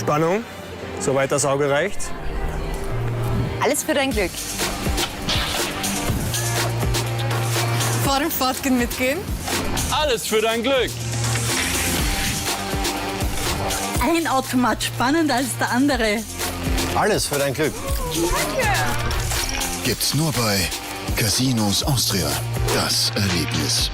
Spannung, soweit das Auge reicht. Alles für dein Glück. Vor dem Fortgehen mitgehen. Alles für dein Glück. Ein Automat spannender als der andere. Alles für dein Glück. Gibt's nur bei Casinos Austria. Das Erlebnis.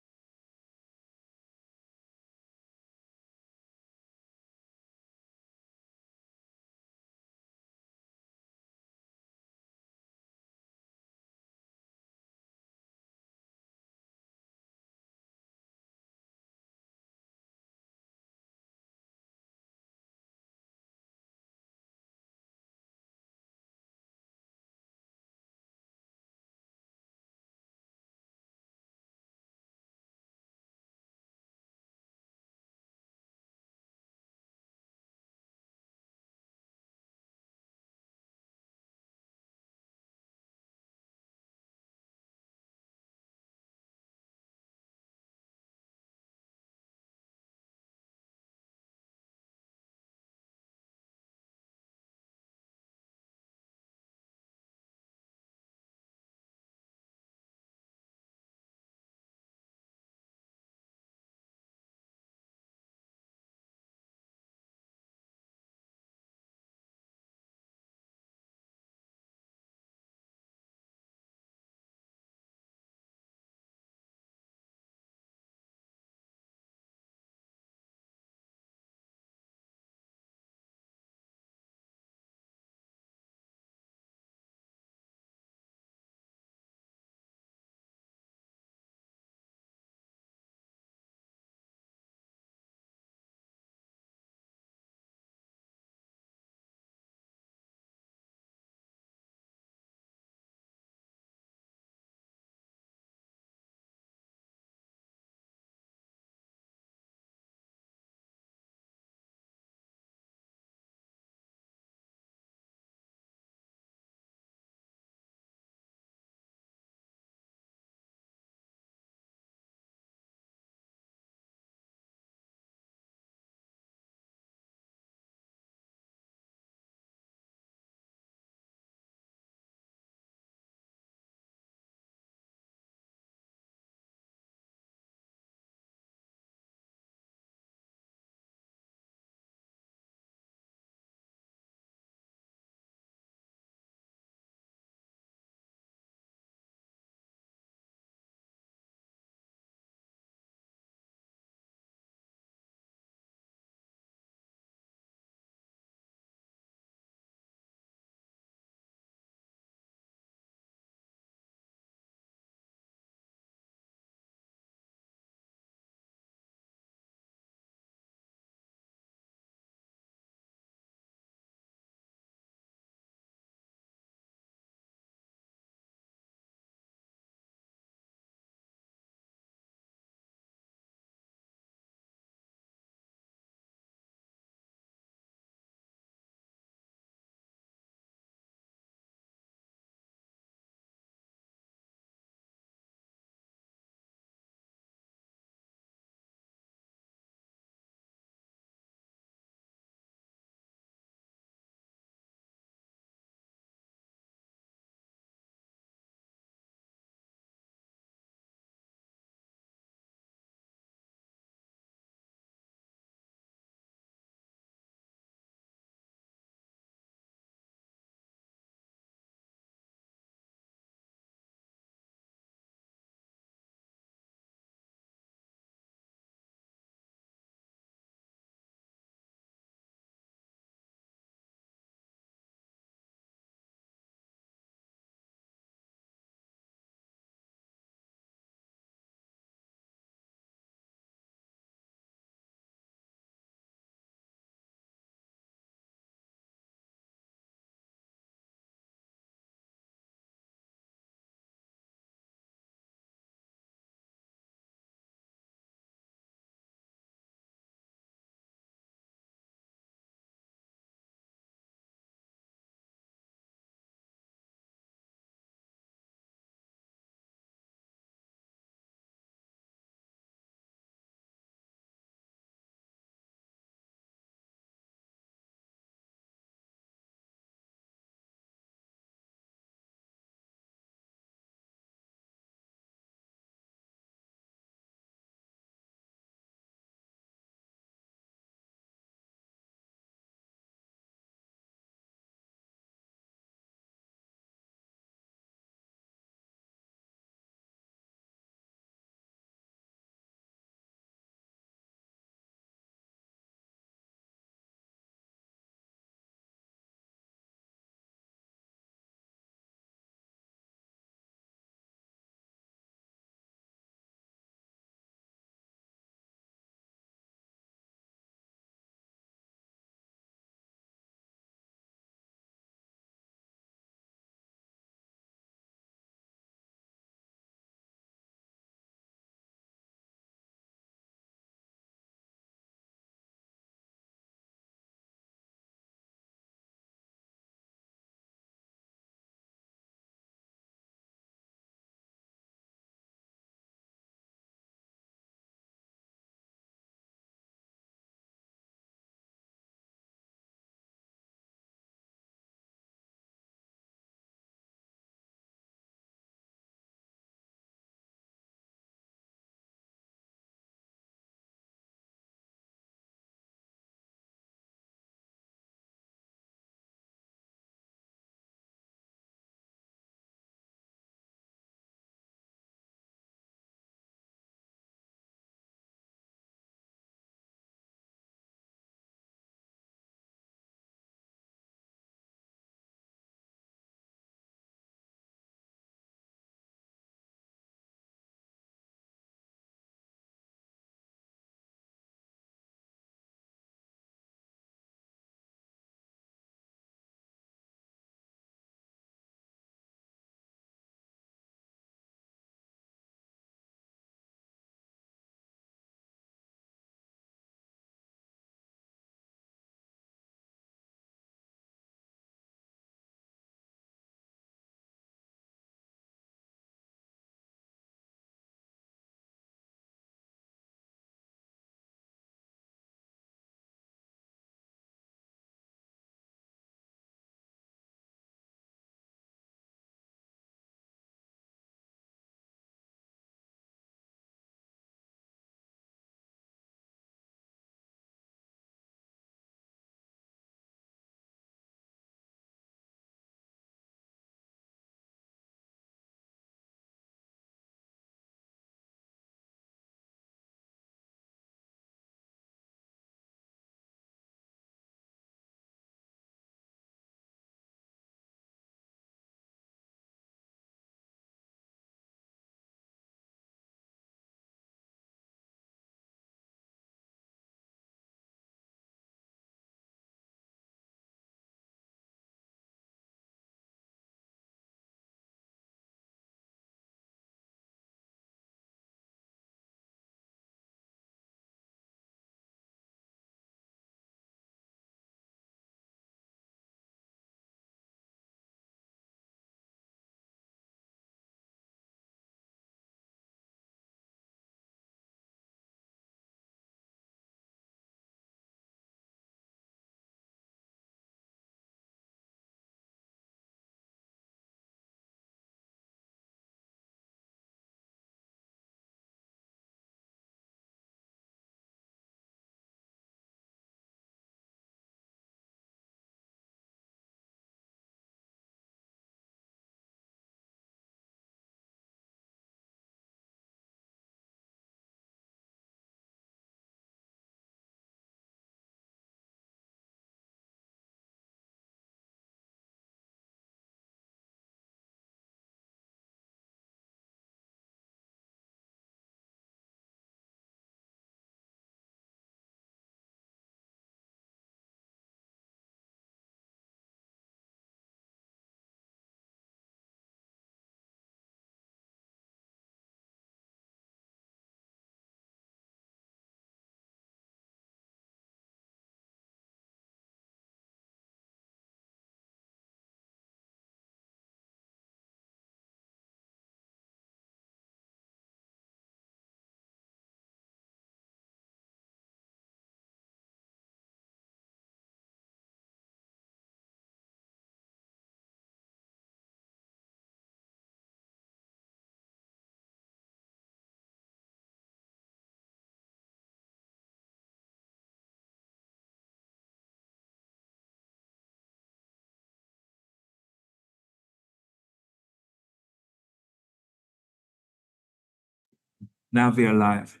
Now we are live.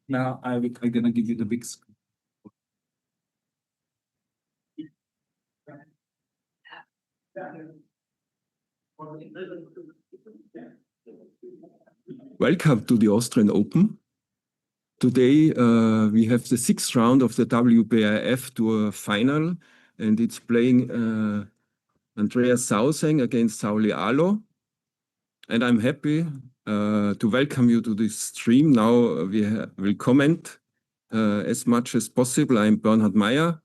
Now I'm gonna give you the big screen. Welcome to the Austrian Open. Today we have the sixth round of the WBIF Tour final, and it's playing Andreas Sauseng against Sauli Alo. And I'm happy to welcome you to this stream. Now we will comment as much as possible. I'm Bernhard Meyer,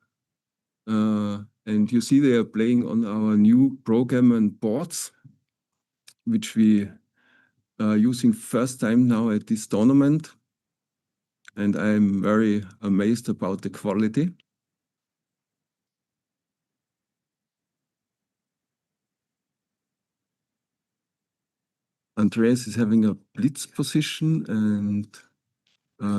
and you see they are playing on our new program and boards, which we are using first time now at this tournament. And I'm very amazed about the quality. Andreas is having a blitz position, and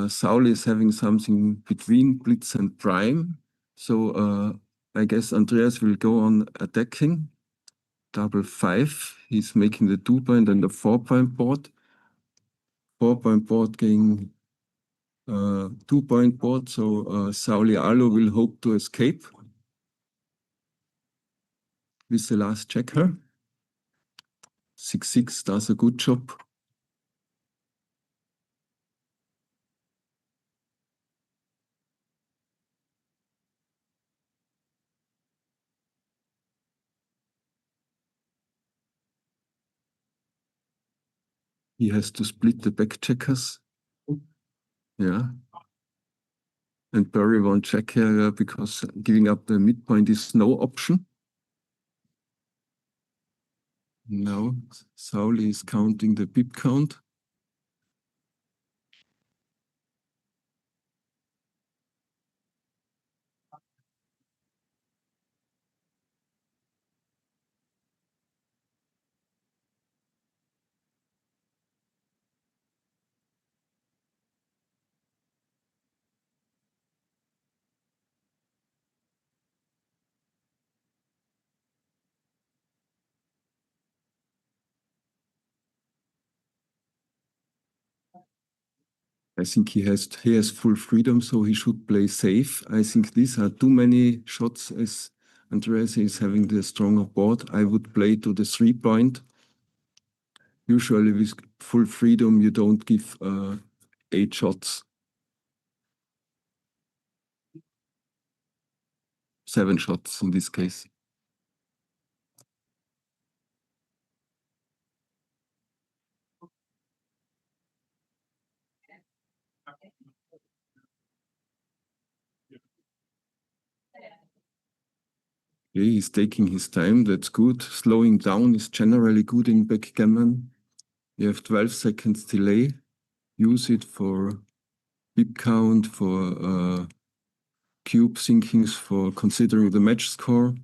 Sauli is having something between blitz and prime. So I guess Andreas will go on attacking. Double 5. He's making the 2-point and the 4-point board. 4-point board getting 2-point board. So Sauli Alo will hope to escape with the last checker. 6-6 does a good job. He has to split the back checkers. Yeah. And Barry won't check here because giving up the midpoint is no option. Now Sauli is counting the bip count. I think he has full freedom, so he should play safe. I think these are too many shots as Andreas is having the stronger board. I would play to the 3-point. Usually with full freedom, you don't give 8 shots. 7 shots in this case. Okay, he's taking his time, that's good. Slowing down is generally good in backgammon. You have 12 seconds delay. Use it for bip count, for cube sinkings, for considering the match score.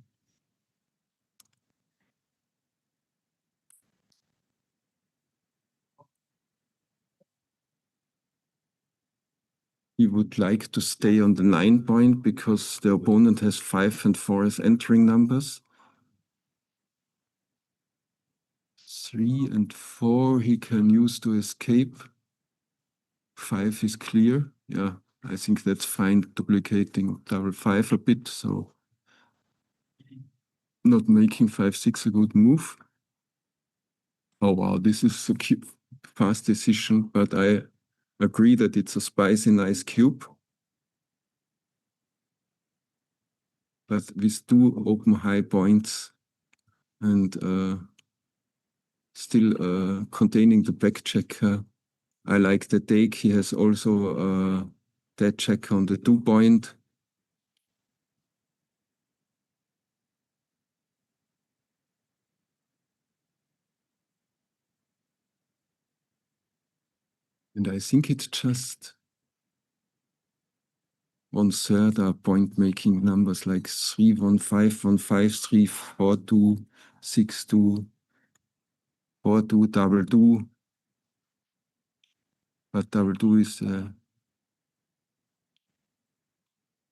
He would like to stay on the 9-point because the opponent has 5 and 4 as entering numbers. 3 and 4 he can use to escape. 5 is clear. Yeah, I think that's fine, duplicating double 5 a bit, so not making 5-6 a good move. Oh wow, this is a fast decision, but I agree that it's a spicy nice cube. But with 2 open high points and still containing the back checker. I like the take. He has also that check on the 2-point. And I think it's just 1/3 are point making numbers like 3, 1, 5, 1, 5, 3, 4, 2, 6, 2, 4, 2, double 2. But double 2 is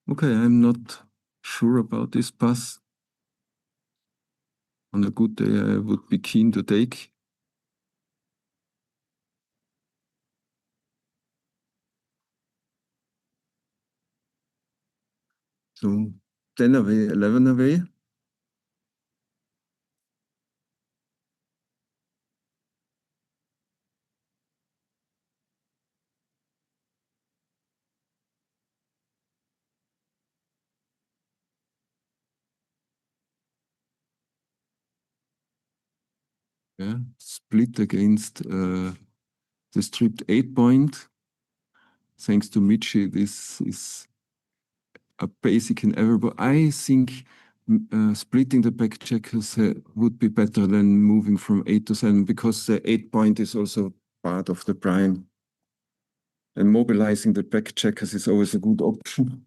okay, I'm not sure about this pass. On a good day, I would be keen to take. So 10 away, 11 away. Yeah, split against the stripped 8-point. Thanks to Michi, this is a basic in every, but I think splitting the back checkers would be better than moving from 8 to 7, because the 8-point is also part of the prime. And mobilizing the back checkers is always a good option.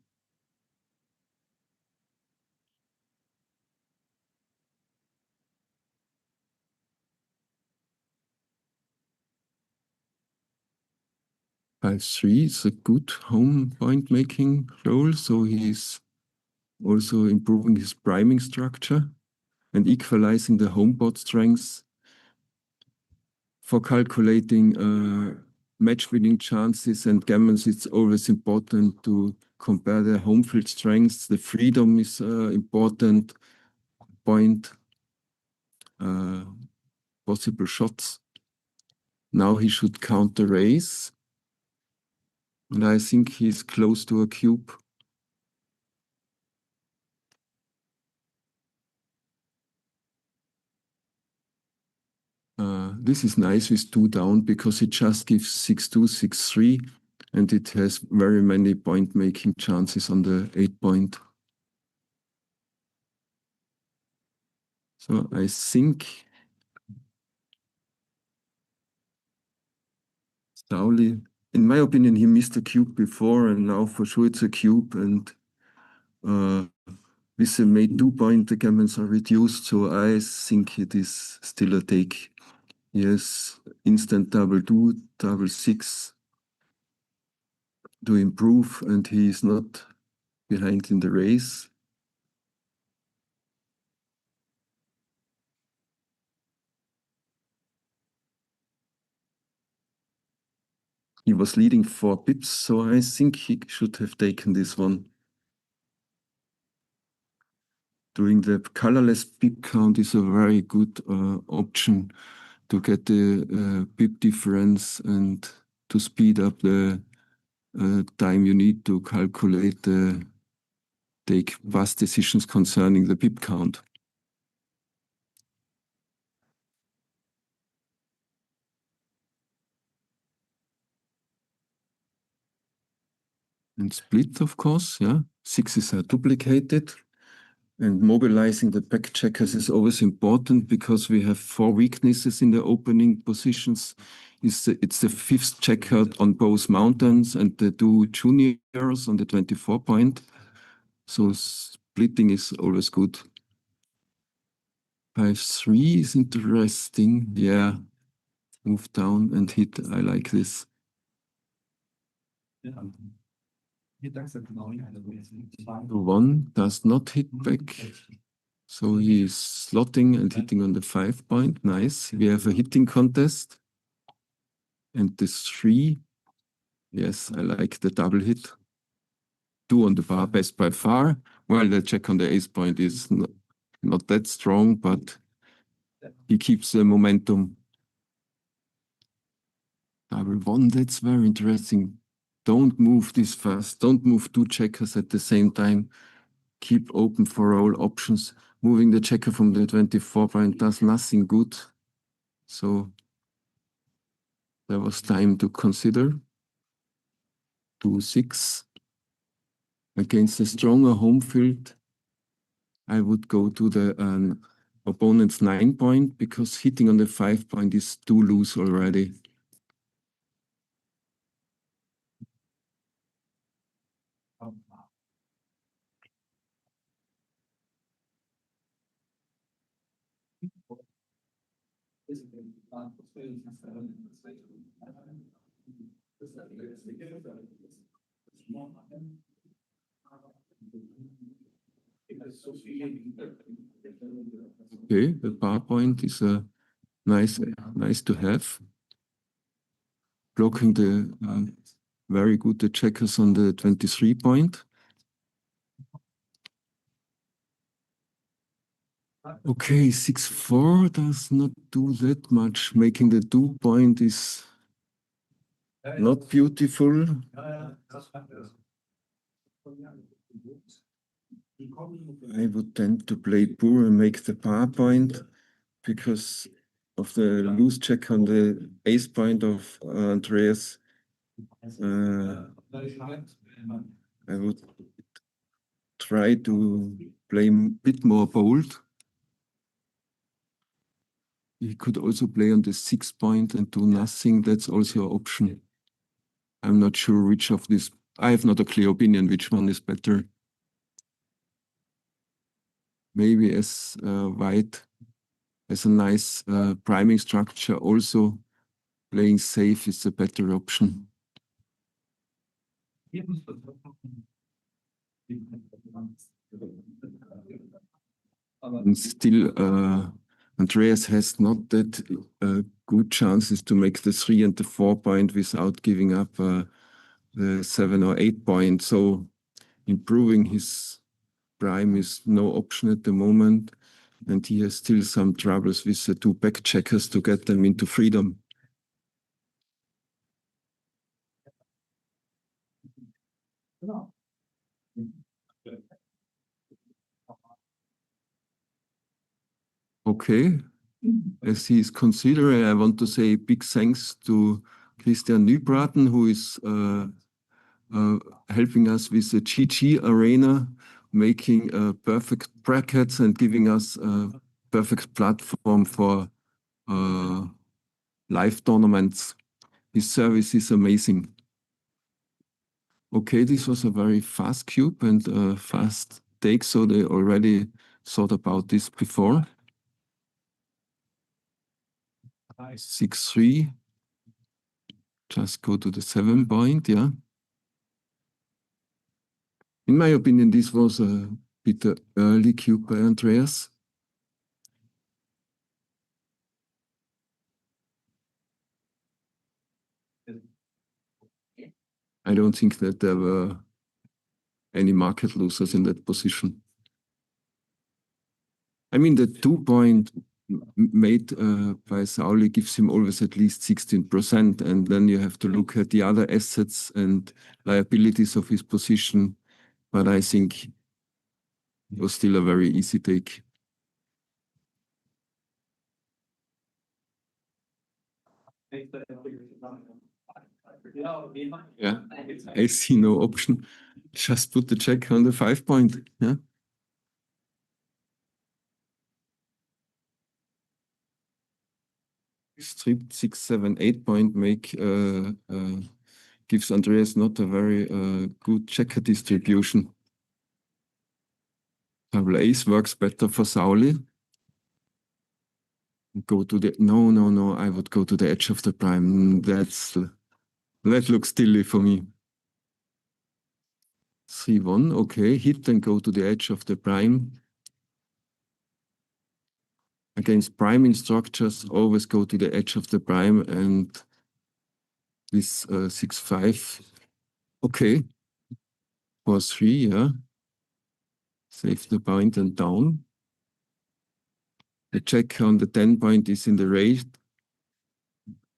Five three is a good home point making role, so he's also improving his priming structure and equalizing the home board strengths. For calculating match winning chances and gammons, it's always important to compare the home field strengths. The freedom is important point, possible shots. Now he should count the raise. And I think he's close to a cube. This is nice with 2 down, because it just gives 6-2, 6-3, and it has very many point-making chances on the 8-point. So I think Stauli, in my opinion, he missed a cube before, and now for sure it's a cube. And with the made 2-point, the gammons are reduced, so I think it is still a take. Yes, instant double 2, double 6 to improve, and he is not behind in the race. He was leading 4 pips, so I think he should have taken this one. Doing the colorless pip count is a very good option to get the pip difference and to speed up the time you need to calculate take fast decisions concerning the pip count. And split, of course, yeah. 6s are duplicated. And mobilizing the back checkers is always important, because we have 4 weaknesses in the opening positions. It's the 5th checker on both mountains and the 2 juniors on the 24-point. So splitting is always good. 5-3 is interesting. Yeah, move down and hit. I like this. Yeah. The 1 does not hit back. So he is slotting and hitting on the 5-point. Nice. We have a hitting contest. And the 3, yes, I like the double hit. 2 on the bar, best by far. Well, the check on the ace point is not that strong, but he keeps the momentum. Double 1, that's very interesting. Don't move this fast. Don't move 2 checkers at the same time. Keep open for all options. Moving the checker from the 24-point does nothing good. So there was time to consider. 2-6. Against a stronger home field, I would go to the opponent's 9-point, because hitting on the 5-point is too loose already. Okay, the bar point is a nice to have. Blocking the very good the checkers on the 23-point. Okay, 6-4 does not do that much. Making the 2-point is not beautiful. I would tend to play poor and make the par point because of the loose check on the ace point of Andreas. I would try to play a bit more bold. He could also play on the 6-point and do nothing. That's also an option. I'm not sure which of these. I have not a clear opinion which one is better. Maybe as white as a nice priming structure, also playing safe is a better option. And still, Andreas has not that good chances to make the 3 and the 4-point without giving up the 7 or 8-point. So improving his prime is no option at the moment. And he has still some troubles with the 2 back checkers to get them into freedom. Okay, as he is considering, I want to say big thanks to Christian Nybraten, who is helping us with the GG Arena, making perfect brackets and giving us a perfect platform for live tournaments. His service is amazing. Okay, this was a very fast cube and fast take, so they already thought about this before. 6-3. Just go to the 7-point, yeah. In my opinion, this was a bit early cube by Andreas. I don't think that there were any market losers in that position. I mean, the 2-point made by Sauli gives him always at least 16%, and then you have to look at the other assets and liabilities of his position. But I think it was still a very easy take. Yeah, I see no option. Just put the check on the 5-point. Yeah. Strip 6, 7, 8-point make gives Andreas not a very good checker distribution. Double ace works better for Sauli. Go to the no. I would go to the edge of the prime. That looks silly for me. 3-1, okay. Hit and go to the edge of the prime. Against priming structures, always go to the edge of the prime, and this 6-5. Okay. 4-3, yeah. Save the point and down. The check on the 10-point is in the range.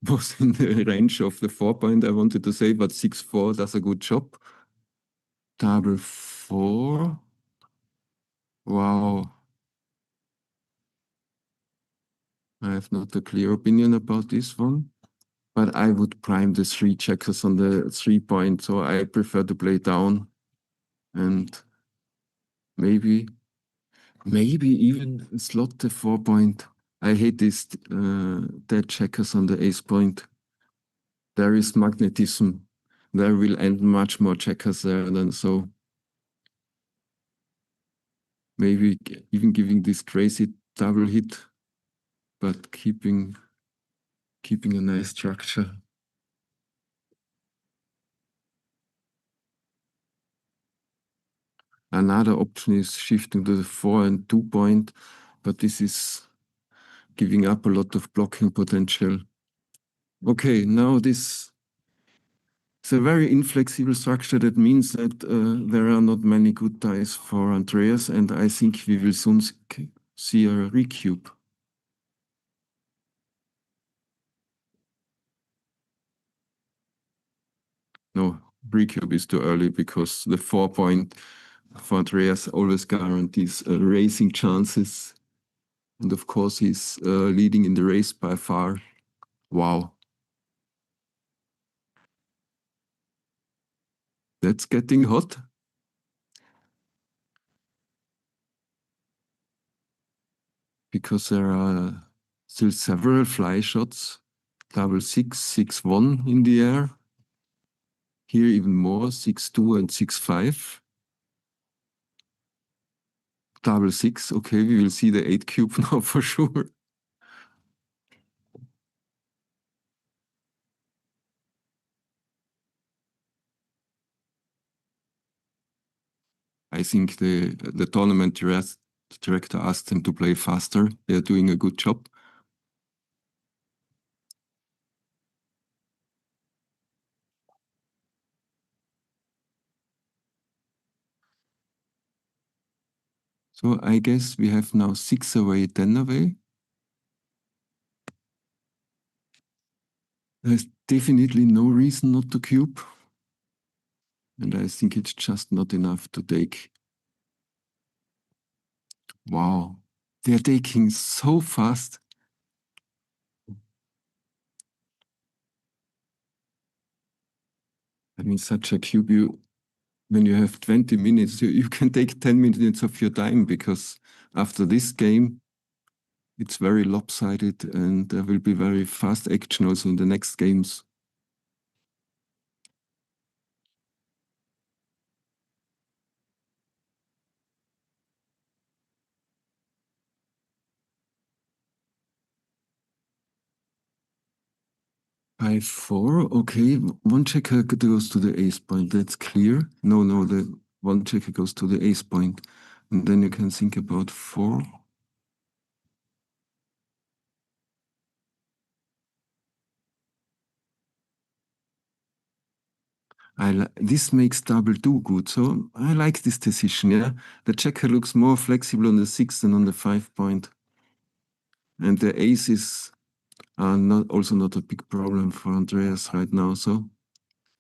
Was in the range of the 4-point, I wanted to say, but 6-4 does a good job. Double 4. Wow. I have not a clear opinion about this one, but I would prime the 3 checkers on the 3-point, so I prefer to play down and maybe even slot the 4-point. I hate this dead checkers on the ace point. There is magnetism. There will end much more checkers there than so. Maybe even giving this crazy double hit, but keeping a nice structure. Another option is shifting to the 4 and 2-point, but this is giving up a lot of blocking potential. Okay, now this is a very inflexible structure. That means that there are not many good dice for Andreas, and I think we will see a recube. No, recube is too early because the 4-point for Andreas always guarantees racing chances. And of course, he's leading in the race by far. Wow. That's getting hot. Because there are still several fly shots. Double 6, 6-1 in the air. Here even more, 6-2 and 6-5. Double 6, okay, we will see the 8 cube now for sure. I think the tournament director asked them to play faster. They're doing a good job. So I guess we have now 6 away, 10 away. There's definitely no reason not to cube. And I think it's just not enough to take. Wow, they're taking so fast. I mean, such a cube, when you have 20 minutes, you can take 10 minutes of your time because after this game, it's very lopsided and there will be very fast action also in the next games. By 4, okay, one checker goes to the ace point, that's clear. No, the one checker goes to the ace point. And then you can think about 4. This makes double 2 good, so I like this decision, yeah. The checker looks more flexible on the 6 than on the 5 point. And the aces are also not a big problem for Andreas right now, so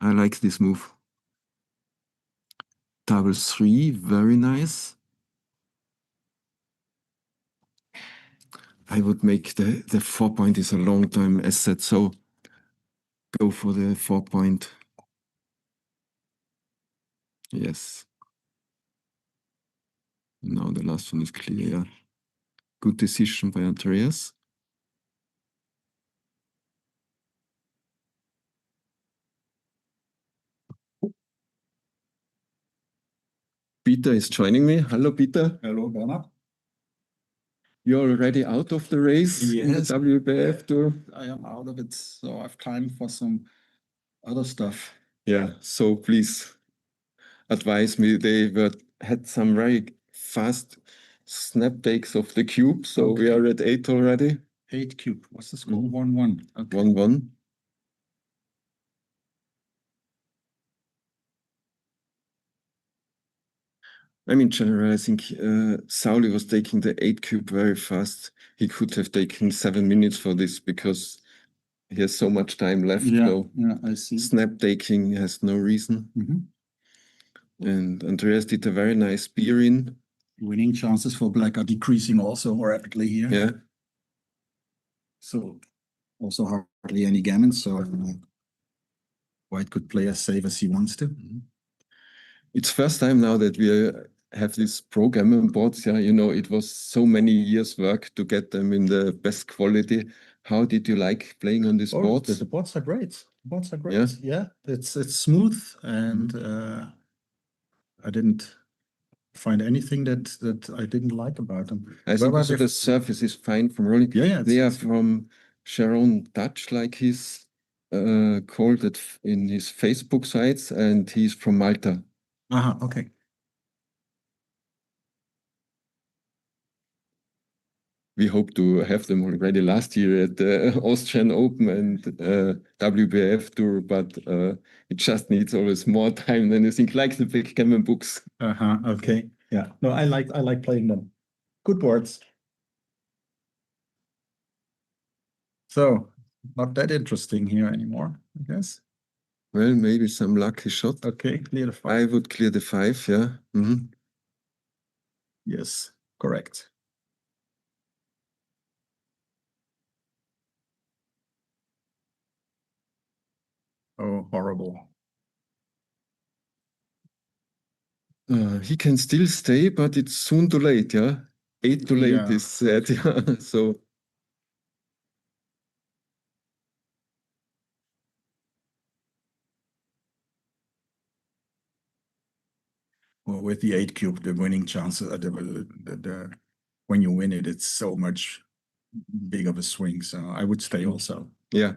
I like this move. Double 3, very nice. I would make the 4 point is a long time asset, so go for the 4 point. Yes. Now the last one is clear. Good decision by Andreas. Peter is joining me. Hello, Peter. Hello, Bernard. You're already out of the race in the WBIF tour? I am out of it, so I have time for some other stuff. Yeah, so please advise me. They had some very fast snap takes of the cube, so we are at 8 already. 8 cube. What's the score? 1-1. Okay. 1-1. I mean, generally, I think Sauli was taking the 8 cube very fast. He could have taken 7 minutes for this because he has so much time left. Yeah, I see. Snap taking has no reason. And Andreas did a very nice spear in. Winning chances for black are decreasing also rapidly here. Yeah. So also hardly any gammon, so white could play as safe as he wants to. It's first time now that we have these program boards. Yeah, you know, it was so many years work to get them in the best quality. How did you like playing on these boards? The boards are great. Boards are great. Yeah. Yeah, it's smooth, and I didn't find anything that I didn't like about them. I think also the surface is fine from rolling. Yeah, they are from Sharon Dutch, like he's called it in his Facebook sites, and he's from Malta. Okay. We hope to have them already last year at the Austrian Open and WBIF Tour, but it just needs always more time than you think, like the backgammon books. Okay. Yeah. No, I like playing them. Good boards. So not that interesting here anymore, I guess. Well, maybe some lucky shot. Okay, clear the I 5. would clear the 5, yeah. Yes, correct. Oh, horrible. He can still stay, but it's soon too late, yeah? 8 too late Yeah. is said, yeah. So, Well, with the 8 cube, the winning chances, when you win it, it's so much big of a swing. So I would stay also. yeah.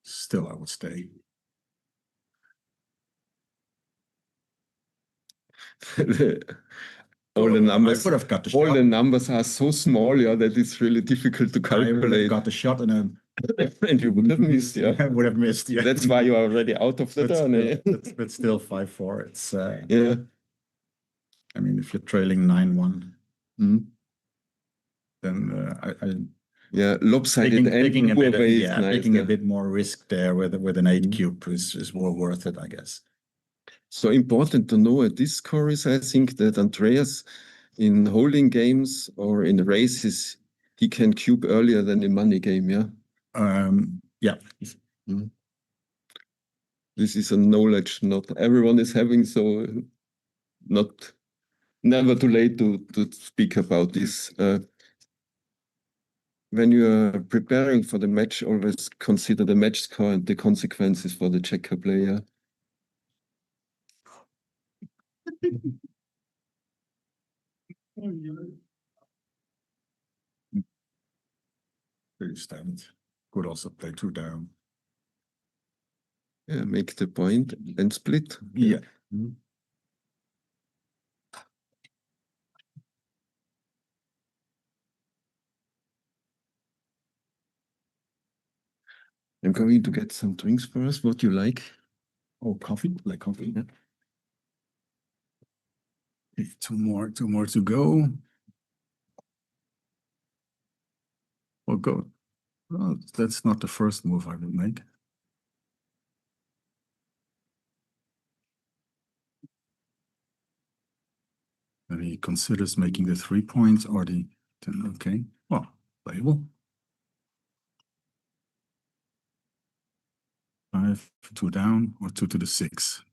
Still, I would stay. All the numbers, I would have got the all shot. the numbers are so small, yeah, that it's really difficult to I would have calculate. got the shot and then And you would have missed, yeah. I would have missed. Yeah, That's why you are already out of the but turn, still, eh? but still 5-4. It's Yeah. I mean, if you're trailing 9-1, Mhm. then Yeah, lopsided and taking a poor bit, way is yeah, nice, taking yeah. a bit more risk there with an 8 cube is more worth it, I guess. So important to know at this score is, I think, that Andreas in holding games or in races, he can cube earlier than in money game, yeah? Yeah. This is a knowledge not everyone is having, so not never too late to speak about this. When you are preparing for the match, always consider the match score and the consequences for the checker player. Pretty standard. Could also play 2 down. Yeah, make the point and split. Yeah. I'm going to get some drinks for us. What you like? Oh, coffee, like coffee. Yeah. Okay, two more to go. Well, go. Well, that's not the first move I would make. And he considers making the 3 points or the 10. Okay, well, playable. 5, 2 down, or 2 to the 6.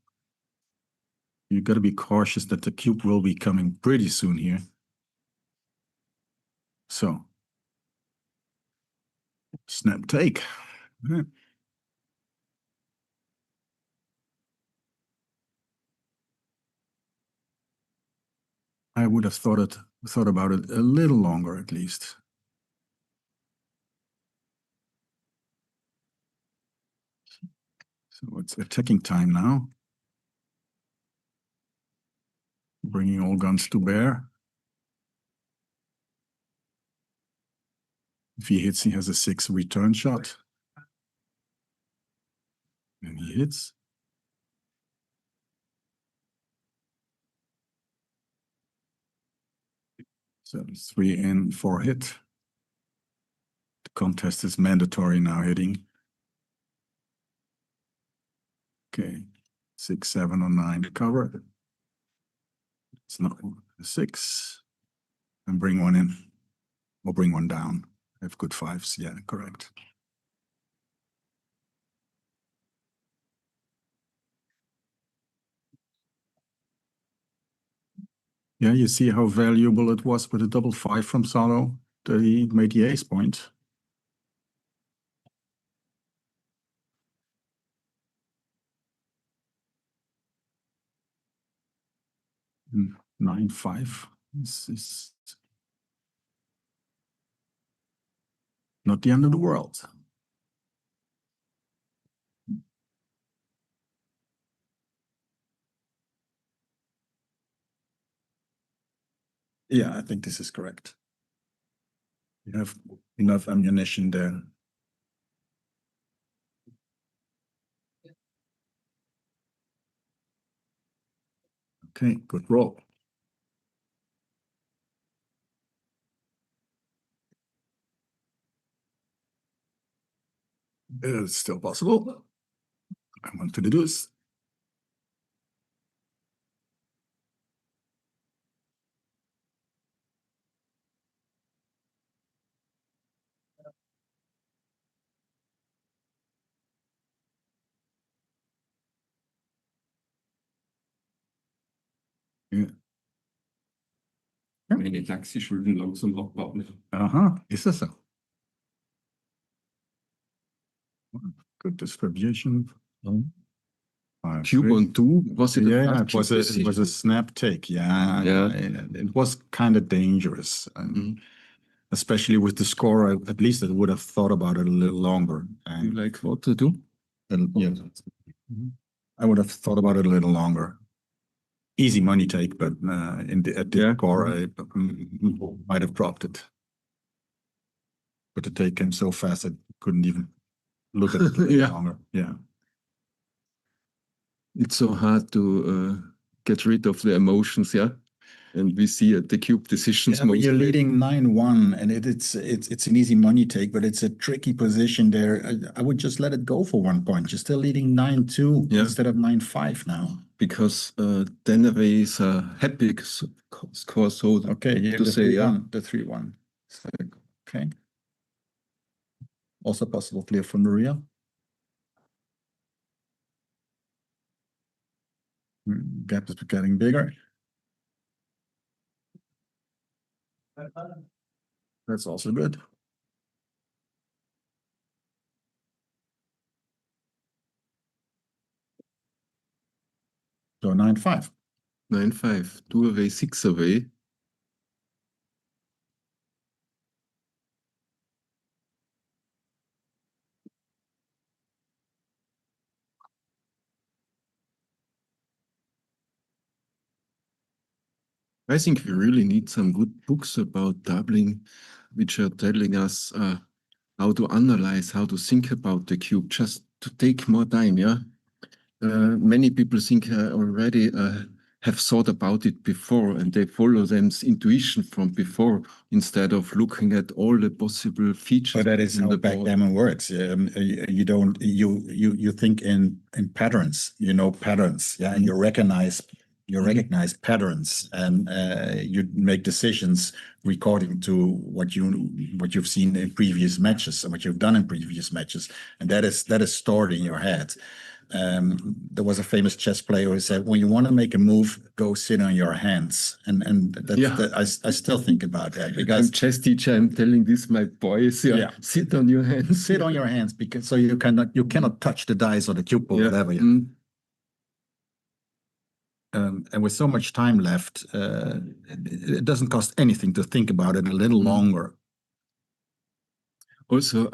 You got to be cautious that the cube will be coming pretty soon here. So, snap take. Yeah. I would have thought about it a little longer at least. So it's attacking time now. Bringing all guns to bear. If he hits, he has a 6 return shot. And he hits. So 3 in, 4 hit. The contest is mandatory now hitting. Okay, 6, 7, or 9 to cover. It's not a 6. And bring 1 in. Or bring 1 down. I have good 5s. Yeah, correct. Yeah, you see how valuable it was with a double 5 from Salo that he made the ace point. And 9-5 is not the end of the world. Yeah, I think this is correct. You have enough ammunition there. Okay, good roll. It's still possible. I want to do this. Ja. Meine Taxischulden langsam abbauen. Aha, ist das so? Good distribution. Cube on 2, was it? Yeah, it was a snap take. Yeah, Yeah. It was kind of dangerous, and especially with the score. At least I would have thought about it a little longer. You like what to do? And yeah, I would have thought about it a little longer. Easy money take, but at the score, I might have dropped it. But the take came so fast I couldn't even look at it a little longer. Yeah. It's so hard to get rid of the emotions, yeah. And we see at the cube decisions. Yeah, you're leading 9-1, and it's an easy money take, but it's a tricky position there. I would just let it go for 1 point. You're still leading 9-2 instead of 9-5 now. Because Denaway is a happy score, so okay, to say, the 3-1. So, okay. Also possible clear from the rear. Gap is getting bigger. That's also good. So 9-5. 9-5. 2 away, 6 away. I think we really need some good books about doubling, which are telling us how to analyze, how to think about the cube, just to take more time, yeah? Many people think already have thought about it before, and they follow them's intuition from before instead of looking at all the possible features. But that is how backgammon works. You don't you think in patterns. You know patterns, yeah, and you recognize patterns, and you make decisions according to what you've seen in previous matches and what you've done in previous matches, and that is stored in your head. There was a famous chess player who said, when you want to make a move, go sit on your hands. And I still think about that, because I'm chess teacher, I'm telling this my boys, sit on your hands. Sit on your hands, because so you cannot touch the dice or the cube or whatever. And with so much time left, it doesn't cost anything to think about it a little longer. Also,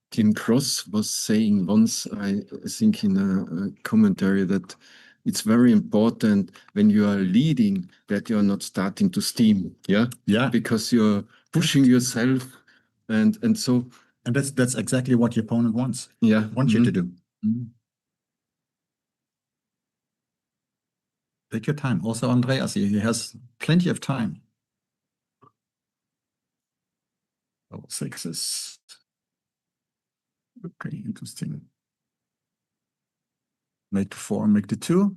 Tim Cross was saying once, I think in a commentary, that it's very important when you are leading that you're not starting to steam, because you're pushing yourself, and so. And that's exactly what your opponent wants. Wants you to do. Take your time. Also, Andreas, he has plenty of time. Double sixes. Okay, interesting. Make the 4, make the 2.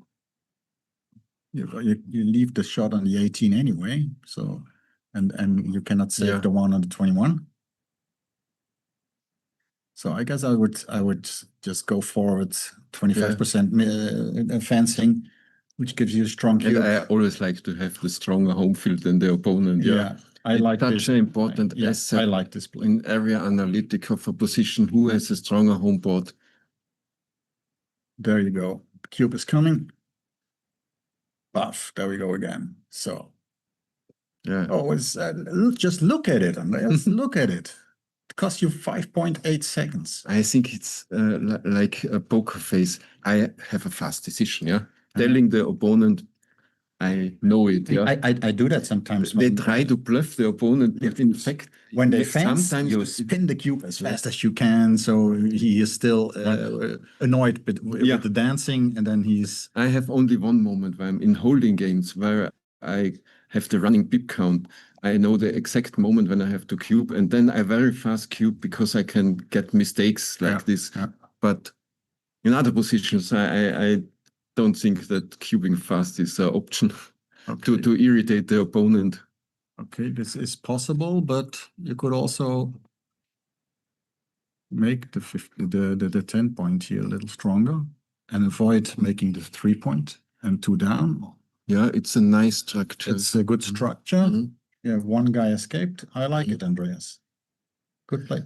You leave the shot on the 18 anyway, so and you cannot save the 1 on the 21. So I guess I would just go forward 25% advancing, which gives you a strong cube. And I always like to have the stronger home field than the opponent. I like such an important asset. I like this play. In area analytic of a position, who has a stronger home board. There you go. The cube is coming. Buff. There we go again. So, it's just look at it, Andreas. Look at it. It costs you 5.8 seconds. I think it's like a poker face. I have a fast decision. Telling the opponent, I know it. I do that sometimes. They try to bluff the opponent, but in fact, when they fence, you spin the cube as fast as you can, so he is still annoyed with the dancing, and then he's. I have only one moment where I'm in holding games where I have the running bip count. I know the exact moment when I have to cube, and then I very fast cube because I can get mistakes like this. Yeah. But in other positions, I don't think that cubing fast is an option Okay. to irritate the opponent. Okay, this is possible, but you could also make the 10 point here a little stronger and avoid making the 3 point and 2 down. Yeah, it's a nice structure. It's a good structure. Mhm. You have one guy escaped. I like it, Andreas. Good play.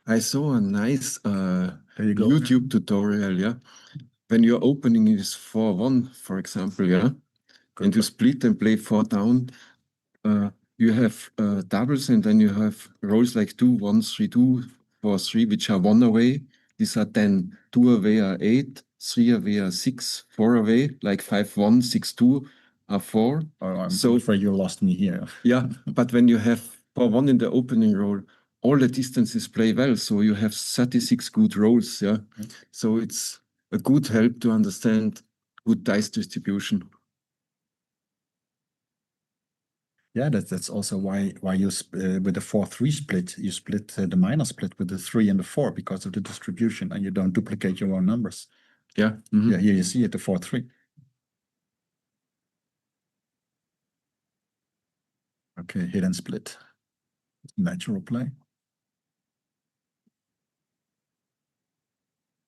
I saw a nice There you go. YouTube tutorial, yeah. When you're opening is 4-1, for example, yeah, Good and you play. split and play 4 down, you have doubles, and then you have rolls like 2-1, 3-2, 4-3, which are 1 away. These are 10. 2 away are 8, 3 away are 6, 4 away, like 5-1, 6-2 are 4. Oh, I'm So- afraid you lost me here. Yeah, but when you have 4-1 in the opening roll, all the distances play well, so you have 36 good rolls, yeah. So it's a good help to understand good dice distribution. Yeah, that's also why you with the 4-3 split, you split the minor split with the 3 and the 4 because of the distribution, and you don't duplicate your own numbers. Yeah. Mhm. Yeah, here you see it, the 4-3. Okay, hit and split. Natural play.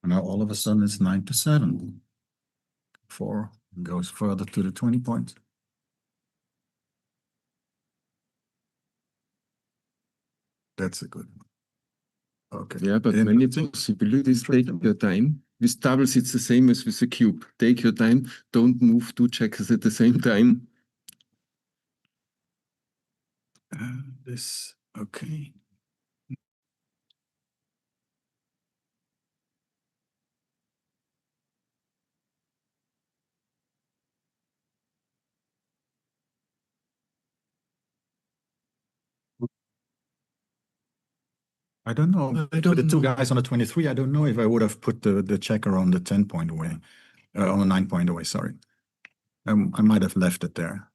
And now all of a sudden it's 9-7. 4 goes further to the 20 point. That's a good one. Okay. Yeah, but And many possibilities. Take your time. With doubles, it's the same as with a cube. Take your time. Don't move 2 checkers at the same time. this, okay. I don't know. I don't With the 2 know. guys on the 23, I don't know if I would have put the checker on the 10 point away, on the 9 point away, sorry. I might have left it there.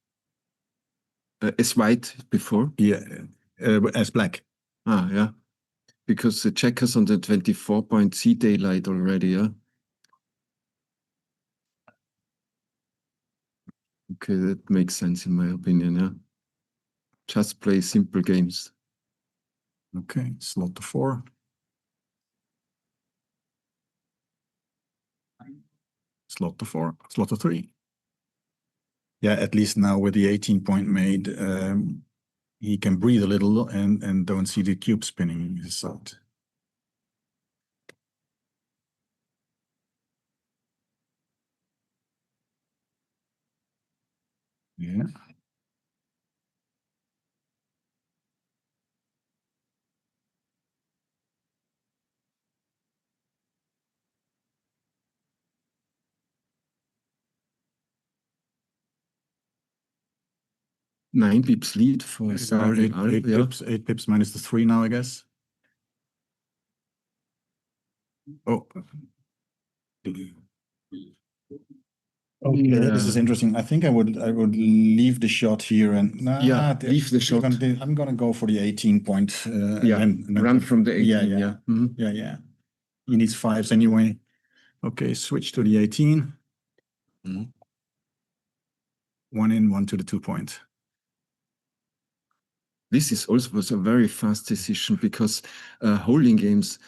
As white before. Yeah, as black. Ah, yeah. Because the checkers on the 24 point see daylight already, yeah. Okay, that makes sense in my opinion, yeah. Just play simple games. Okay, slot to 4. Slot to 4, slot to 3. Yeah, at least now with the 18 point made, he can breathe a little and don't see the cube spinning in his side. Yeah. Nine pips lead for starting. Eight pips minus the 3 now, I guess. Oh. Okay, Yeah. this is interesting. I think I would leave the shot here and leave the shot. I'm gonna go for the 18 point. Yeah, and then run from the 18. Yeah. Yeah. Mhm. Yeah. He needs 5s anyway. Okay, switch to the 18. Mhm. 1 in, 1 to the 2 point. This is also a very fast decision because holding games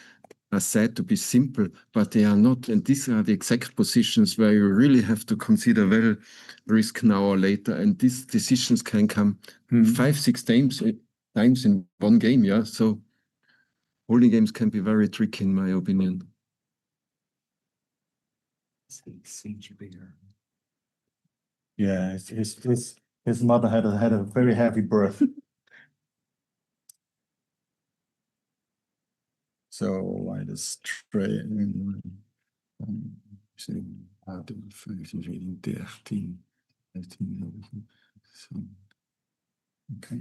are said to be simple, but they are not. And these are the exact positions where you really have to consider well risk now or later. And these decisions can come 5-6 times in one game. Yeah. So holding games can be very tricky in my opinion. Yeah, his mother had a very heavy birth. So I just try. See, how do we finish reading 13, 15, so, okay.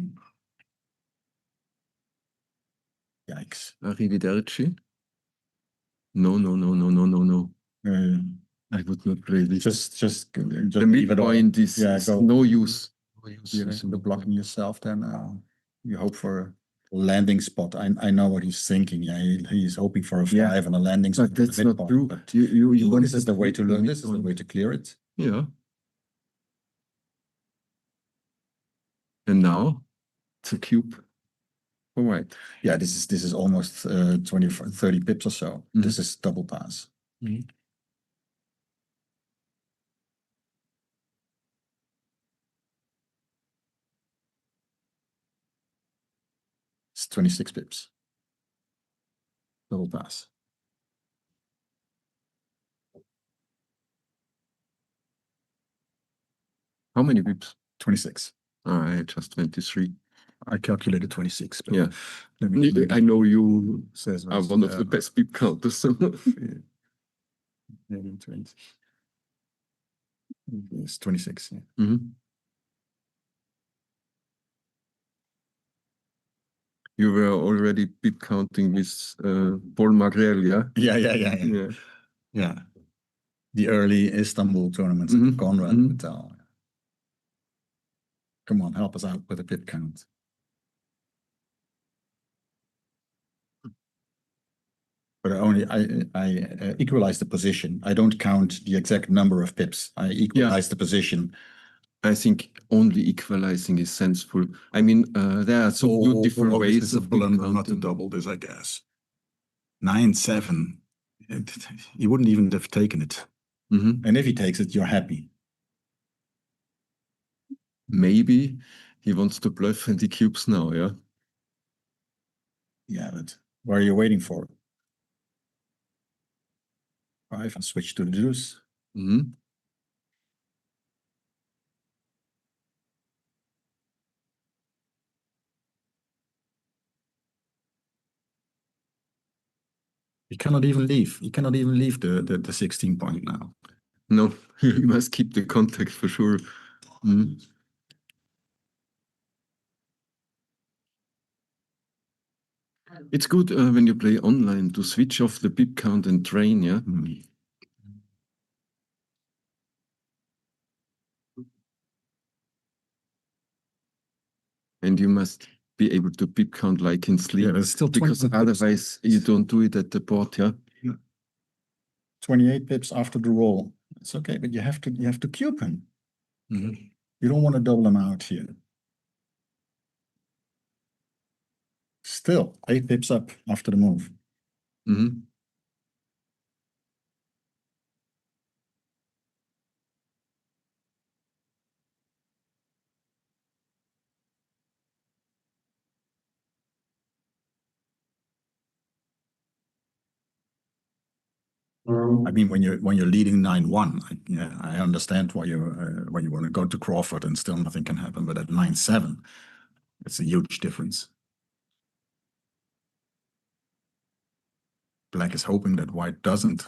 Yikes. Arrivederci. No. I would not play this. Just The leave it all. midpoint is Yeah, go. no use. You're blocking yourself, then you hope for a landing spot. I know what he's thinking. Yeah, he's hoping for a 5 and a landing spot. But that's at the not midpoint, true. But You want this is the way to learn. This is the way to clear it. Yeah. And now it's a cube for white. Yeah, this is almost 20, 30 pips or so. This is double pass. It's 26 pips. Double pass. How many pips? 26. All right, just 23. I calculated 26. But Yeah. let me I know you says are one of the best pip counters. Maybe 20. It's 26. Yeah. Mhm. You were already pip counting with Paul Magrel, yeah? Yeah. Yeah. The early Istanbul tournaments, Conrad Patel. Come on, help us out with a pip count. But I equalize the position. I don't count the exact number of pips. I equalize the position. I think only equalizing is sensible. I mean, there are so different ways This is a of blunder not to double this, I guess. 9-7. He wouldn't even have taken it. And if he takes it, you're happy. Maybe he wants to bluff and he cubes now, yeah? Yeah, but what are you waiting for? 5 and switch to the deuce. You cannot even leave. You cannot even leave the 16 point now. No, you must keep the contact for sure. It's good when you play online to switch off the pip count and train, yeah? And you must be able to pip count like in sleep. Yeah, there's still because otherwise you don't do it at the board, yeah? 28 pips after the roll. It's okay, but you have to cube him. You don't want to double him out here. Still 8 pips up after the move. I mean, when you're leading 9-1, I understand why you want to go to Crawford and still nothing can happen. But at 9-7, it's a huge difference. Black is hoping that white doesn't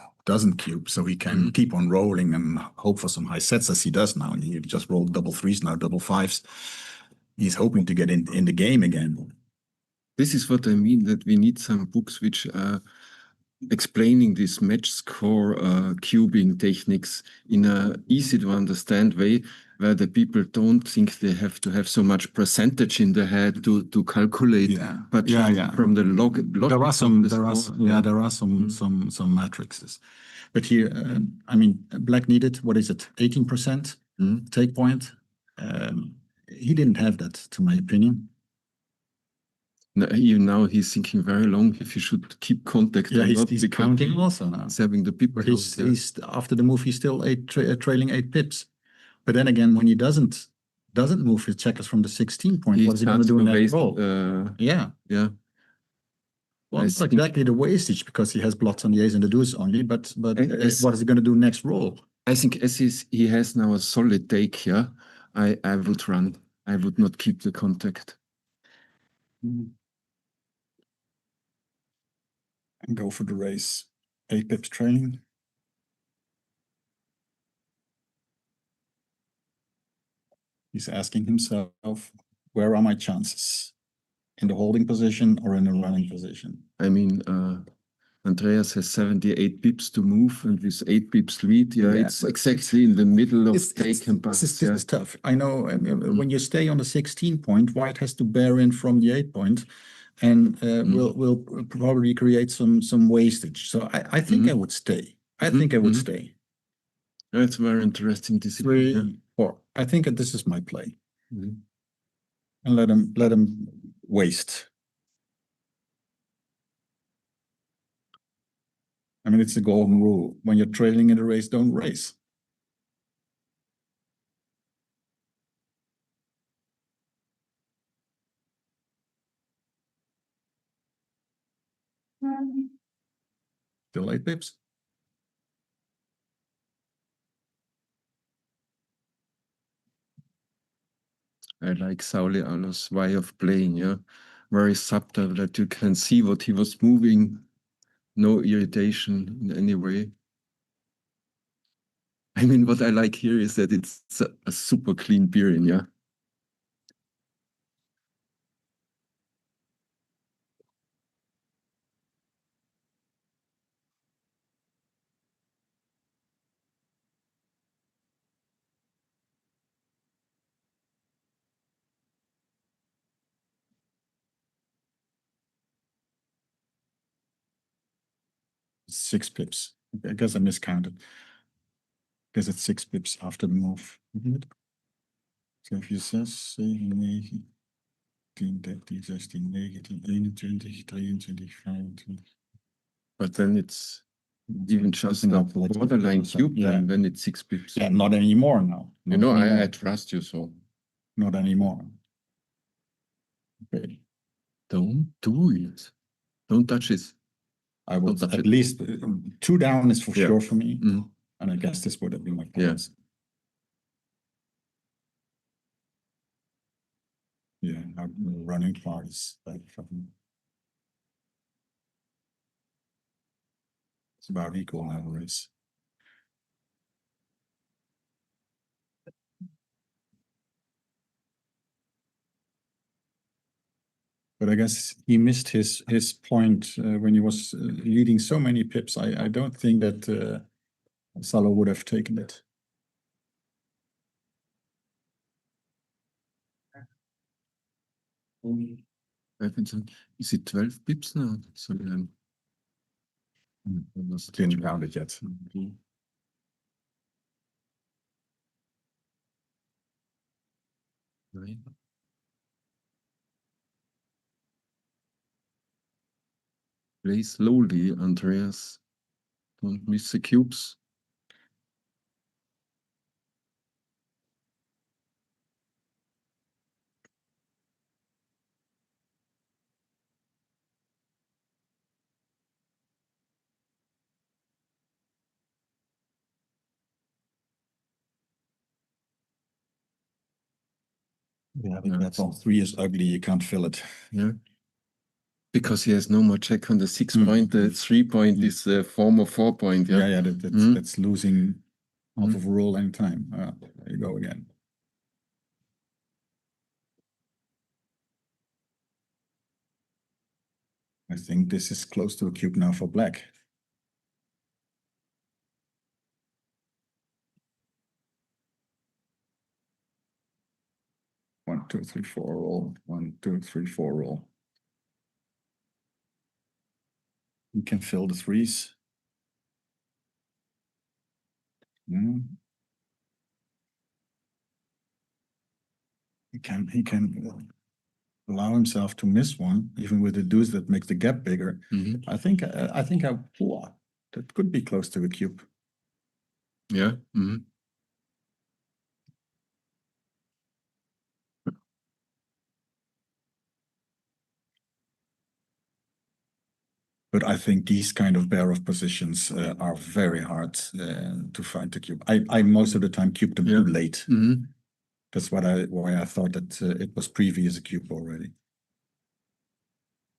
cube, so he can keep on rolling and hope for some high sets as he does now. And he just rolled double threes now, double fives. He's hoping to get in the game again. This is what I mean, that we need some books which are explaining this match score cubing techniques in a easy to understand way, where the people don't think they have to have so much percentage in the head to calculate. But from the logic, there are some matrices. But here, I mean, Black needed, what is it, 18% take point? He didn't have that, to my opinion. Even now he's thinking very long if he should keep contact. Yeah, he's counting also now. He's having the pip. But he's after the move, he's still trailing 8 pips. But then again, when he doesn't move his checkers from the 16 point, what is he going to do in that roll? Yeah. Well, it's exactly the wastage because he has blots on the ace and the deuce only. But what is he going to do next roll? I think as he has now a solid take, yeah, I would run. I would not keep the contact. And go for the race. 8 pips trailing. He's asking himself, where are my chances? In the holding position or in the running position? I mean, Andreas has 78 pips to move, and with 8 pips lead, Yeah, it's exactly in the middle of take and pass. This is tough. I know when you stay on the 16 point, white has to bear in from the 8 point, and will probably create some wastage. So I think I would stay. I think I would stay. That's very interesting discipline. 3, 4. I think this is my play, Mhm. and let him waste. I mean, it's a golden rule. When you're trailing in a race, don't race. Still 8 pips. I like Sauli Alo's way of playing, yeah. Very subtle that you can see what he was moving. No irritation in any way. I mean, what I like here is that it's a super clean beering, yeah. Six pips. I guess I miscounted. Because it's 6 pips after the move. So if you say 7, 9, 10, 13, 16, 19, 21, 23, 25. But then it's even just a Not like borderline 50%, cube, yeah. and then it's 6 pips. Yeah, not anymore now. You Not know, anymore. I trust you, so Not anymore. Okay. don't do it. Don't touch it. I would touch at it. least 2 down is for Yeah. sure for me. Mhm. And I guess this would have been my Yeah. points. Yeah, now the running part is like fucking. It's about equal now, race. But I guess he missed his point when he was leading so many pips. I don't think that Salah would have taken it. Is it 12 pips now? So, Didn't count it yet. Play slowly, Andreas. Don't miss the cubes. Yeah, I think that's all. 3 is ugly. You can't fill it. Yeah. Because he has no more check on the 6 Mm. point. The 3 point is a former 4 point. Yeah. Yeah, that's losing half of a roll anytime. There you go again. I think this is close to a cube now for black. One, two, three, four roll. 1, 2, 3, 4 roll. You can fill the 3s. He can allow himself to miss one, even with the deuce that makes the gap bigger. I think that could be close to a cube. Yeah. But I think these kind of pair of positions are very hard to find the cube. I most of the time cube them too late. That's why I thought that it was previous a cube already.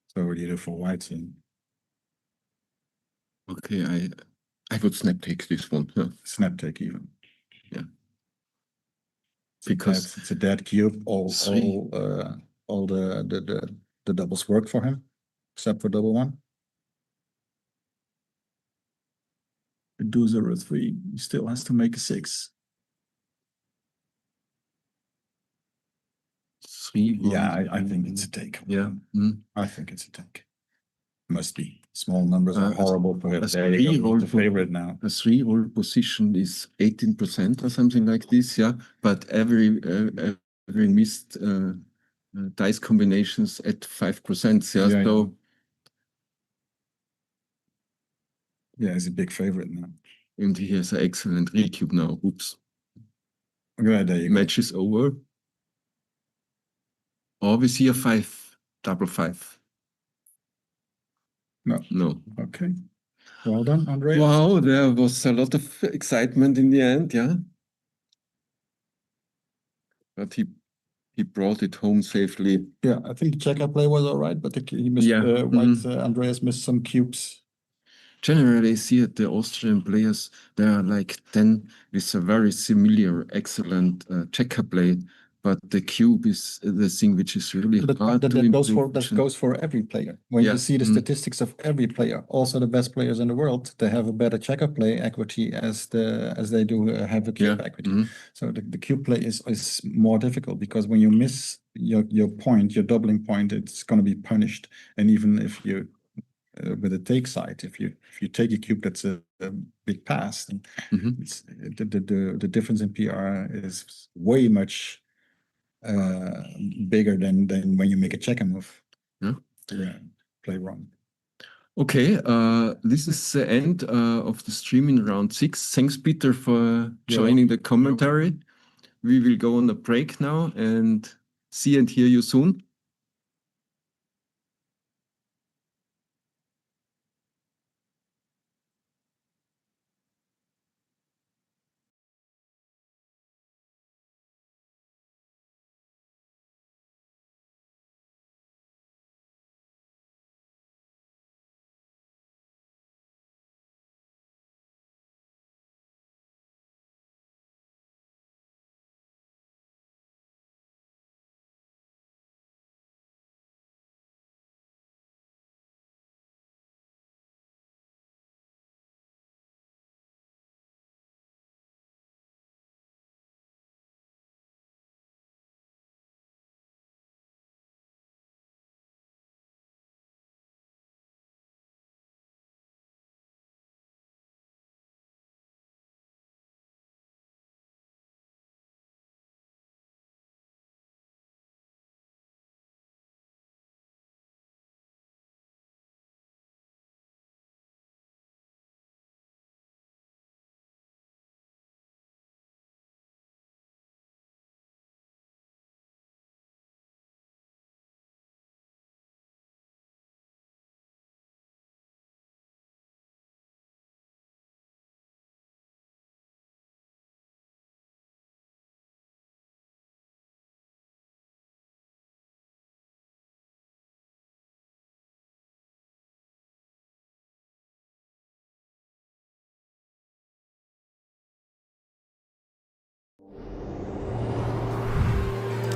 So either for white and Okay, I would snap take this one. Yeah. snap take even. Yeah. Because it's a dead cube. All the doubles work for him, except for double 1. We do 0-3. He still has to make a 6. 3, Yeah, I think it's a take. Yeah. I think it's a take. Must be. Small numbers are horrible for him. A There you go. He's the 3 favorite now. A 3-hole position is 18% or something like this, yeah. But every missed dice combinations at 5%, yeah. Yeah, So yeah, he's a big favorite now. and he has an excellent recube now. Oops. Okay, there you go. Match is over. Or we see a 5, double 5. No. No. Okay. Well done, Andreas. Wow, there was a lot of excitement in the end, yeah. But he brought it home safely. Yeah, I think the check-up play was all right, but he missed, Yeah. Andreas missed some cubes. Generally, I see that the Austrian players, they are like 10 with a very similar, excellent checker play, but the cube is the thing which is really hard to improve. That goes for every player. When you see the statistics of every player, also the best players in the world, they have a better checker play equity as they do have a cube equity. So the cube play is more difficult because when you miss your point, your doubling point, it's going to be punished. And even if you with a take side, if you take a cube that's a big pass, then it's, the difference in PR is way much bigger than when you make a checker move. Yeah, play wrong. Okay, this is the end of the stream in round 6. Thanks, Peter, for joining the commentary. We will go on a break now and see and hear you soon.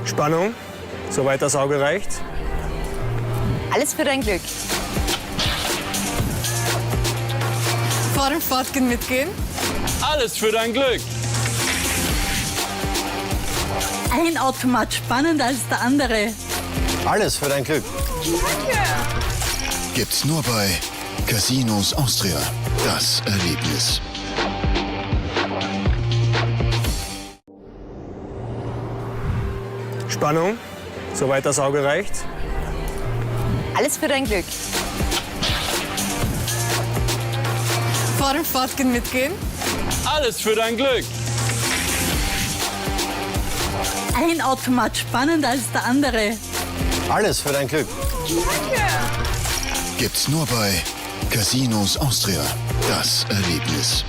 Spannung, soweit das Auge reicht. Alles für dein Glück. Fahren, Fahrtgehen, mitgehen. Alles für dein Glück. Ein Automat spannender als der andere. Alles für dein Glück. Gibt's nur bei Casinos Austria. Das Erlebnis. Spannung, soweit das Auge reicht. Alles für dein Glück. Fahren, Fahrtgehen, mitgehen. Alles für dein Glück. Ein Automat spannender als der andere. Alles für dein Glück. Gibt's nur bei Casinos Austria. Das Erlebnis.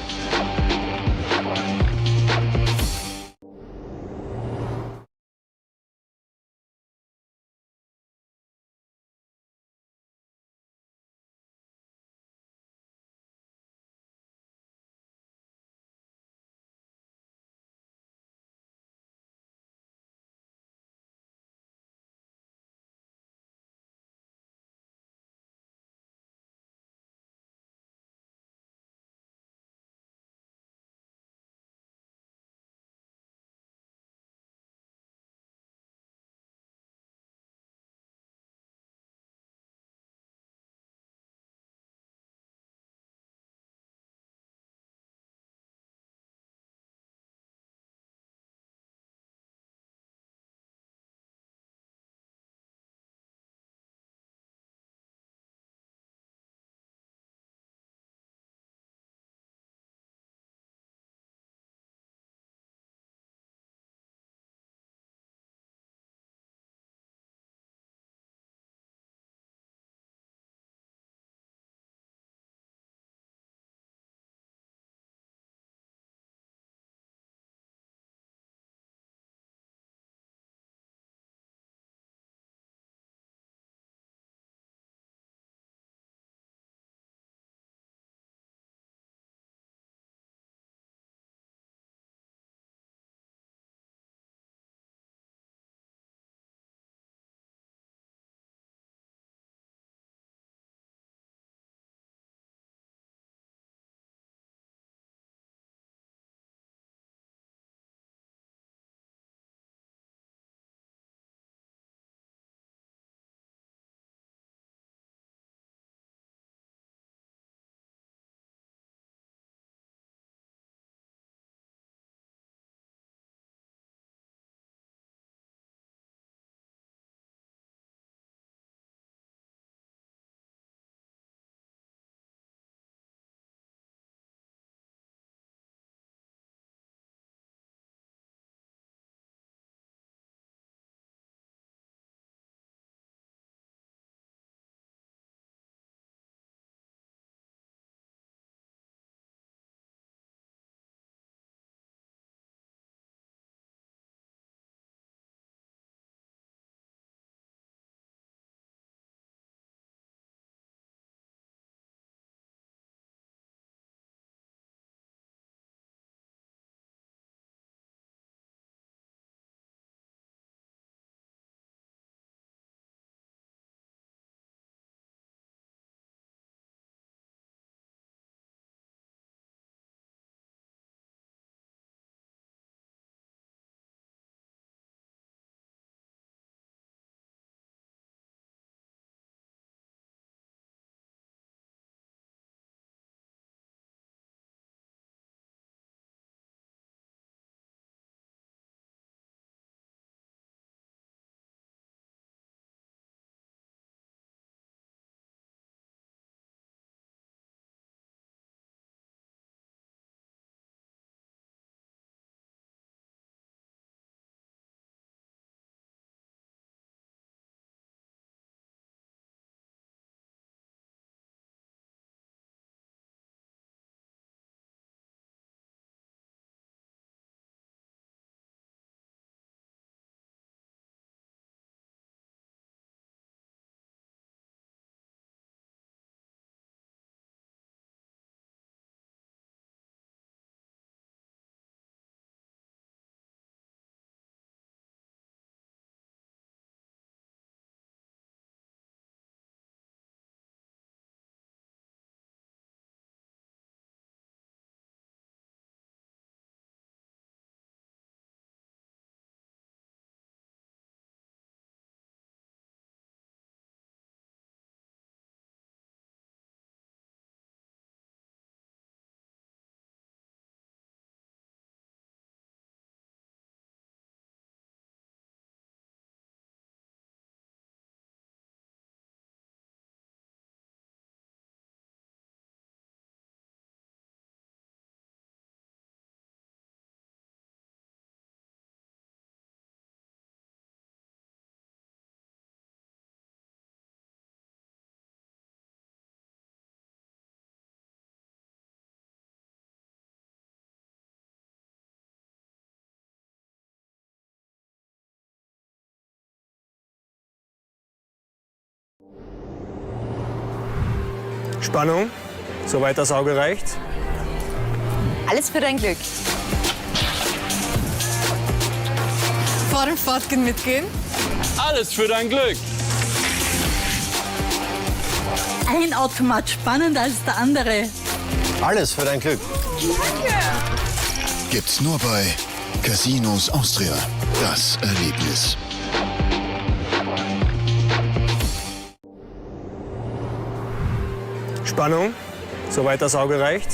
Spannung, soweit das Auge reicht. Alles für dein Glück. Fahren, Fahrtgehen, mitgehen. Alles für dein Glück. Ein Automat spannender als der andere. Alles für dein Glück. Gibt's nur bei Casinos Austria. Das Erlebnis. Spannung, soweit das Auge reicht.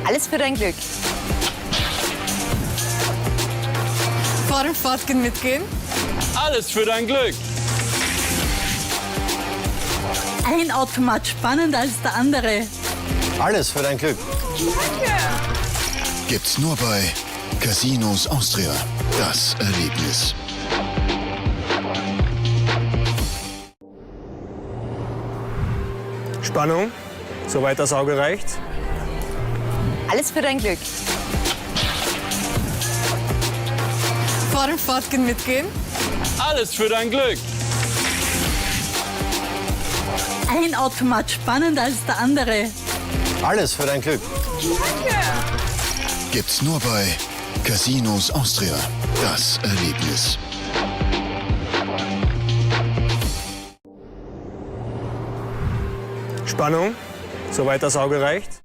Alles für dein Glück. Fahren, Fahrtgehen, mitgehen. Alles für dein Glück. Ein Automat spannender als der andere. Alles für dein Glück. Gibt's nur bei Casinos Austria. Das Erlebnis. Spannung, soweit das Auge reicht. Alles für dein Glück. Fahren, Fahrtgehen, mitgehen. Alles für dein Glück. Ein Automat spannender als der andere. Alles für dein Glück. Gibt's nur bei Casinos Austria. Das Erlebnis. Spannung, soweit das Auge reicht.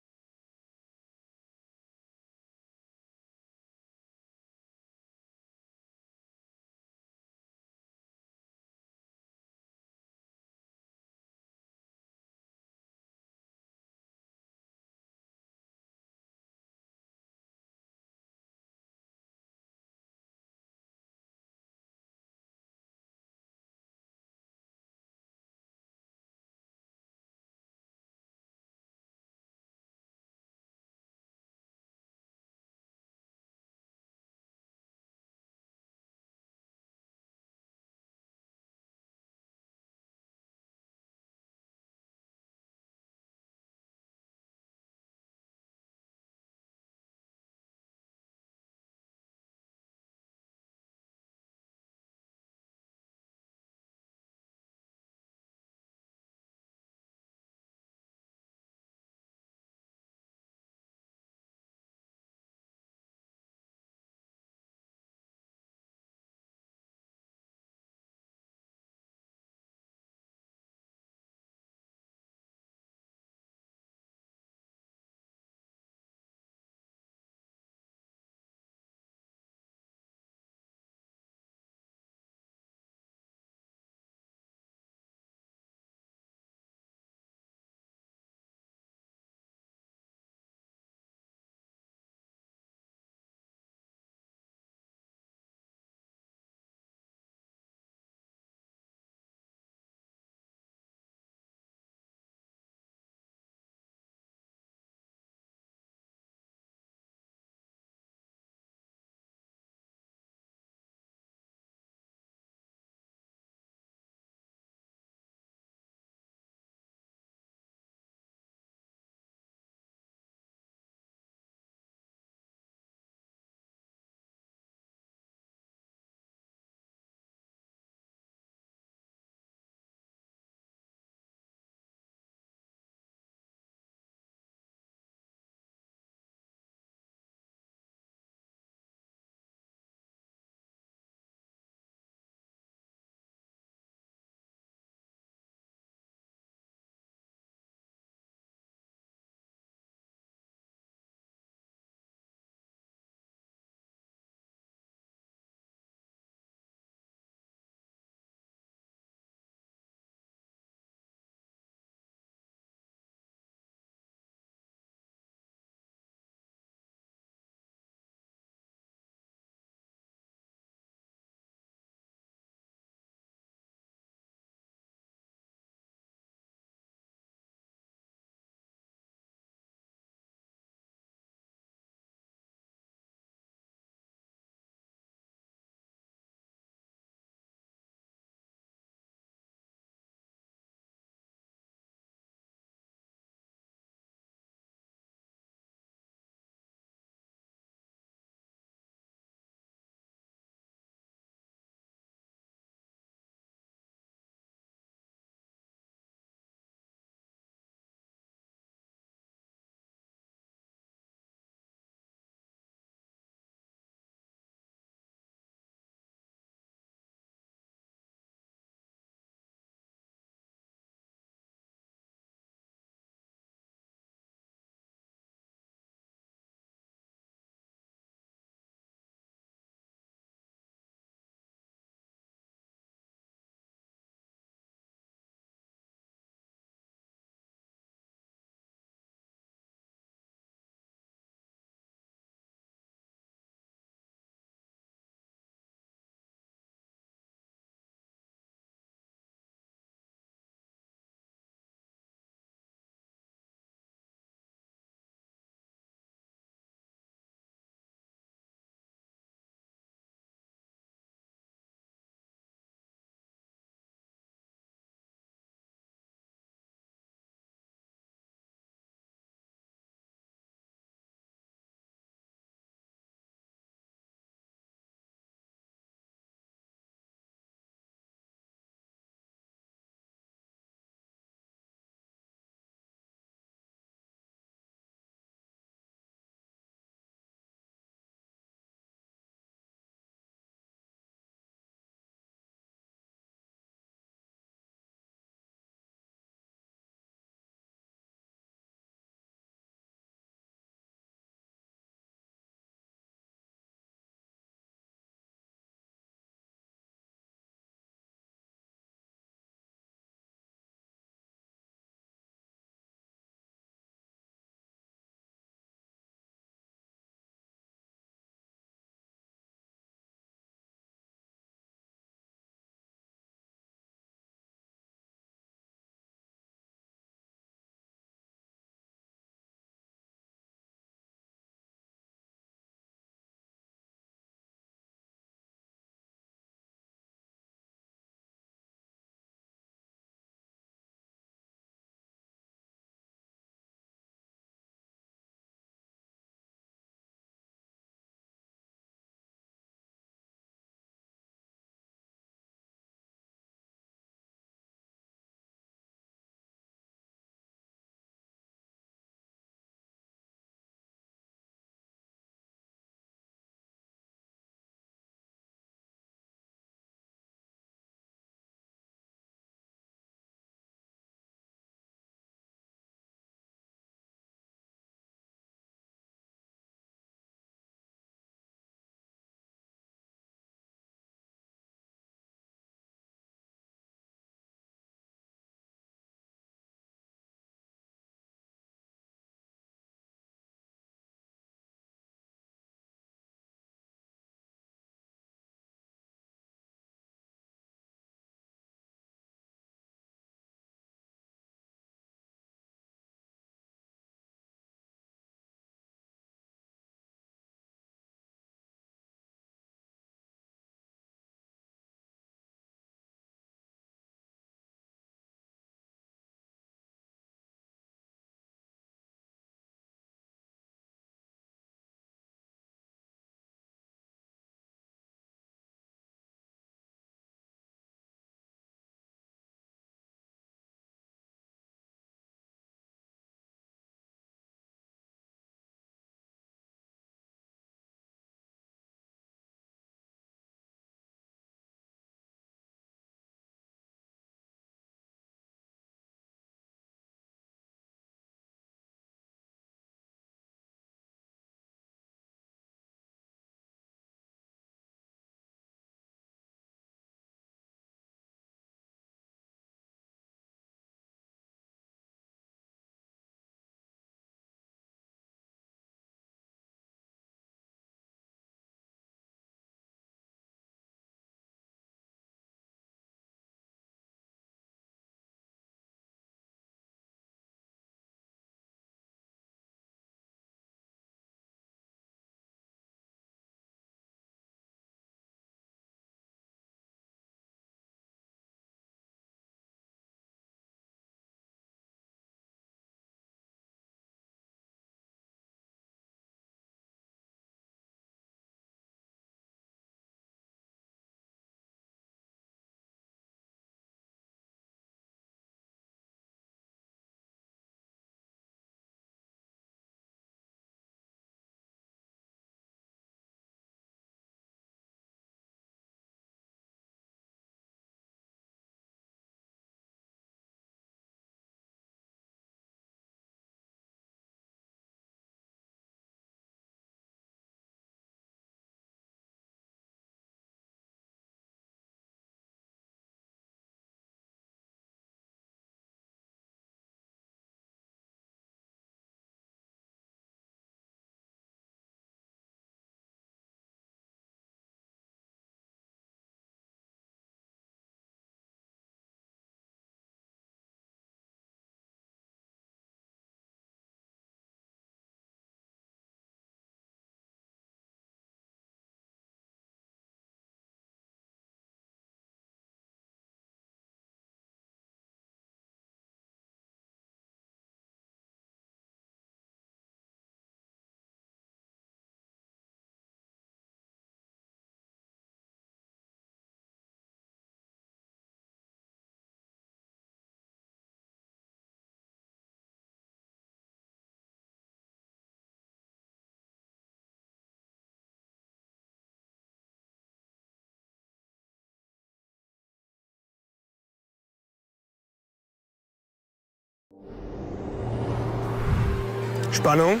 Spannung,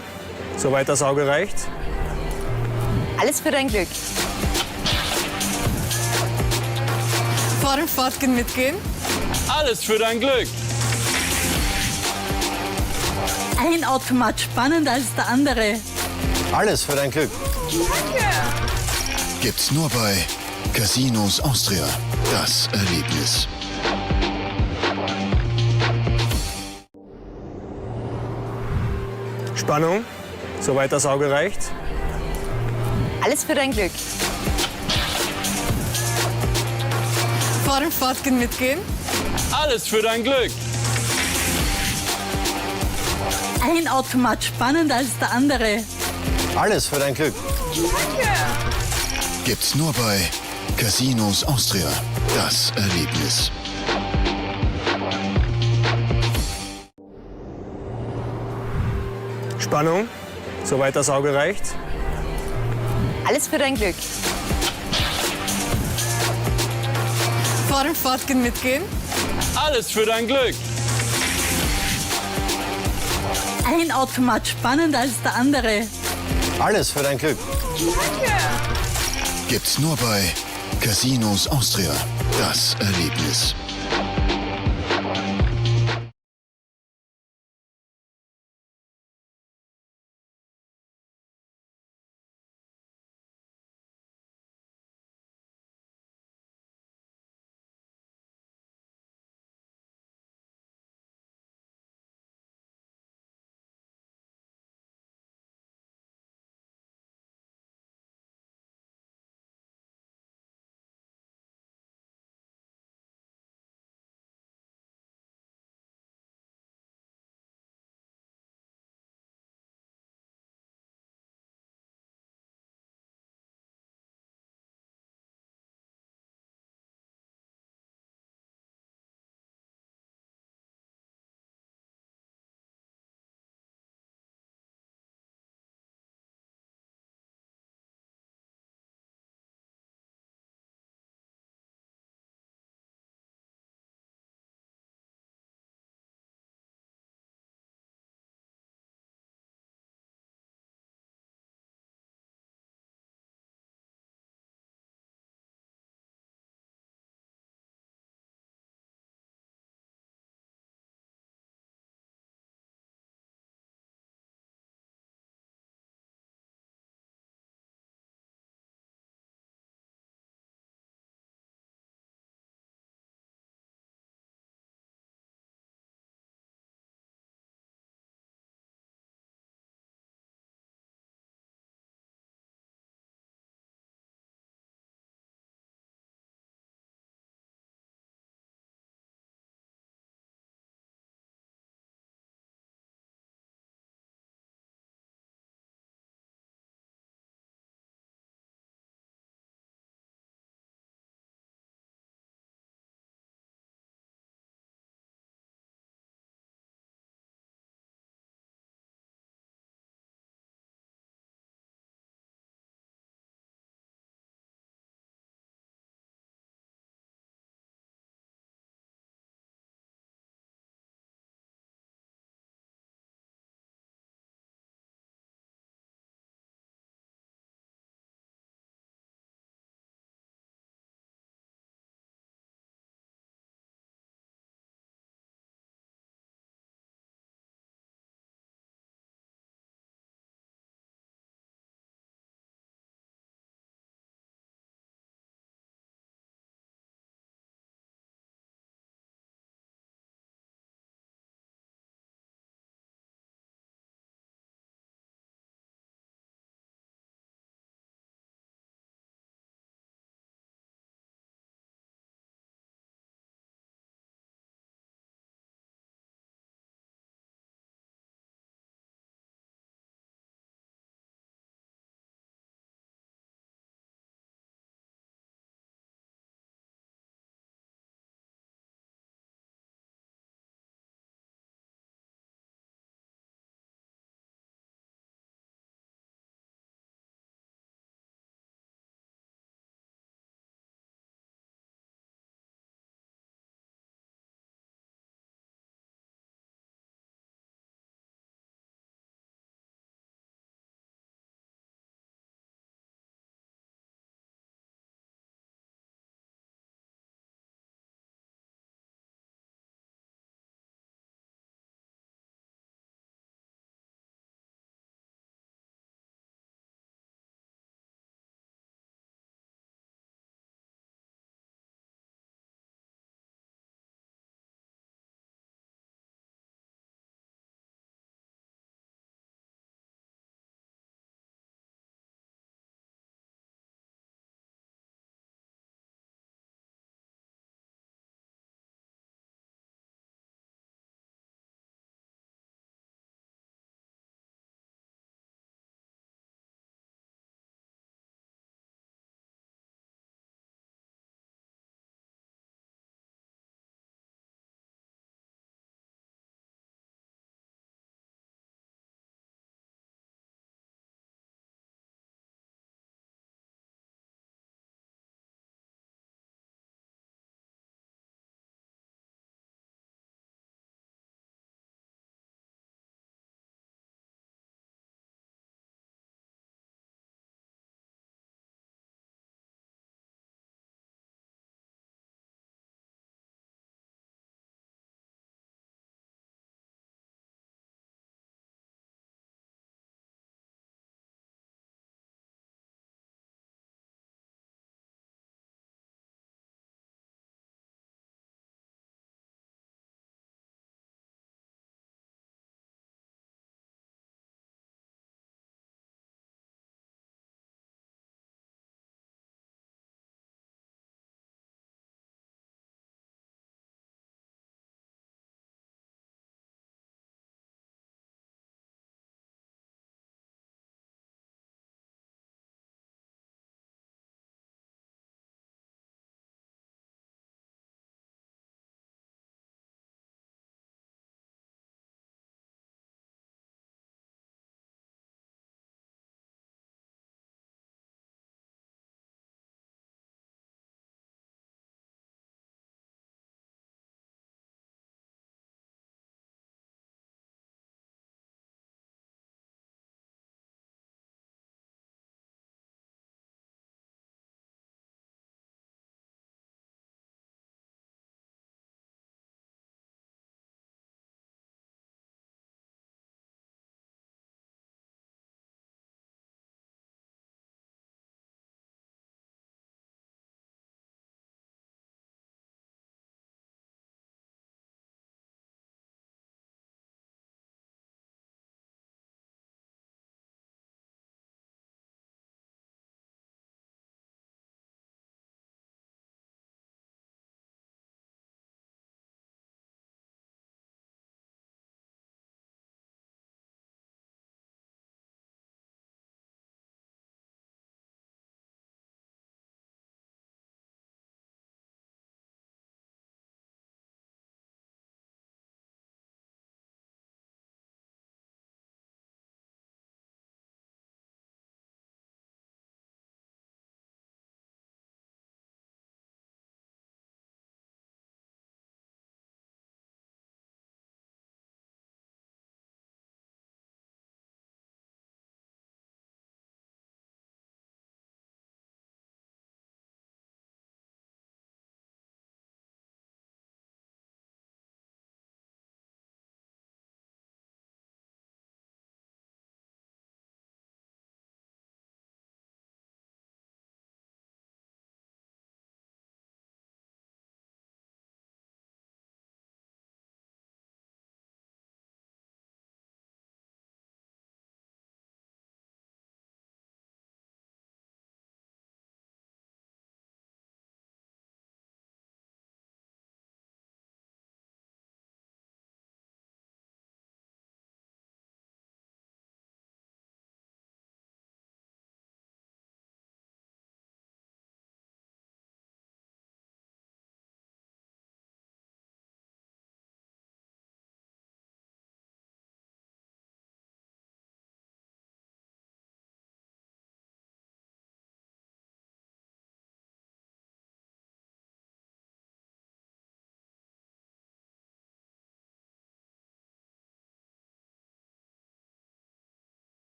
soweit das Auge reicht. Alles für dein Glück. Vor dem Fortgehen mitgehen. Alles für dein Glück. Ein Automat spannender als der andere. Alles für dein Glück. Gibt's nur bei Casinos Austria. Das Erlebnis. Spannung, soweit das Auge reicht. Alles für dein Glück. Vor dem Fortgehen mitgehen. Alles für dein Glück. Ein Automat spannender als der andere. Alles für dein Glück. Gibt's nur bei Casinos Austria. Das Erlebnis. Spannung, soweit das Auge reicht. Alles für dein Glück. Vor dem Fortgehen mitgehen. Alles für dein Glück. Ein Automat spannender als der andere. Alles für dein Glück. Gibt's nur bei Casinos Austria. Das Erlebnis.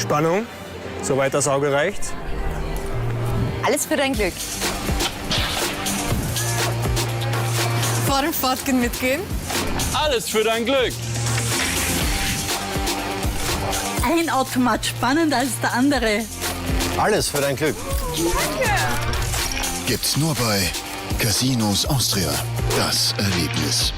Spannung, soweit das Auge reicht. Alles für dein Glück. Fahren, fortgehen, mitgehen. Alles für dein Glück. Ein Automat spannender als der andere. Alles für dein Glück. Gibt's nur bei Casinos Austria. Das Erlebnis.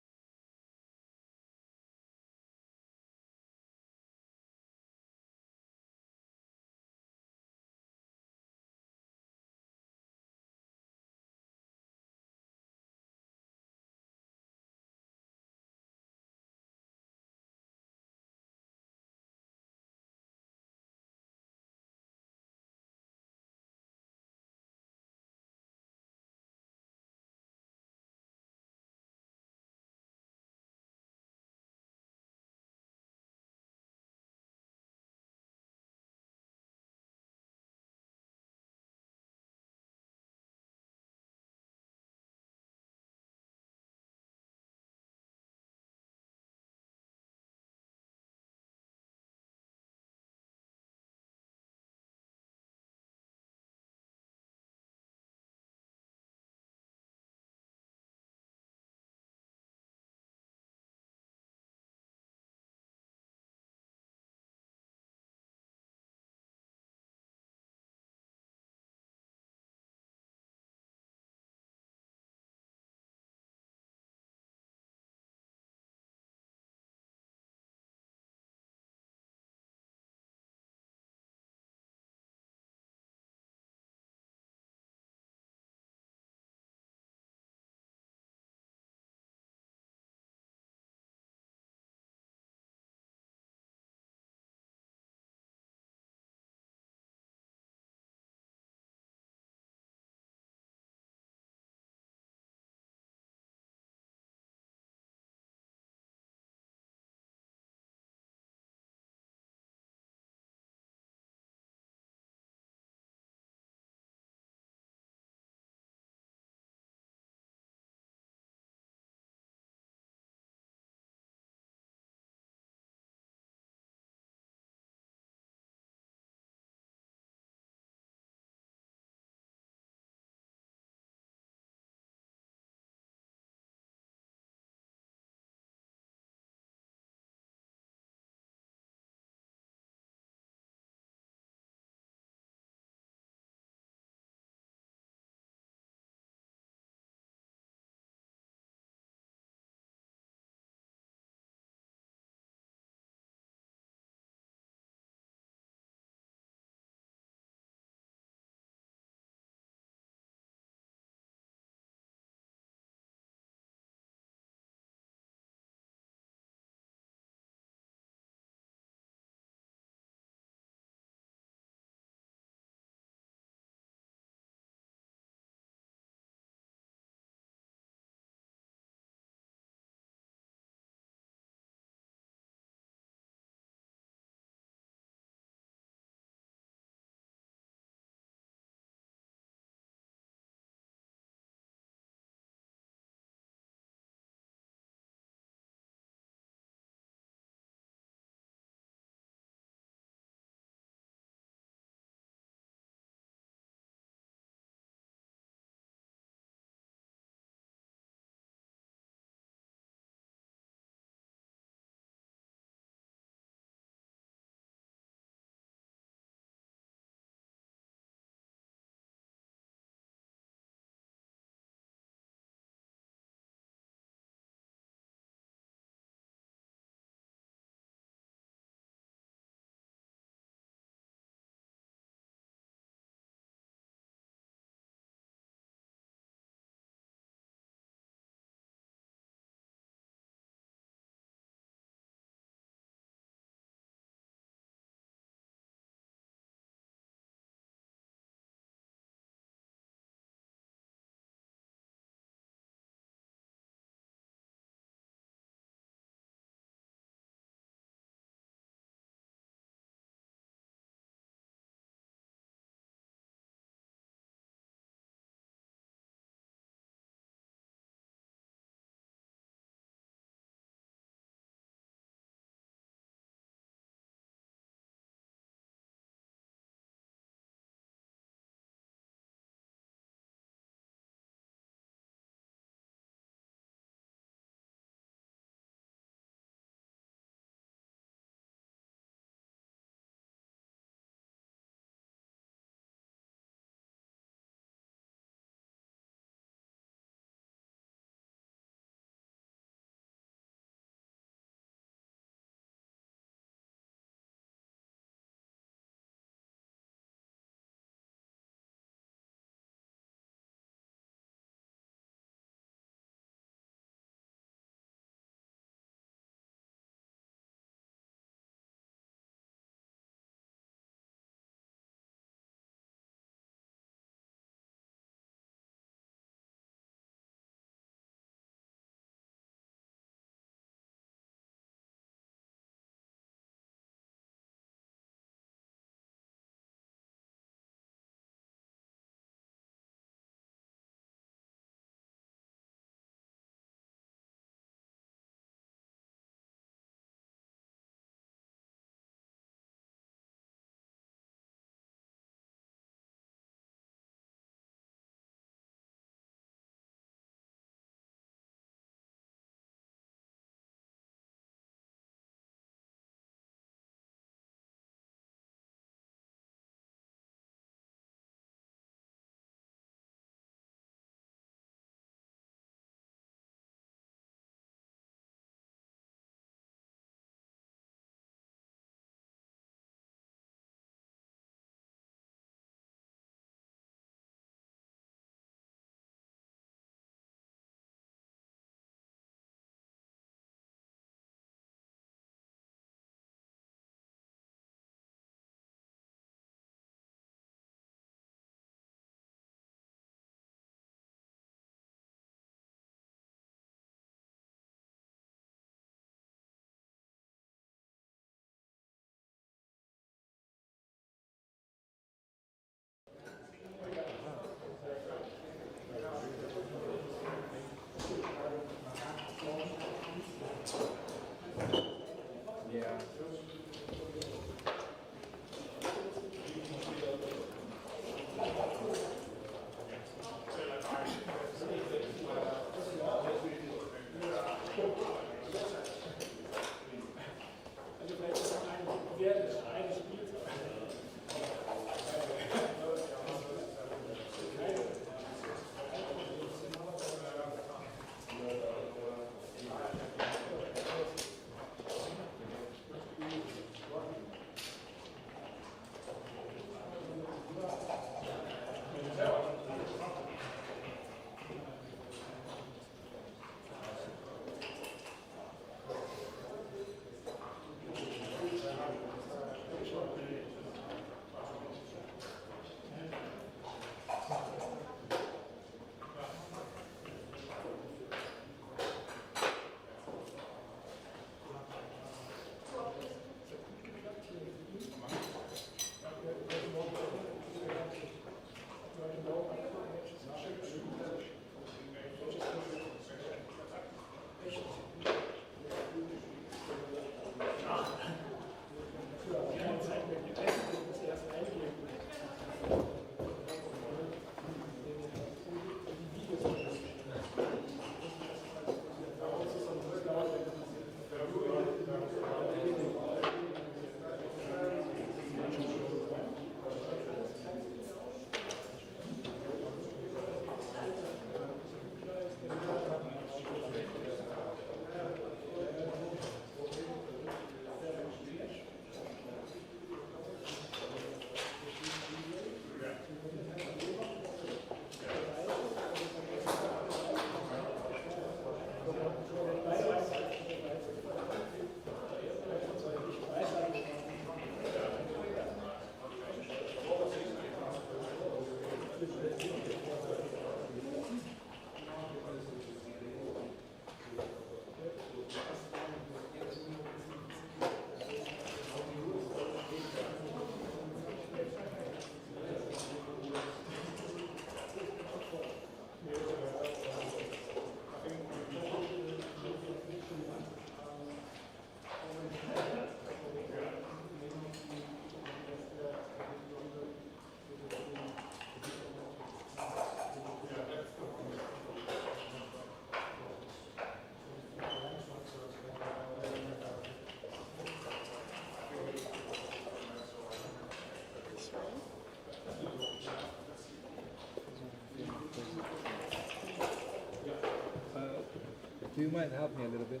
Do you mind help me a little bit?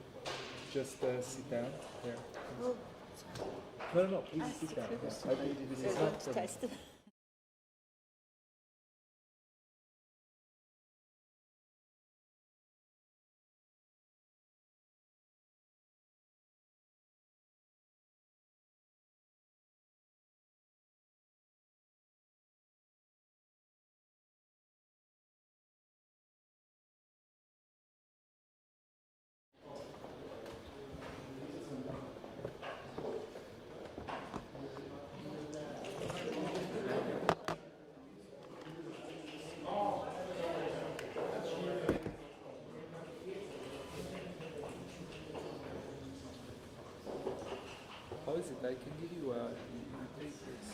Just sit down there. No, please sit down. This is not Test. How is it? I can give you a take this.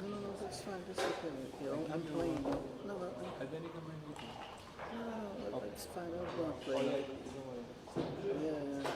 No, that's fine. That's okay. You know, I'm playing. No, And then you can bring with you. no, that's fine. I'm going to Oh, play. yeah, you don't worry. Yeah.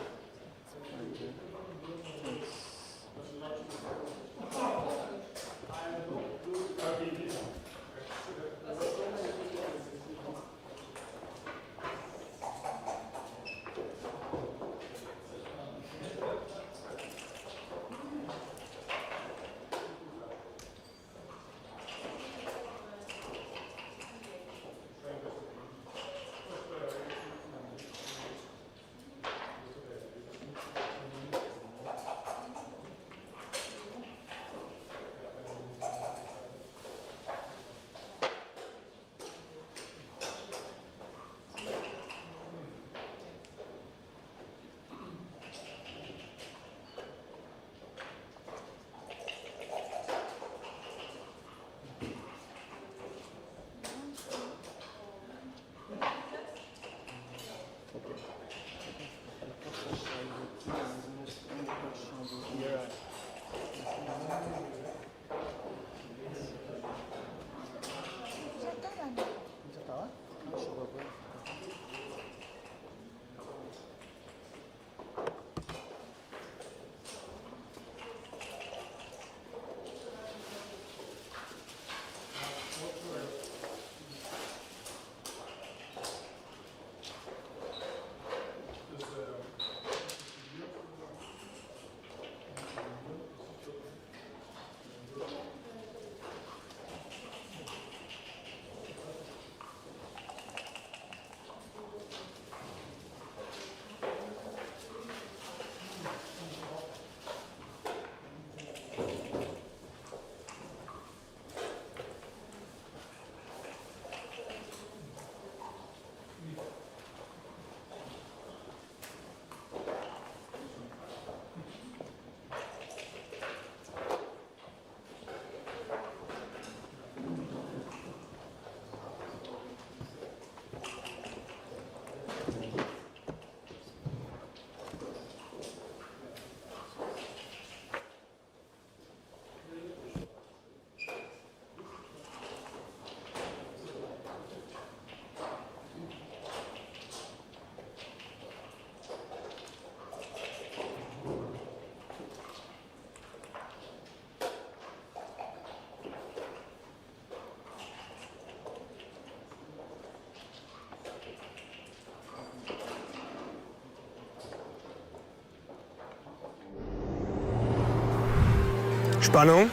Spannung,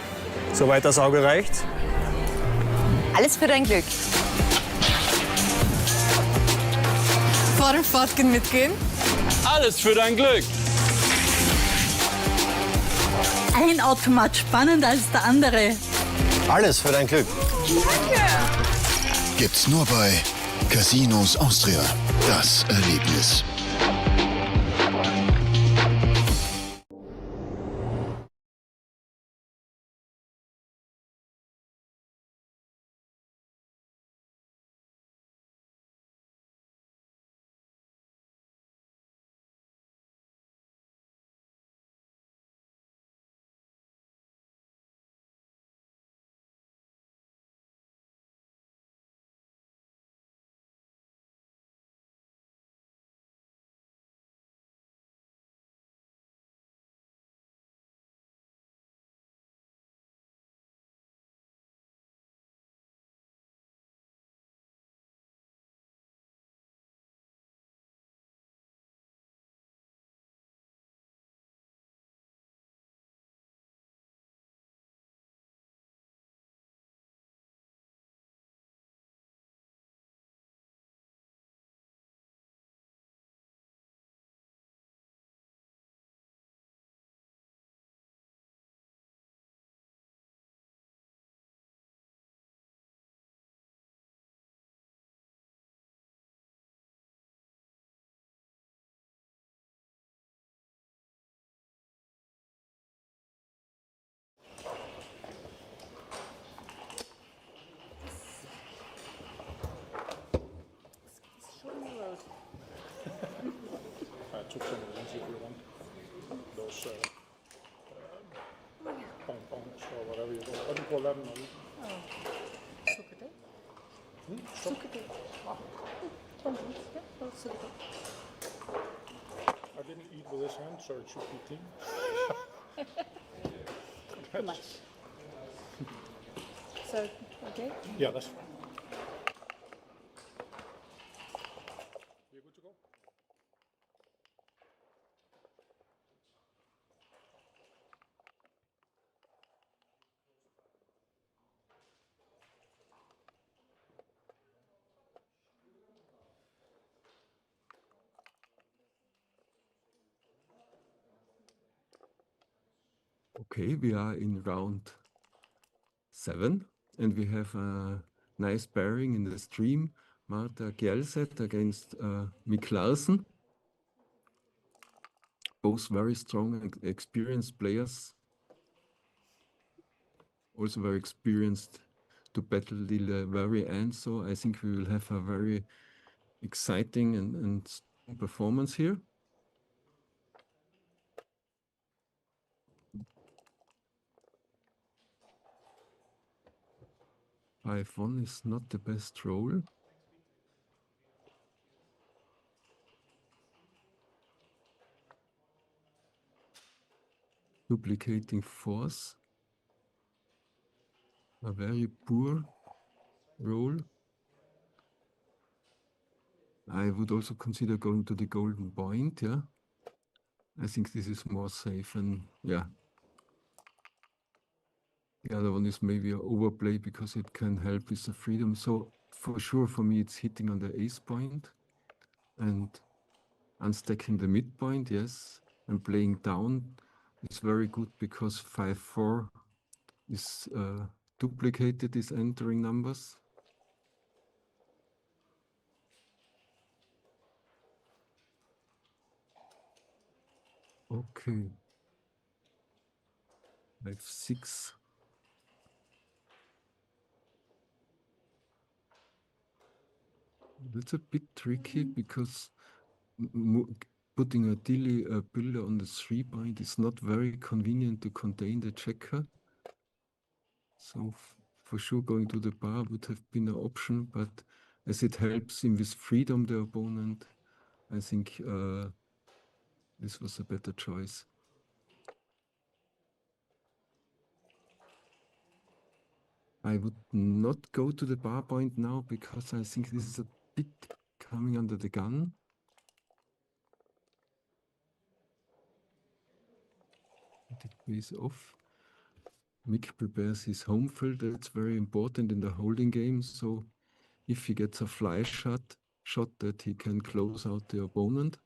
soweit das Auge reicht. Alles für dein Glück. Fahren, Fahrtgehen, mitgehen. Alles für dein Glück. Ein Automat spannender als der andere. Alles für dein Glück. Gibt's nur bei Casinos Austria. Das Erlebnis. I took some of these if you want. Those pom-poms or whatever you call. What do you call them? I didn't eat with this hand, so it should be clean. Too much. So, okay? Yeah, that's fine. You're good to go? Okay, we are in round 7 and we have a nice pairing in the stream. Marta Gjelset against Mick Larsen. Both very strong and experienced players. Also very experienced to battle till the very end. So I think we will have a very exciting and strong performance here. Five-1 is not the best roll. Duplicating fours. A very poor roll. I would also consider going to the golden point, yeah. I think this is more safe and yeah. The other one is maybe an overplay because it can help with the freedom. So for sure for me it's hitting on the ace point and unstacking the midpoint, yes. And playing down is very good because 5-4 is duplicated, is entering numbers. Okay. 5-6. That's a bit tricky because putting a dilly builder on the 3-point is not very convenient to contain the checker. So for sure going to the bar would have been an option, but as it helps him with freedom, the opponent, I think this was a better choice. I would not go to the bar point now because I think this is a bit coming under the gun. It pays off. Mick prepares his home field. That's very important in the holding game. So if he gets a fly shot that he can close out the opponent.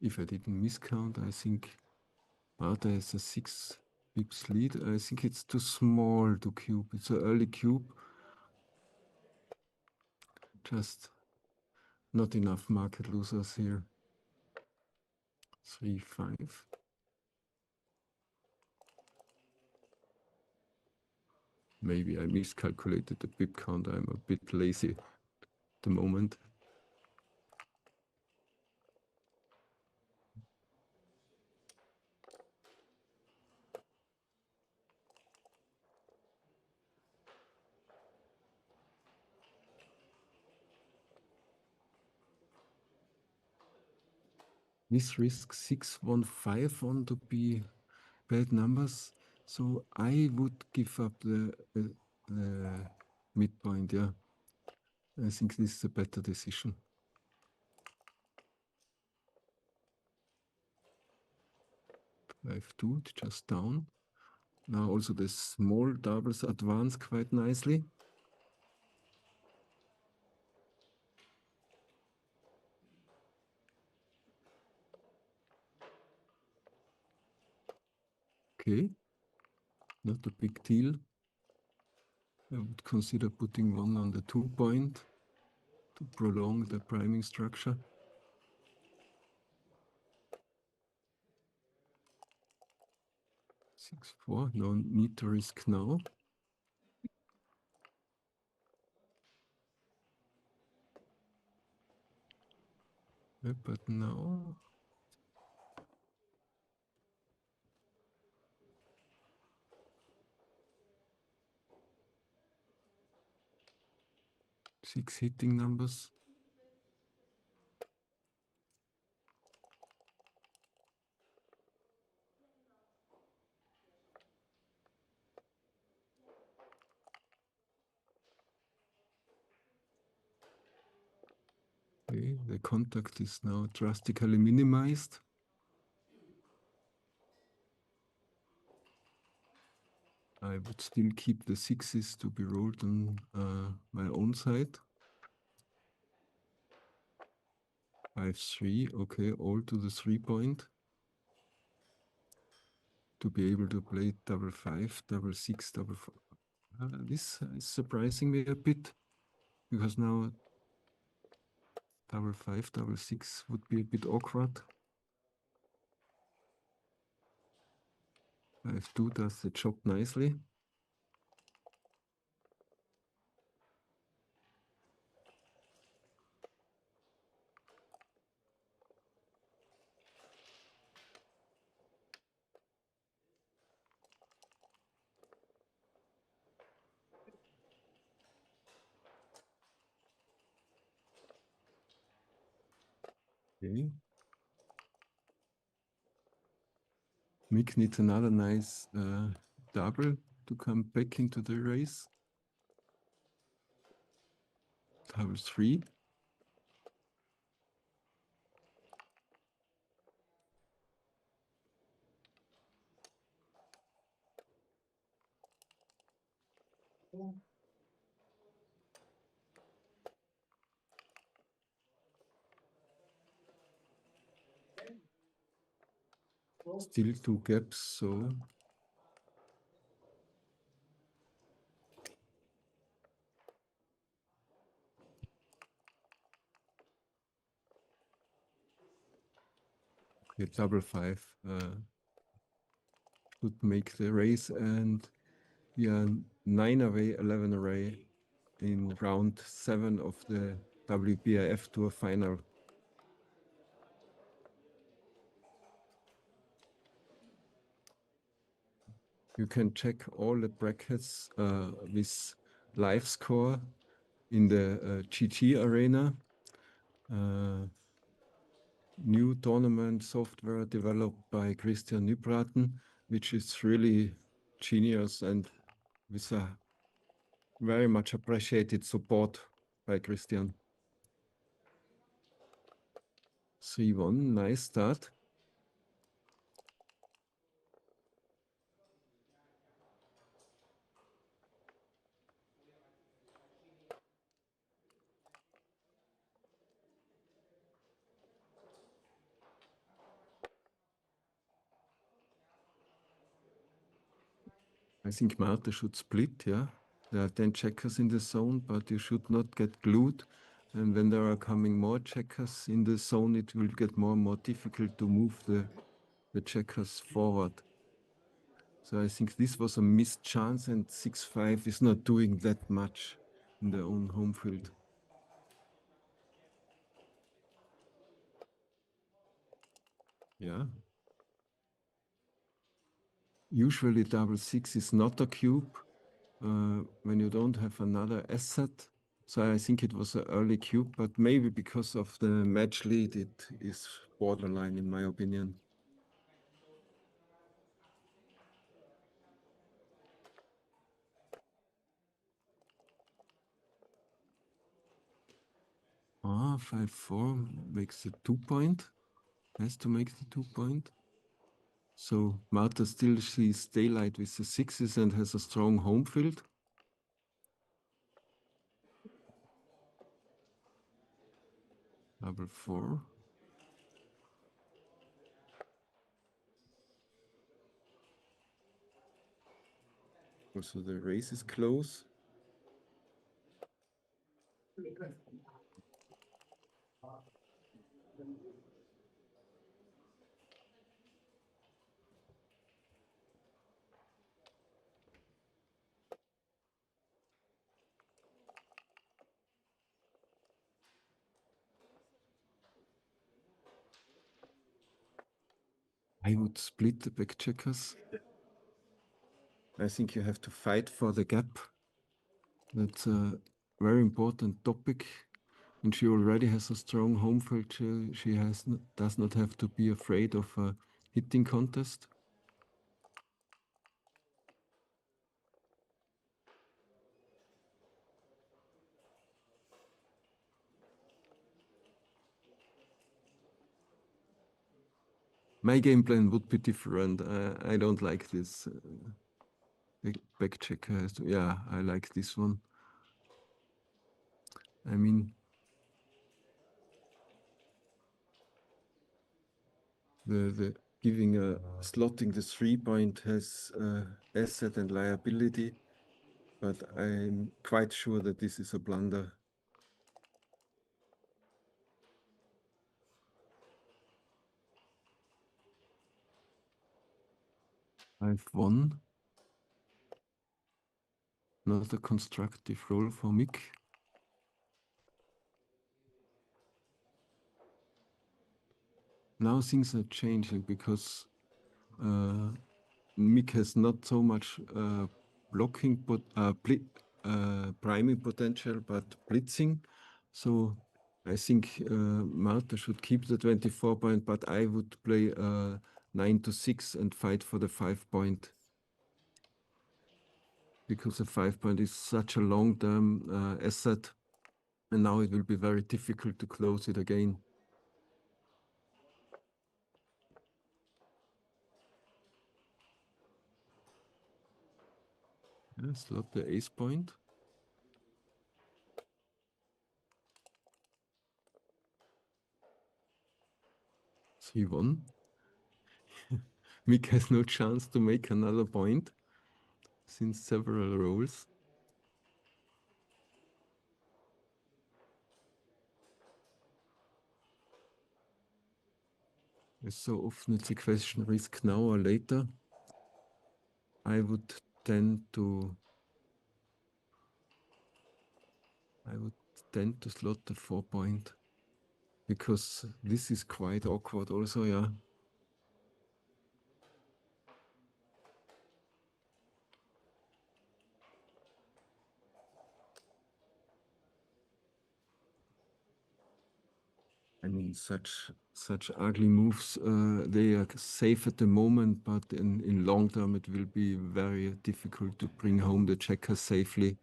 If I didn't miscount, I think there's a 6 pips lead. I think it's too small to cube. It's an early cube. Just not enough market losers here. 3, 5. Maybe I miscalculated the pip count. I'm a bit lazy at the moment. This risk 615 on to be bad numbers. So I would give up the midpoint, yeah. I think this is a better decision. 5-2, just down. Now also the small doubles advance quite nicely. Okay, not a big deal. I would consider putting one on the 2 point to prolong the priming structure. 6-4, no need to risk now. But now 6 hitting numbers. Okay, the contact is now drastically minimized. I would still keep the 6s to be rolled on my own side. 5-3, okay, all to the 3 point. To be able to play double 5, double 6, double 4. This is surprising me a bit, because now double 5, double 6 would be a bit awkward. 5-2 does the job nicely. Okay. Mick needs another nice double to come back into the race. Double 3. Still 2 gaps, so okay, double 5 would make the race, and we are 9 away, 11 away in round 7 of the WBIF Tour final. You can check all the brackets with live score in the GG Arena. New tournament software developed by Christian Nybraten, which is really genius and with a very much appreciated support by Christian. 3-1, nice start. I think Marta should split, yeah. There are 10 checkers in the zone, but you should not get glued. And when there are coming more checkers in the zone, it will get more and more difficult to move the checkers forward. So I think this was a missed chance, and 6-5 is not doing that much in their own home field. Yeah. Usually double 6 is not a cube when you don't have another asset. So I think it was an early cube, but maybe because of the match lead, it is borderline in my opinion. Ah, 5-4 makes the 2-point. Has to make the 2-point. So Marta still sees daylight with the 6s and has a strong home field. Double 4. Also the race is close. I would split the back checkers. I think you have to fight for the gap. That's a very important topic. And she already has a strong home field. She does not have to be afraid of a hitting contest. My game plan would be different. I don't like this back checker. Yeah, I like this one. I mean, the giving a slotting the 3-point has asset and liability, but I'm quite sure that this is a blunder. I've won. Not a constructive role for Mick. Now things are changing because Mick has not so much blocking, but priming potential, but blitzing. So I think Marta should keep the 24-point, but I would play 9-6 and fight for the 5-point. Because the 5-point is such a long-term asset, and now it will be very difficult to close it again. Yeah, slot the ace point. C1. Mick has no chance to make another point since several rolls. So often it's a question, risk now or later. I would tend to slot the 4-point because this is quite awkward also, yeah. I mean, such ugly moves, they are safe at the moment, but in long term, it will be very difficult to bring home the checker safely.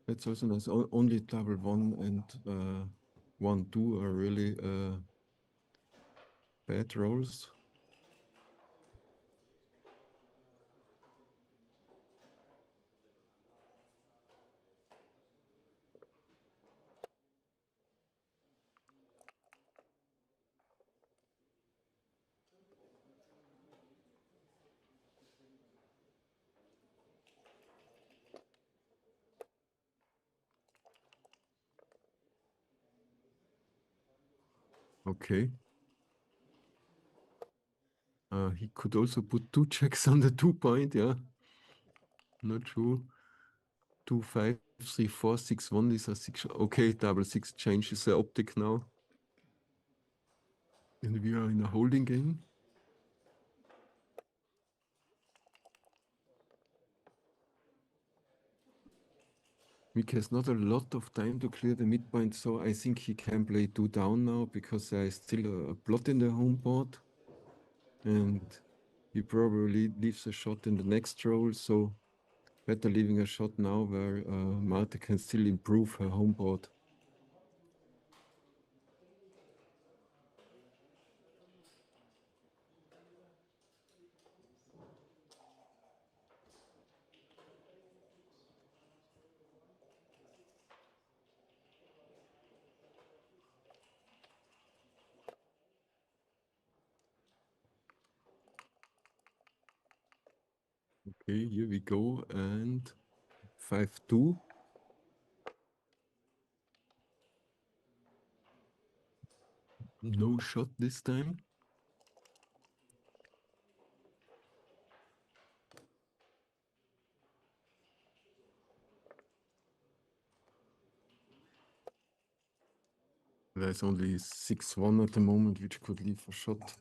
It's also nice. Only double 1 and 1-2 are really bad rolls. Okay. He could also put 2 checks on the 2-point, yeah. Not sure. 2, 5, 3, 4, 6, 1. These are 6. Okay, double 6 changes the optic now. And we are in a holding game. Mick has not a lot of time to clear the midpoint, so I think he can play 2 down now because there is still a blot in the home board. And he probably leaves a shot in the next roll, so better leaving a shot now where Marta can still improve her home board. Okay, here we go, and 5-2. No shot this time. There's only 6-1 at the moment, which could leave a shot.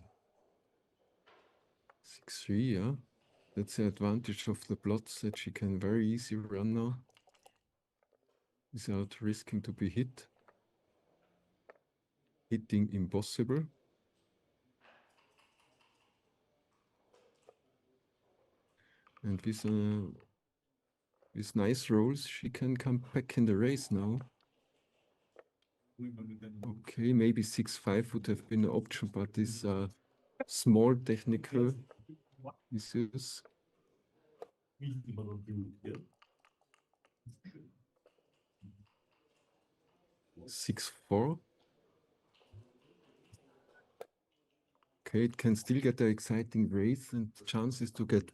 6-3, yeah. That's the advantage of the plots, that she can very easy run now without risking to be hit. Hitting impossible. And with nice rolls, she can come back in the race now. Okay, maybe 6-5 would have been an option, but this small technical issues. 6-4. Okay, it can still get an exciting race and chances to get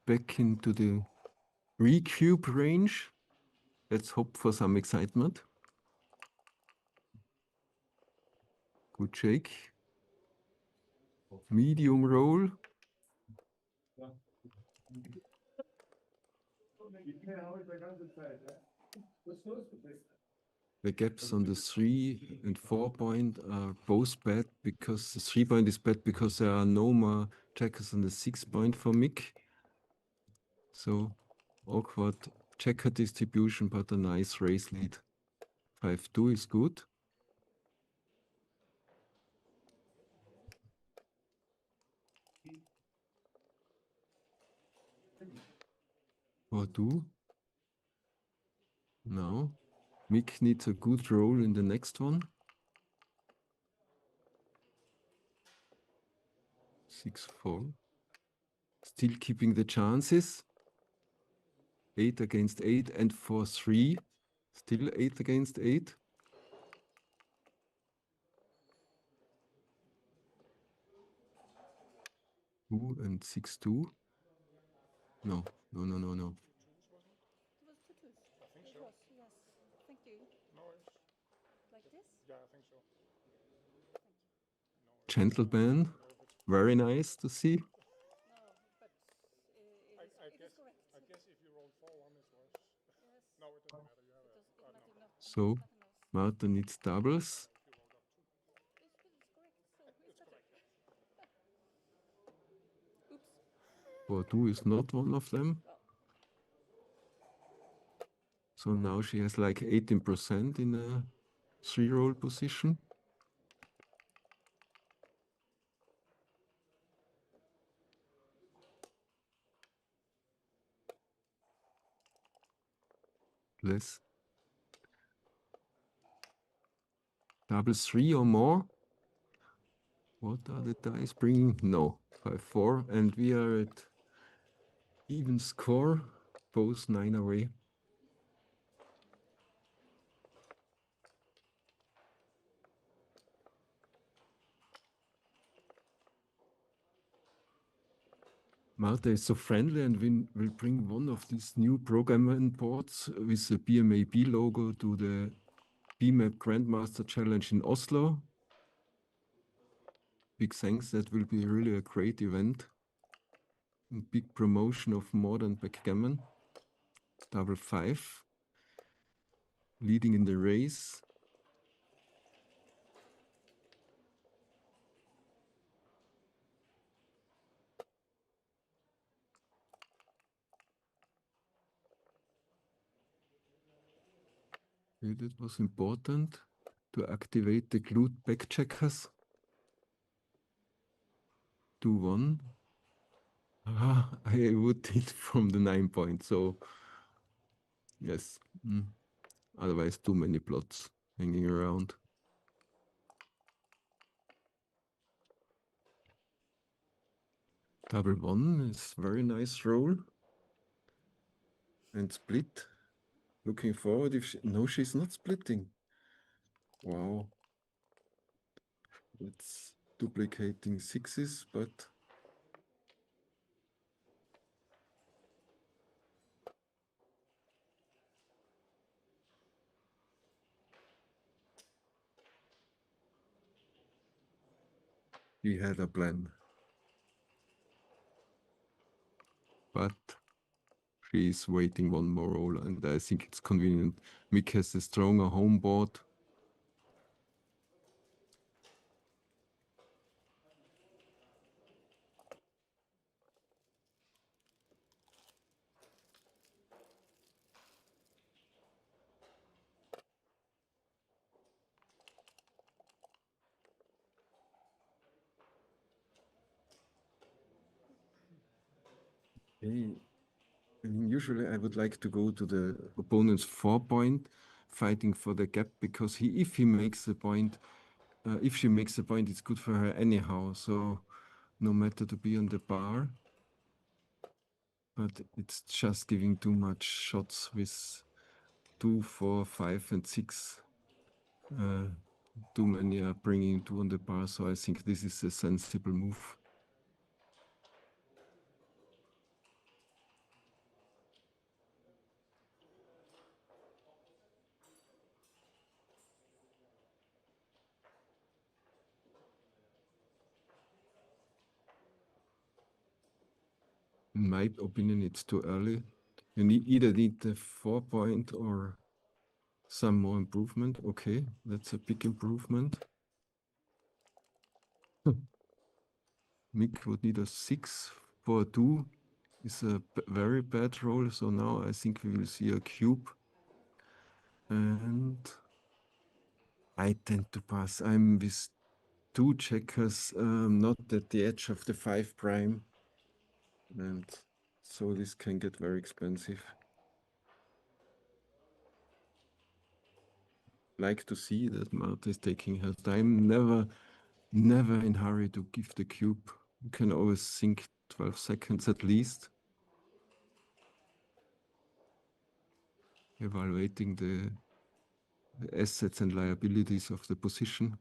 back into the recube range. Let's hope for some excitement. Good shake. Medium roll. The gaps on the 3 and 4 point are both bad because the 3 point is bad because there are no more checkers on the 6 point for Mick. So awkward checker distribution, but a nice race lead. 5-2 is good. Or do? No. Mick needs a good roll in the next one. 6-4. Still keeping the chances. 8 against 8 and 4-3. Still 8 against 8. Two and 6-2. No. Gentleman, very nice to see. guess if you roll 4-1 is worse. No, it doesn't matter. You have So Marta needs doubles. 4-2 is not one of them. So now she has like 18% in a 3-roll position. Less. Double 3 or more. What are the dice bringing? No, 5-4. And we are at even score, both 9 away. Marta is so friendly and will bring one of these new programming boards with the BMAB logo to the BMAP Grandmaster Challenge in Oslo. Big thanks, that will be really a great event. A big promotion of modern backgammon. Double 5. Leading in the race. It was important to activate the glued back checkers. 2-1. I would hit from the 9 point, so yes. Otherwise, too many plots hanging around. Double 1 is very nice roll. And split. Looking forward if she... No, she's not splitting. Wow. It's duplicating 6s, but... He had a plan. But she's waiting one more roll, and I think it's convenient. Mick has a stronger home board. Okay. I mean, usually I would like to go to the opponent's 4 point, fighting for the gap, because if he makes a point, if she makes a point, it's good for her anyhow. So no matter to be on the bar, but it's just giving too much shots with 2, 4, 5, and 6. Too many are bringing 2 on the bar, so I think this is a sensible move. In my opinion, it's too early. You either need the 4 point or some more improvement. Okay, that's a big improvement. Mick would need a 6 for 2. It's a very bad roll, so now I think we will see a cube. And I tend to pass. I'm with 2 checkers, not at the edge of the 5 prime. And so this can get very expensive. Like to see that Marta is taking her time. Never in hurry to give the cube. You can always think 12 seconds at least. Evaluating the assets and liabilities of the position.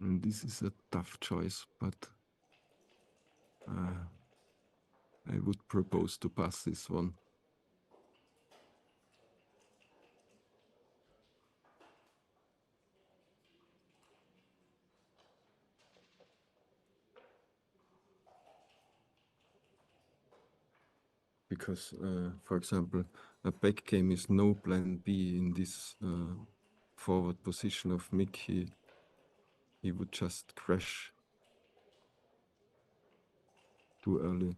And this is a tough choice, but I would propose to pass this one. because, for example, a back game is no plan B in this forward position of Mick. He would just crash too early.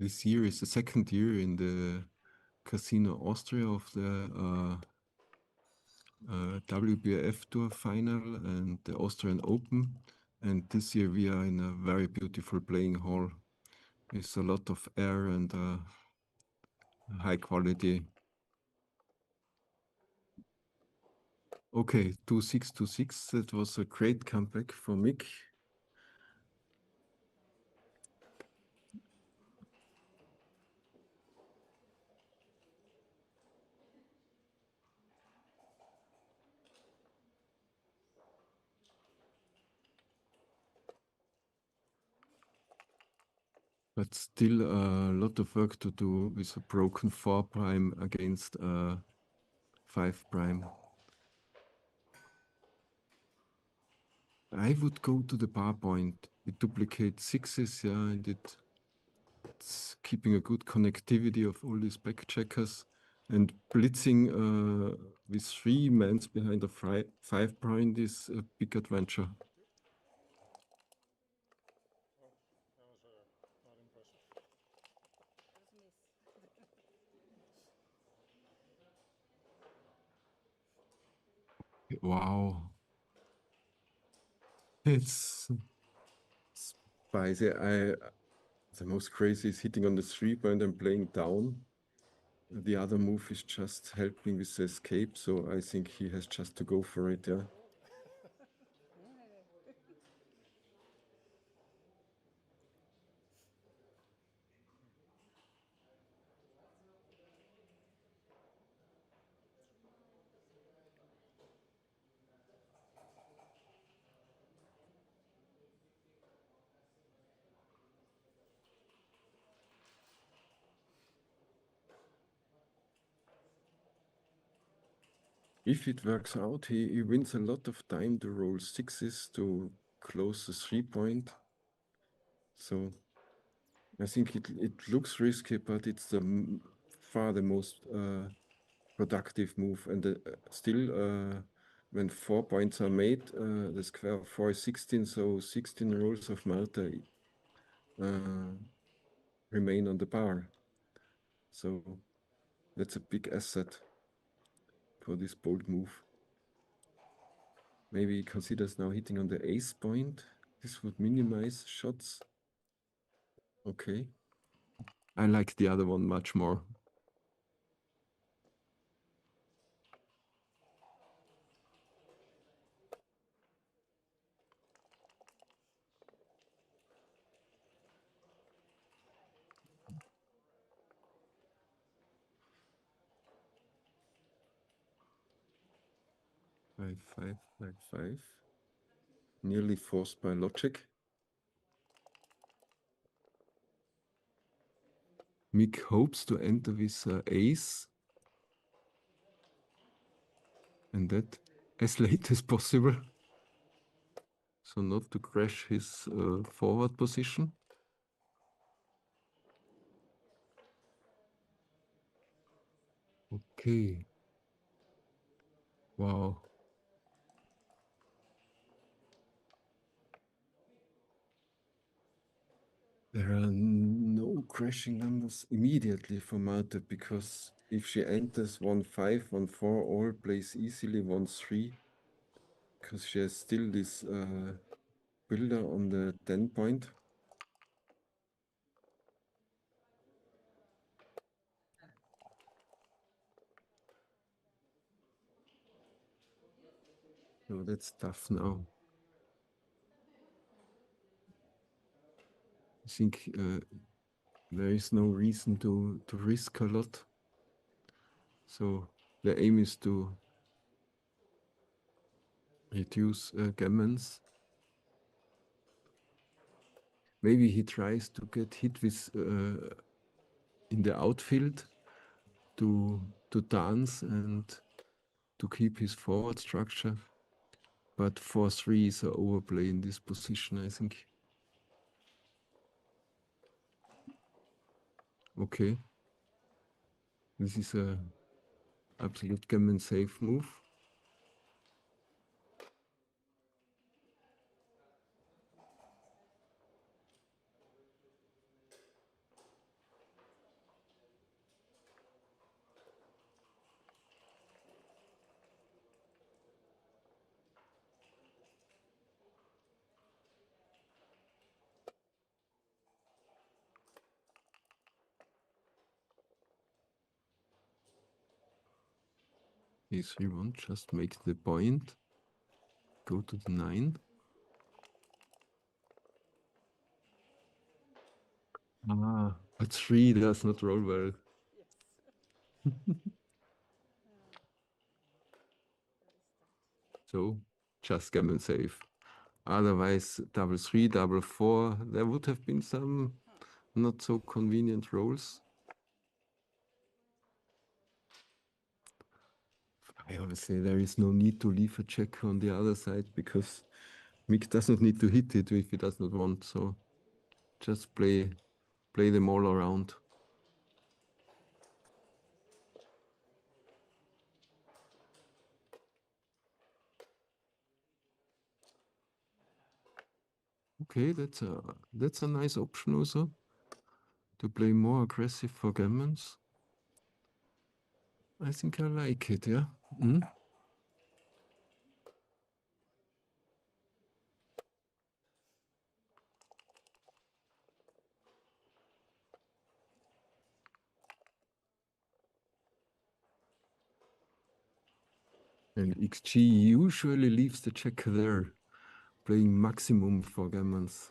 This year is the second year in the Casino Austria of the WBIF Tour final and the Austrian Open. And this year we are in a very beautiful playing hall. It's a lot of air and high quality. Okay, 2-6, 2-6. That was a great comeback for Mick. But still a lot of work to do with a broken 4 prime against 5 prime. I would go to the bar point. It duplicates sixes, yeah, and it's keeping a good connectivity of all these back checkers and blitzing with 3 mans behind a 5 prime is a big adventure. Wow. It's spicy. The most crazy is hitting on the 3 point and playing down. The other move is just helping with the escape, so I think he has just to go for it, yeah. If it works out, he wins a lot of time to roll sixes to close the 3 point. So I think it looks risky, but it's far the most productive move. And still, when 4 points are made, the square of 4 is 16, so 16 rolls of Malta remain on the bar. So that's a big asset for this bold move. Maybe he considers now hitting on the ace point. This would minimize shots. Okay. I like the other one much more. Five, 5, 5, 5. Nearly forced by logic. Mick hopes to enter with ace. And that as late as possible. So not to crash his forward position. Okay. Wow. There are no crashing numbers immediately for Marta because if she enters 1-5, 1-4, all plays easily 1-3 because she has still this builder on the 10 point. So that's tough now. I think There is no reason to risk a lot. So the aim is to reduce gammons. Maybe he tries to get hit with in the outfield to dance and to keep his forward structure. But 4-3 is an overplay in this position, I think. Okay. This is a absolute gammon safe move. A3-1, just make the point. Go to the 9. But 3 does not roll well. So just gammon safe. Otherwise, 3-3, 4. There would have been some not so convenient rolls. I always say there is no need to leave a check on the other side because Mick does not need to hit it if he does not want. So just play them all around. Okay, that's a nice option also to play more aggressive for gammons. I think I like it, yeah. And XG usually leaves the check there, playing maximum for gammons.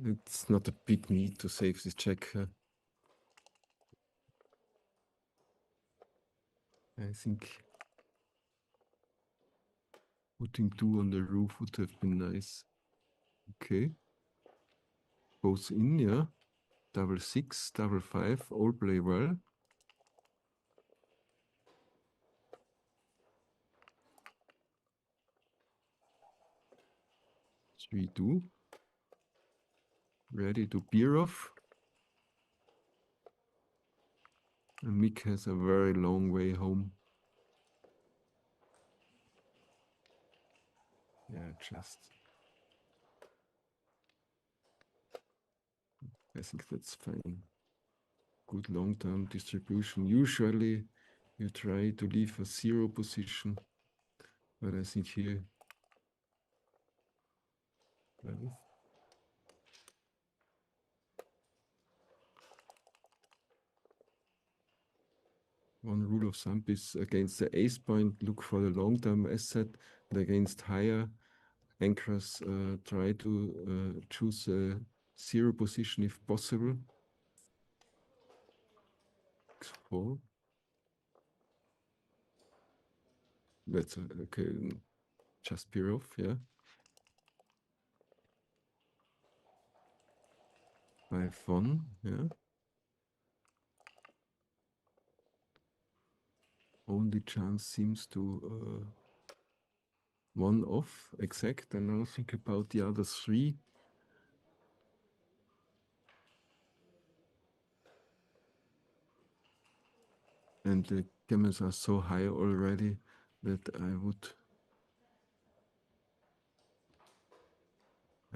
It's not a big need to save this check. I think putting 2 on the roof would have been nice. Okay. Both in, yeah. 6, 5, all play well. Three, 2. Ready to beer off. And Mick has a very long way home. Yeah, I think that's fine. Good long-term distribution. Usually you try to leave a 0 position, but I think here, one rule of thumb is against the ace point, look for the long-term asset, and against higher anchors, try to choose a 0 position if possible. X4. That's okay. Just peer off, yeah. 5-1, yeah. Only chance seems to 1 off, exact. And now think about the other 3. And the gammons are so high already that I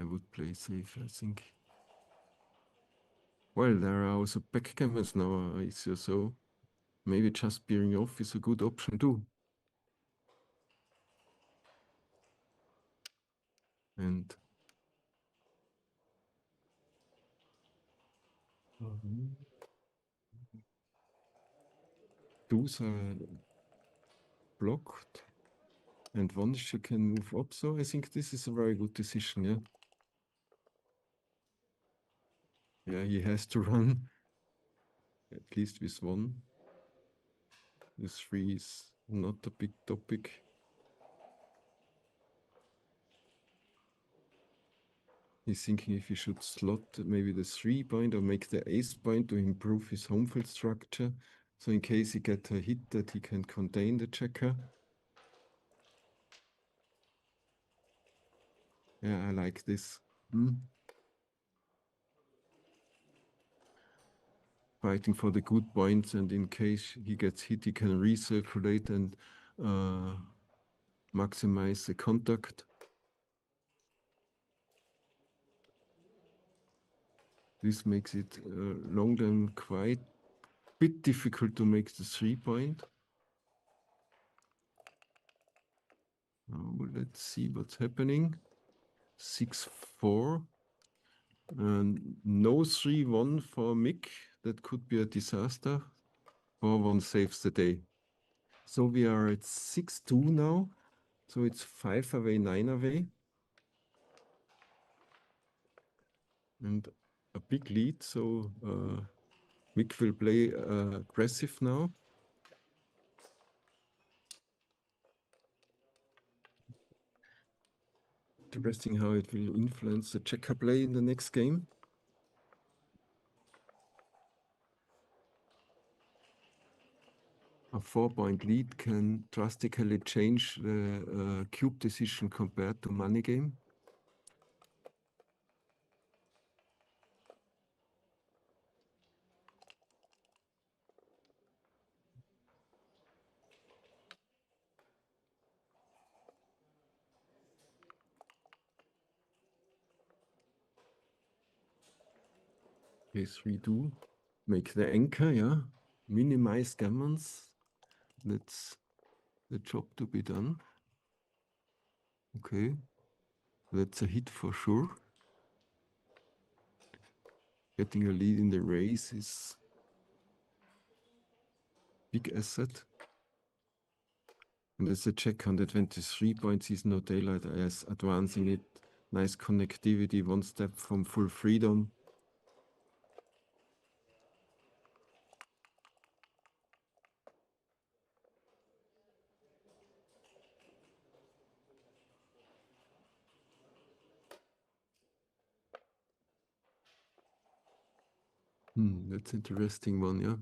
would play safe, I think. Well, there are also backgammons now, so maybe just peering off is a good option too. And those are blocked, and Wondische can move up. So I think this is a very good decision, yeah. Yeah, he has to run at least with one. The 3 is not a big topic. He's thinking if he should slot maybe the 3 point or make the ace point to improve his home field structure. So in case he get a hit that he can contain the checker. Yeah, I like this. Fighting for the good points, and in case he gets hit, he can recirculate and maximize the contact. This makes it long term quite a bit difficult to make the 3 point. Let's see what's happening. 6-4. And no 3-1 for Mick. That could be a disaster. 4-1 saves the day. So we are at 6-2 now. So it's 5 away, 9 away. And a big lead. So Mick will play aggressive now. Interesting how it will influence the checker play in the next game. A 4-point lead can drastically change the cube decision compared to money game. Okay, 3-2. Make the anchor, yeah. Minimize gammons. That's the job to be done. Okay. That's a hit for sure. Getting a lead in the race is big asset. And as a check 123 points, is no daylight as advancing it. Nice connectivity, one step from full freedom. That's interesting one, yeah.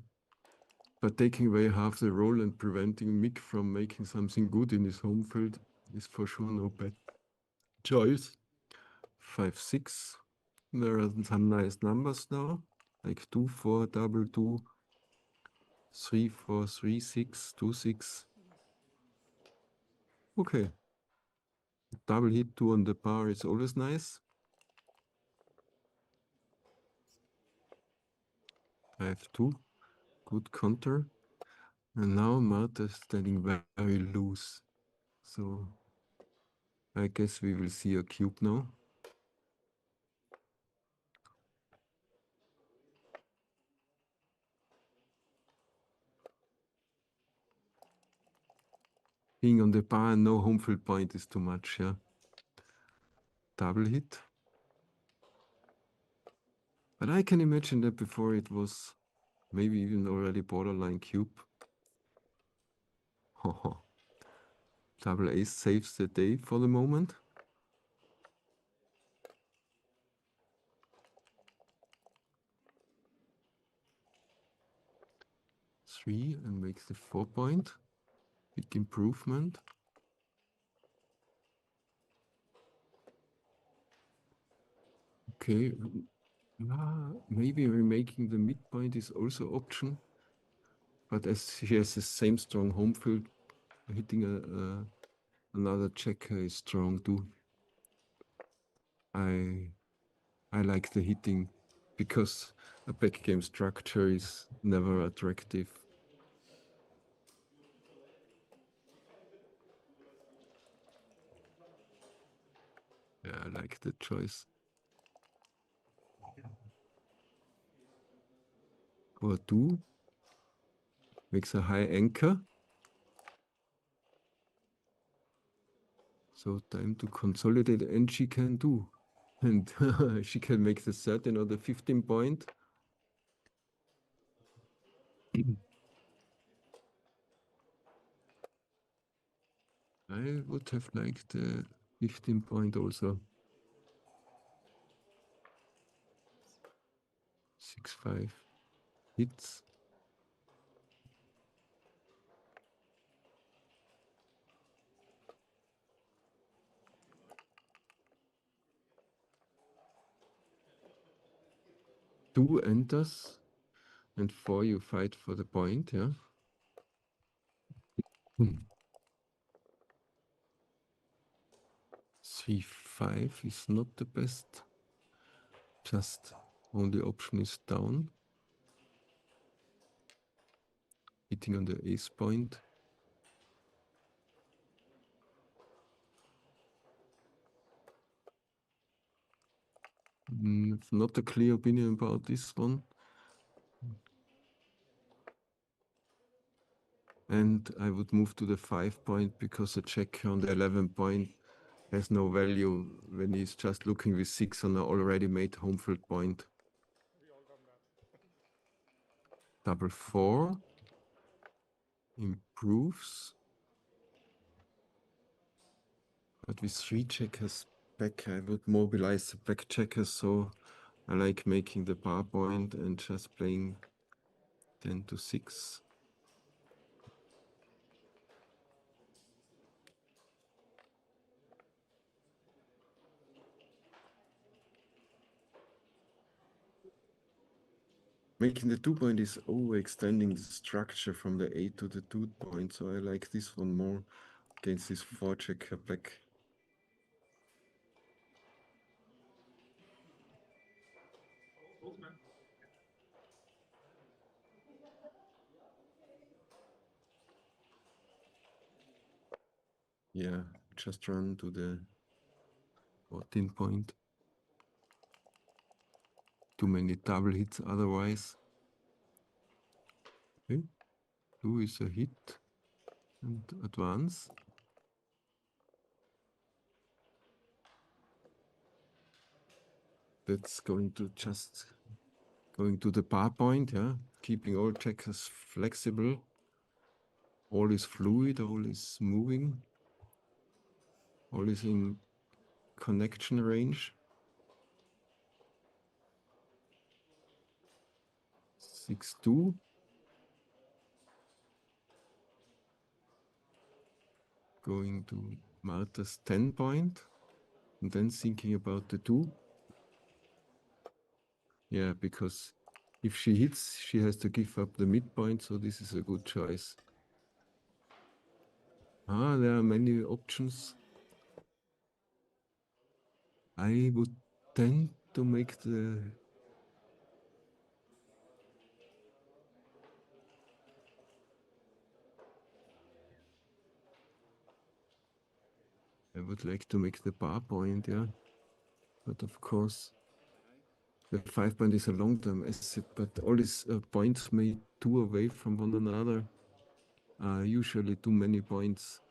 But taking away half the role and preventing Mick from making something good in his home field is for sure no bad choice. 5-6. There are some nice numbers now, like 2-4, double 2, 3-4, 3-6, 2-6. Okay. Double hit 2 on the bar is always nice. 5-2. Good counter. And now Marta is standing very loose. So I guess we will see a cube now. Being on the bar and no home field point is too much, yeah. Double hit. But I can imagine that before it was maybe even already borderline cube. Double ace saves the day for the moment. 3 and makes the 4 point. Big improvement. Okay, maybe remaking the midpoint is also option. But as he has the same strong home field, hitting another checker is strong too. I like the hitting because a backgame structure is never attractive. Yeah, I like the choice. 4-2 makes a high anchor. So time to consolidate, and she can do. And she can make the 13 or the 15 point. I would have liked the 15 point also. 6-5 hits. Two enters, and 4 you fight for the point, yeah. 3-5 is not the best. Just only option is down. Hitting on the ace point. Not a clear opinion about this one. And I would move to the 5 point because a check on the 11 point has no value when he's just looking with 6 on an already made home field point. Double 4 improves. But with 3 checkers back, I would mobilize the back checkers, so I like making the bar point and just playing 10 to 6. Making the 2 point is overextending the structure from the 8 to the 2 point, so I like this one more against this 4 checker back. Yeah, just run to the 14 point. Too many double hits otherwise. Okay, 2 is a hit and advance. That's going to just going to the bar point, yeah, keeping all checkers flexible. All is fluid, all is moving, all is in connection range. 6-2. Going to Marta's 10 point, and then thinking about the 2. Yeah, because if she hits, she has to give up the midpoint, so this is a good choice. There are many options. I would tend to make the I would like to make the bar point, yeah. But of course, the 5 point is a long-term asset, but all these points made 2 away from one another are usually too many points.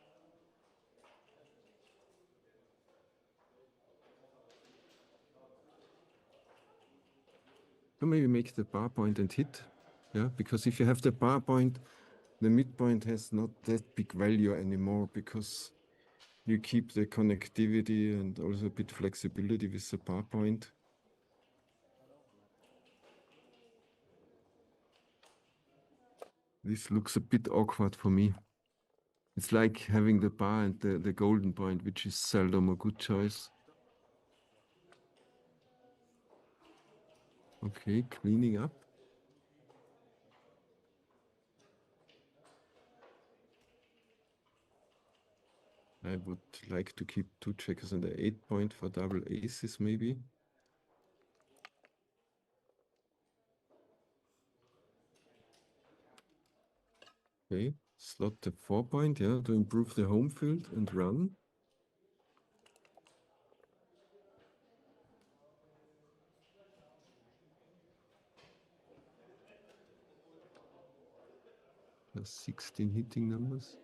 So maybe make the bar point and hit, yeah, because if you have the bar point, the midpoint has not that big value anymore because you keep the connectivity and also a bit flexibility with the bar point. This looks a bit awkward for me. It's like having the bar and the golden point, which is seldom a good choice. Okay, cleaning up. I would like to keep 2 checkers and the 8 point for double aces, maybe. Okay, slot the 4 point, yeah, to improve the home field and run. Plus 16 hitting numbers.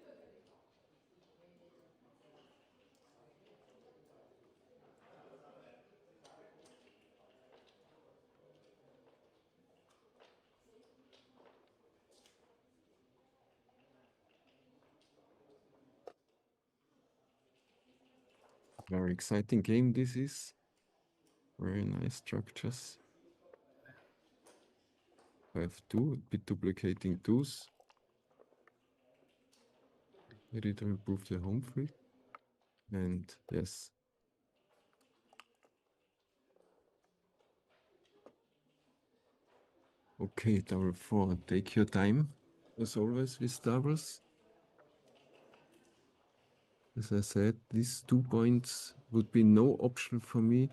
Very exciting game this is. Very nice structures. 5-2, a bit duplicating twos. Ready to improve the home field. And yes. Okay, double 4. Take your time, as always with doubles. As I said, these 2 points would be no option for me,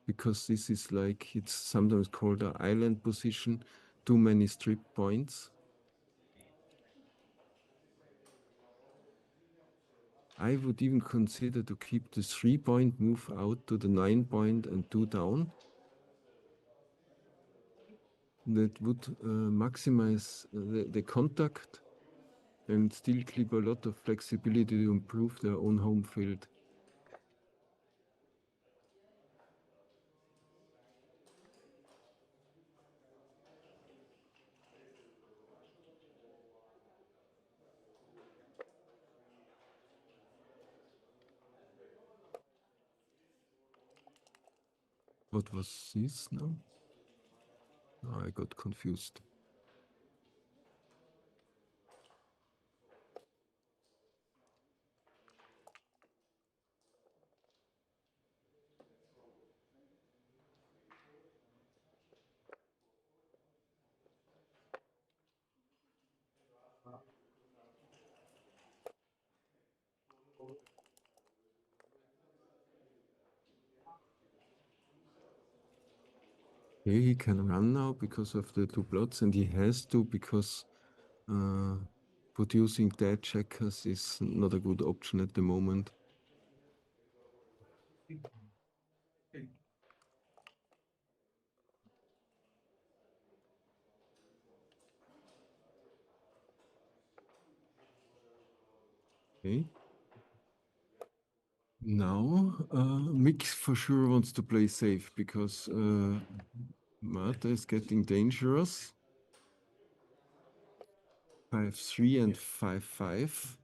because this is like, it's sometimes called an island position, too many strip points. I would even consider to keep the 3-point, move out to the 9-point and 2 down. That would maximize the contact and still keep a lot of flexibility to improve their own home field. What was this now? Oh, I got confused. Okay, he can run now because of the 2 blots, and he has to, because producing dead checkers is not a good option at the moment. Okay. Now, Mick for sure wants to play safe, because Marta is getting dangerous. 5-3 and 5-5.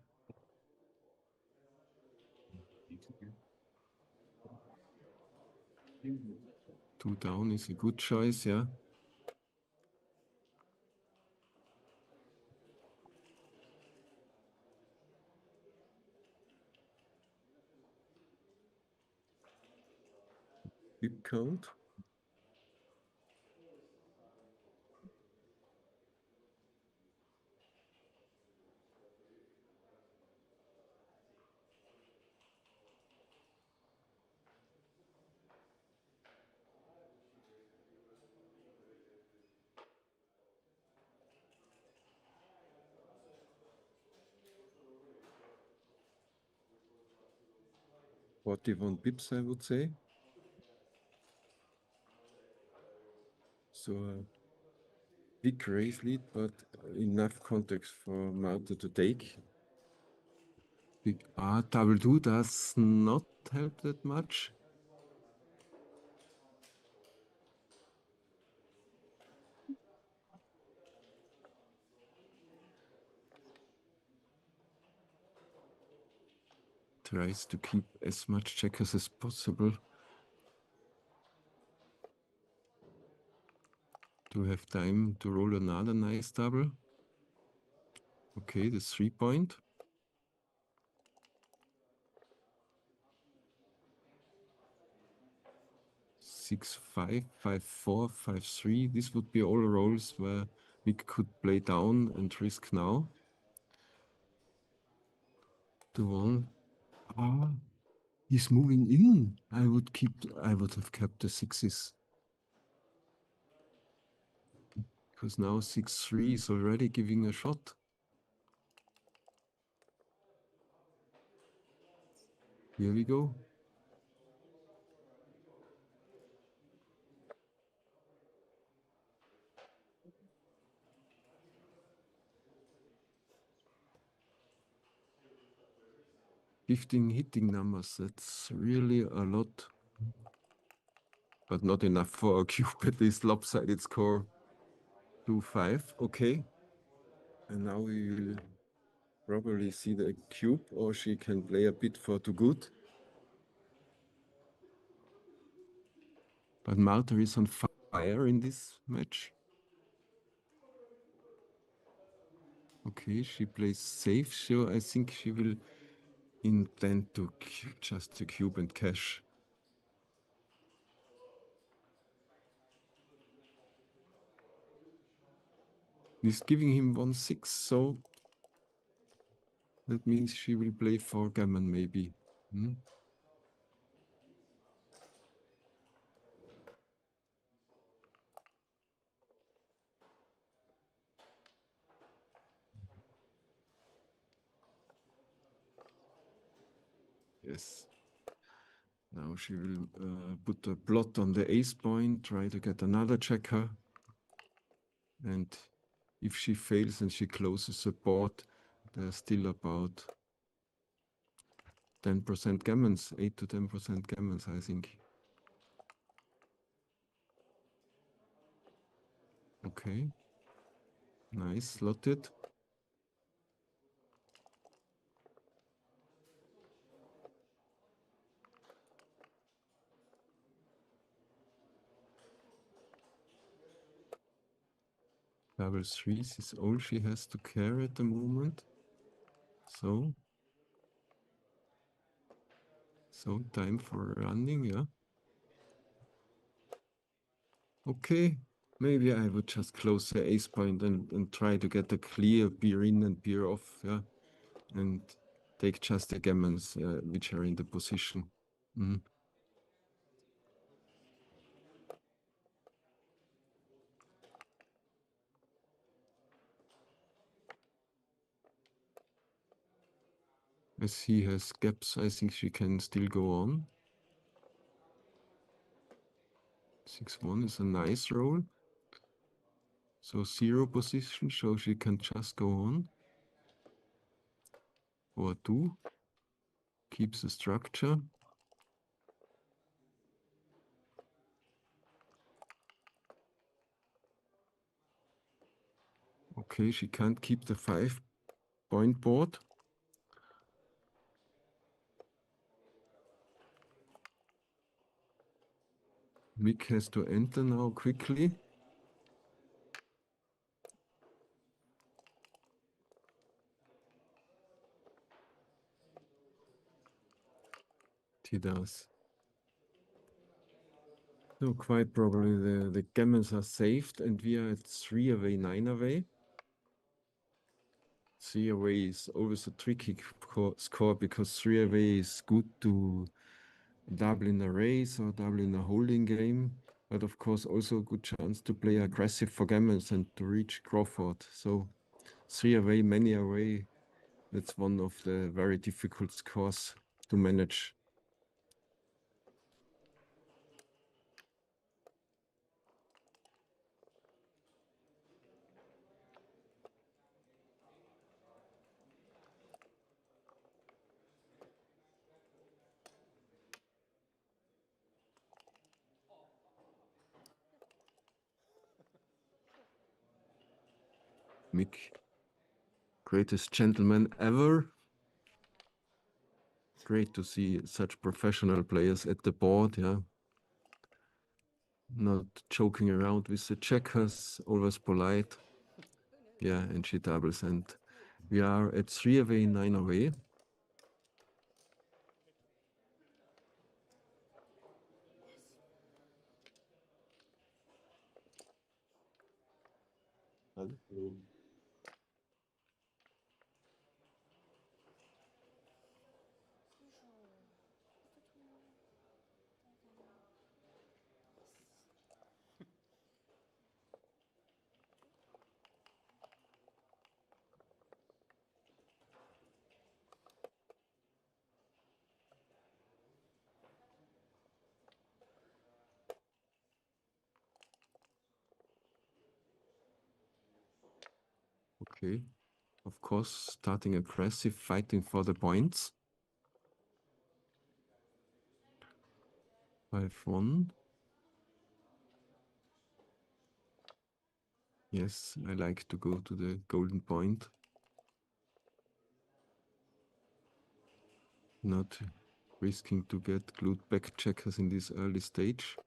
Two down is a good choice, yeah. Big count. Forty-one pips, I would say. So a big raise lead, but enough context for Marta to take. Big double 2 does not help that much. Tries to keep as much checkers as possible to have time to roll another nice double. Okay, the 3-point. 6-5, 5-4, 5-3. This would be all rolls where we could play down and risk now. The 1. He's moving in. I would have kept the 6s. Because now 6-3 is already giving a shot. Here we go. Hitting numbers, that's really a lot. But not enough for a cube at this lopsided score. 2-5, okay. And now we will probably see the cube, or she can play a bit for too good. But Marta is on fire in this match. Okay, she plays safe, so I think she will intend to just to cube and cash. He's giving him 1-6, so that means she will play 4 gammon maybe. Yes. Now she will put a blot on the ace point, try to get another checker. And if she fails and she closes the board, there's still about 10% gammons, 8 to 10% gammons, I think. Okay. Nice, slotted. Double threes is all she has to carry at the moment. So time for running, yeah. Okay, maybe I would just close the ace point and try to get a clear beer in and beer off, yeah. And take just the gammons which are in the position. As he has gaps, I think she can still go on. 6-1 is a nice roll. So 0 position, so she can just go on. Or 2. Keeps the structure. Okay, she can't keep the 5-point board. Mick has to enter now quickly. He does. So quite probably the gammons are saved and we are at 3 away, 9 away. 3 away is always a tricky score because 3 away is good to double in a race or double in a holding game. But of course also a good chance to play aggressive for gammons and to reach Crawford. So 3 away, many away. That's one of the very difficult scores to manage. Mick, greatest gentleman ever. Great to see such professional players at the board, yeah. Not joking around with the checkers, always polite. Yeah, and she doubles. And we are at 3 away, 9 away. Okay, of course, starting aggressive, fighting for the points. 5-1. Yes, I like to go to the golden point. Not risking to get glued back checkers in this early stage.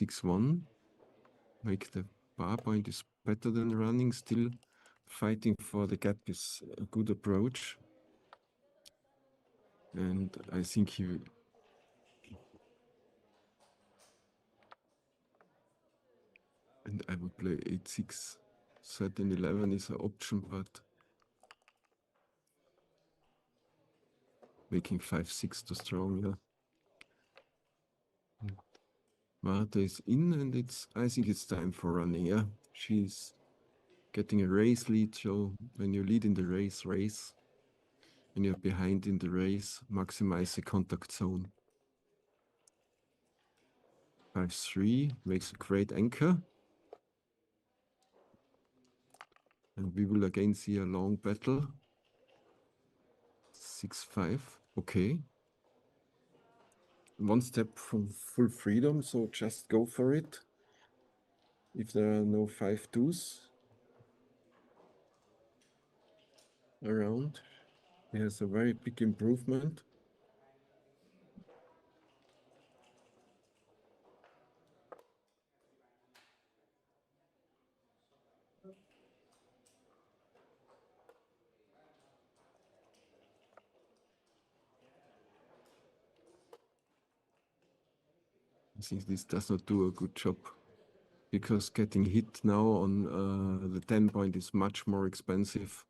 6-1. Make the bar point is better than running. Still fighting for the gap is a good approach. And I think he will. And I would play 8-6. 13-11 is an option, but making 5-6 too strong, yeah. Marta is in, and I think it's time for running, yeah. She's getting a race lead, so when you lead in the race. When you're behind in the race, maximize the contact zone. 5-3 makes a great anchor. And we will again see a long battle. 6-5, okay. One step from full freedom, so just go for it. If there are no 5-2s around, he has a very big improvement. I think this does not do a good job, because getting hit now on the 10 point is much more expensive.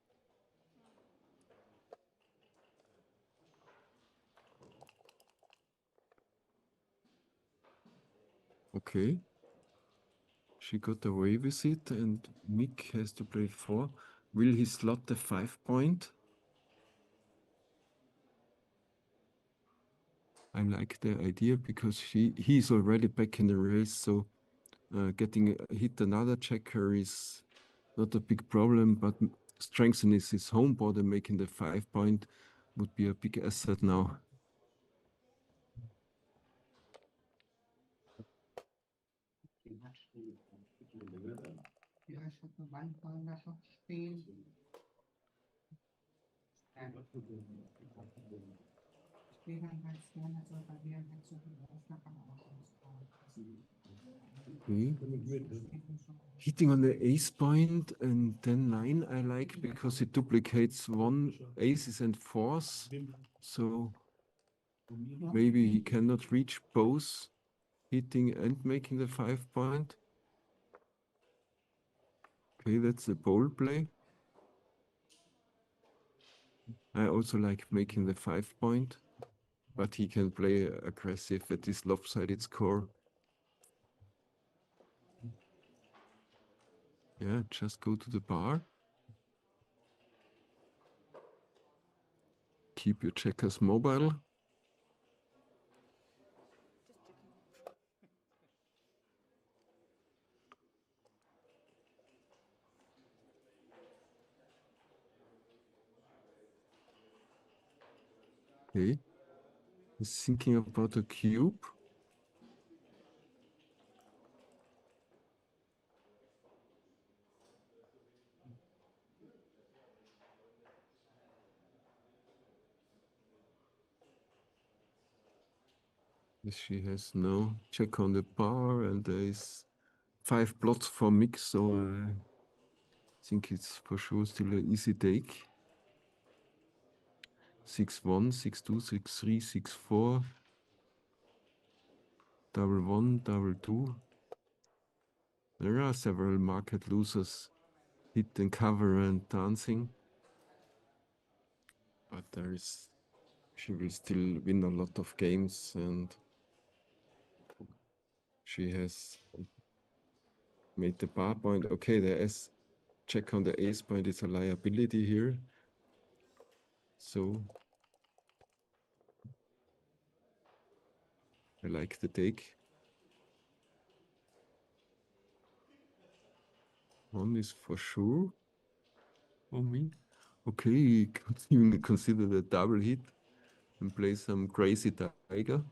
Okay. She got away with it, and Mick has to play 4. Will he slot the 5 point? I like the idea because he's already back in the race, so getting hit another checker is not a big problem, but strengthening his home board and making the 5 point would be a big asset now. Okay. Hitting on the ace point and then 9 I like, because it duplicates 1 aces and 4s. So maybe he cannot reach both hitting and making the 5 point. Okay, that's a bold play. I also like making the 5 point, but he can play aggressive at this lopsided score. Yeah, just go to the bar. Keep your checkers mobile. Okay. He's thinking about a cube. She has no check on the bar, and there is 5 plots for mix, so I think it's for sure still an easy take. 6-1, 6-2, 6-3, 6-4, double 1, double 2. There are several market losers, hit and cover and dancing, but she will still win a lot of games, and she has made the bar point. Okay, the S check on the ace point is a liability here. So I like the take. 1 is for sure for me. Okay, you could even consider the double hit and play some crazy tiger.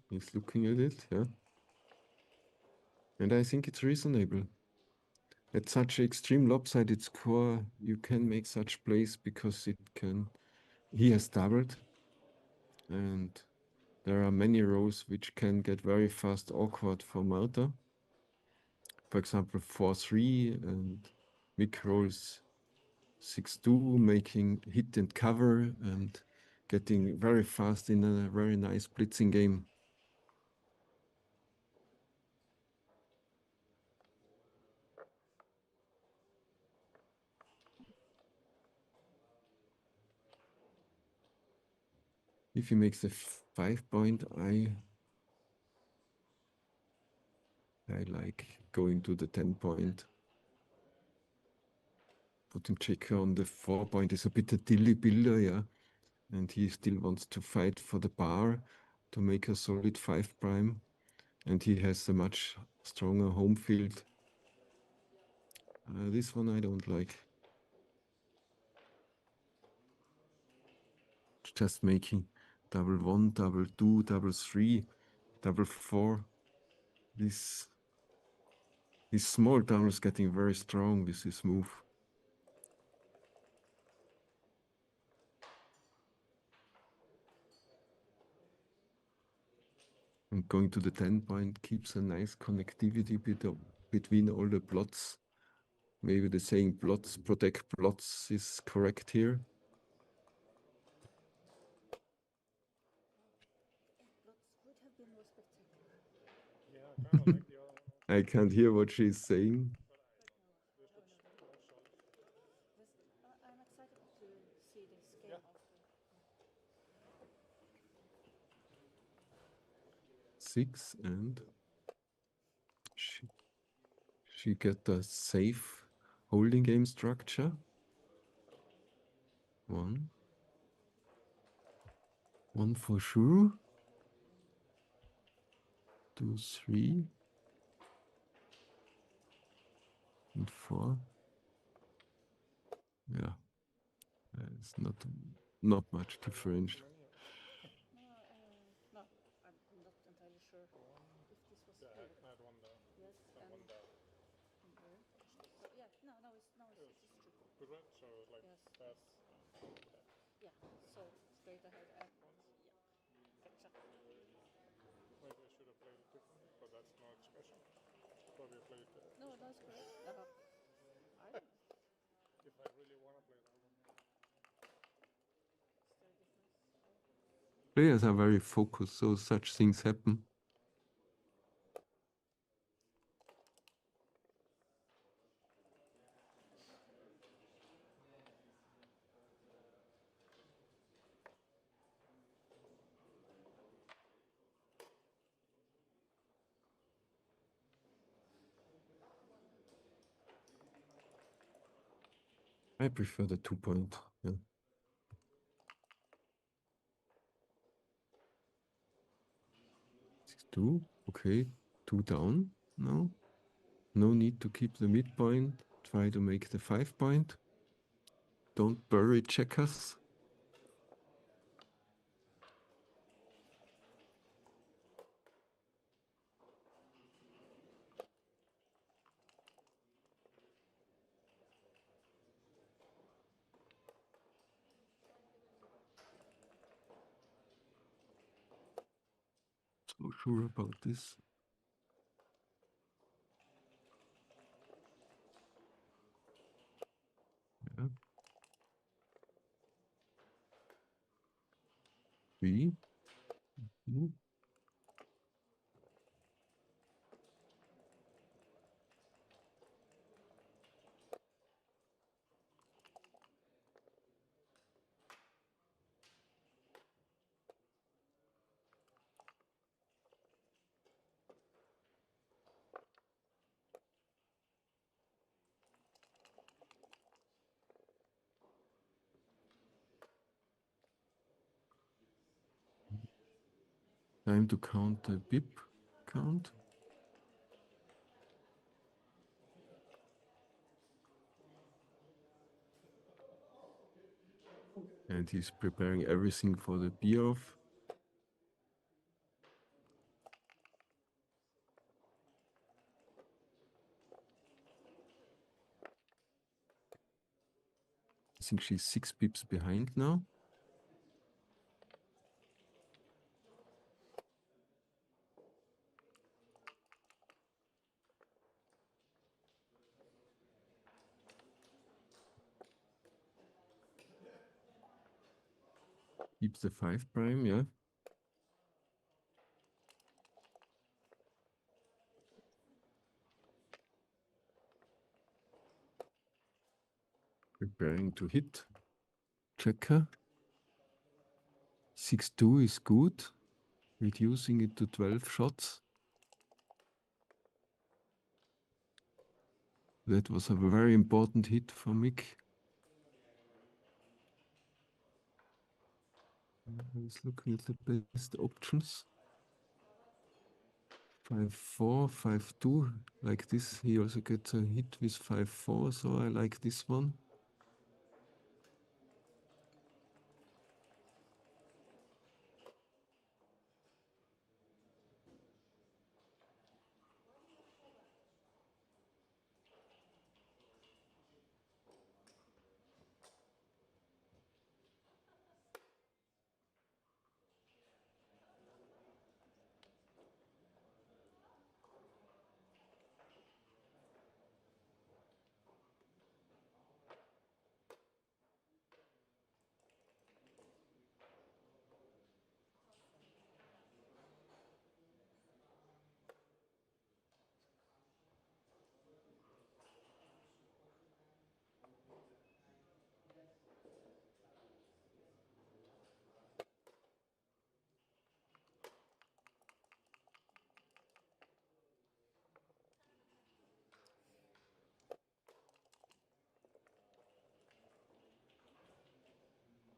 He's looking at it, yeah. And I think it's reasonable. At such extreme lopsided score, you can make such plays because he has doubled. And there are many rows which can get very fast awkward for Malta. For example, 4-3 and Mick rolls 6-2, making hit and cover and getting very fast in a very nice blitzing game. If he makes a 5-point, I like going to the 10-point. Put him checker on the 4-point is a bit a dilly builder, yeah. And he still wants to fight for the bar to make a solid 5'. And he has a much stronger home field. This one I don't like. Just making double 1, double 2, double 3, double 4. This small doubles getting very strong with this move. And going to the 10-point keeps a nice connectivity between all the plots. Maybe the saying plots protect plots is correct here. I can't hear what she's saying. I'm excited to see this game after. 6 and she get a safe holding game structure. 1 for sure. 2, 3 and 4. Yeah, it's not much difference. No, I'm not entirely sure if this was here. Yes, and there. So, yeah, no, it's true. So like Yes. that's Yeah, so straight ahead and yeah. Gotcha. maybe I should have played it differently, but that's no expression. Probably played No, that's correct. I don't. if I really want to play that one. Players are very focused, so such things happen. I prefer the 2-point. Yeah. 6-2, okay. 2 down now. No need to keep the midpoint. Try to make the 5-point. Don't bury checkers. So sure about this. Yeah. 3. Time to count the BIP count. And he's preparing everything for the beer off. think she's 6 pips behind now. Keeps the 5 prime, yeah. Preparing to hit. Checker. 6-2 is good. Reducing it to 12 shots. That was a very important hit for Mick. He's looking at the best options. 5-4, 5-2, like this. He also gets a hit with 5-4, so I like this one.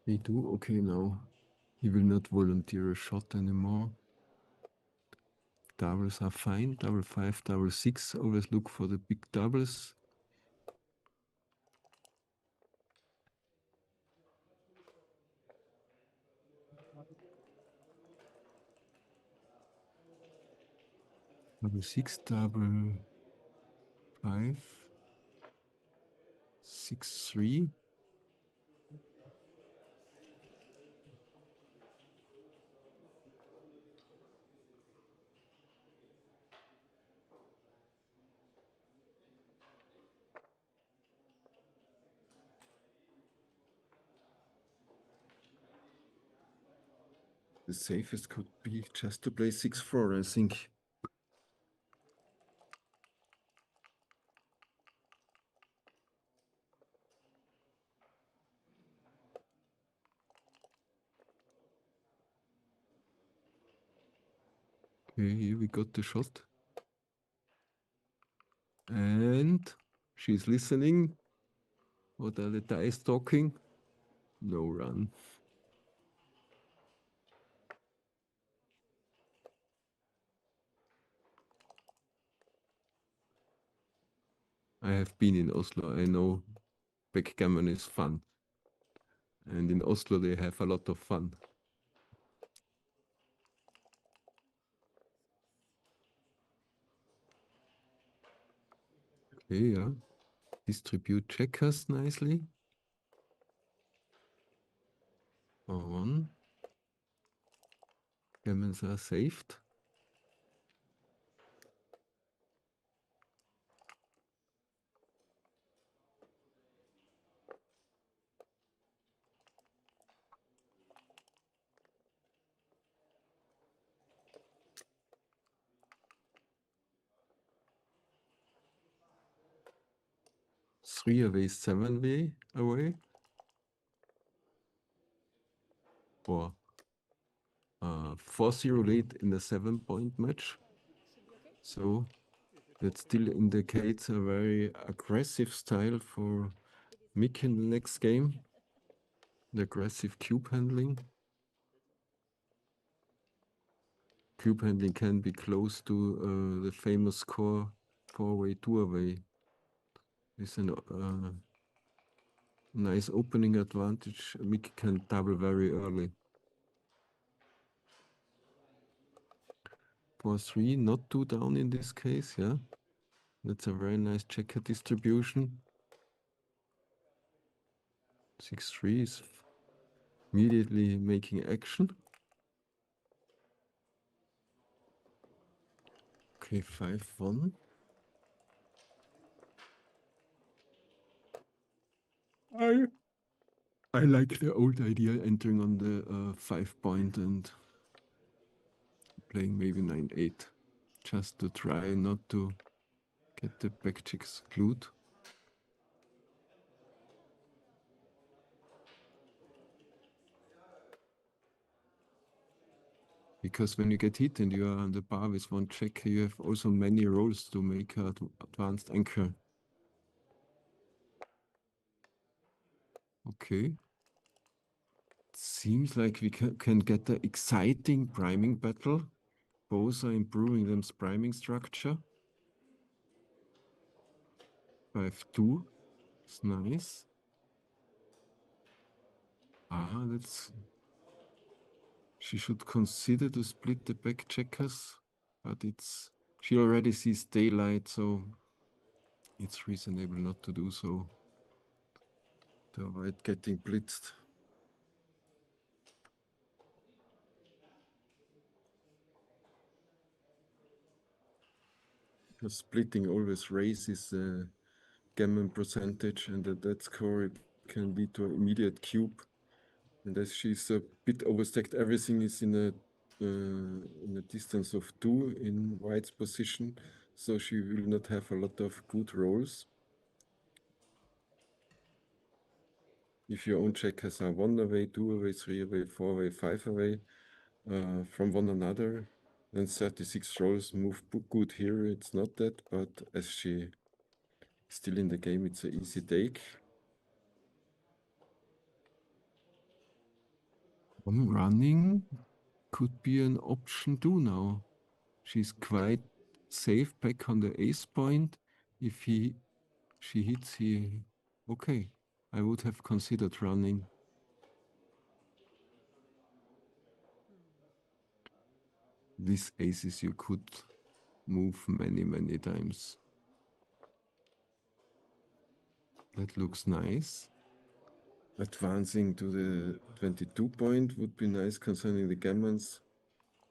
He do? Okay, now he will not volunteer a shot anymore. Doubles are fine. Double 5, double 6. Always look for the big doubles. Double 6, double 5, 6, 3. The safest could be just to play 6-4, I think. Okay, here we got the shot. And she's listening. What are the dice talking? No run. I have been in Oslo. I know backgammon is fun. And in Oslo they have a lot of fun. Okay, yeah. Distribute checkers nicely. On. Gammons are saved. Three away, 7 way away. Or 4-0 lead in the 7-point match. So that still indicates a very aggressive style for Mick in the next game. The aggressive cube handling. Cube handling can be close to the famous score 4-way, 2-away. It's a nice opening advantage. Mick can double very early. 4-3, not too down in this case, yeah. That's a very nice checker distribution. 6-3 is immediately making action. Okay, 5-1. I like the old idea entering on the 5 point and playing maybe 9-8, just to try not to get the back checks glued. Because when you get hit and you are on the bar with one check, you have also many rolls to make an advanced anchor. Okay. Seems like we can get the exciting priming battle. Both are improving them's priming structure. 5-2. It's nice. That's... She should consider to split the back checkers, but it's... She already sees daylight, so it's reasonable not to do so to avoid getting blitzed. Because splitting always raises the gammon percentage, and at that score it can lead to an immediate cube. And as she's a bit overstacked, everything is in a distance of 2 in white's position, so she will not have a lot of good rolls. If your own checkers are 1 away, 2 away, 3 away, 4 away, 5 away from one another, then 36 rolls move good here. It's not that, but as she is still in the game, it's an easy take. Running could be an option too now. She's quite safe back on the ace point. If she hits here, okay, I would have considered running. These aces you could move many times. That looks nice. Advancing to the 22 point would be nice concerning the gammons,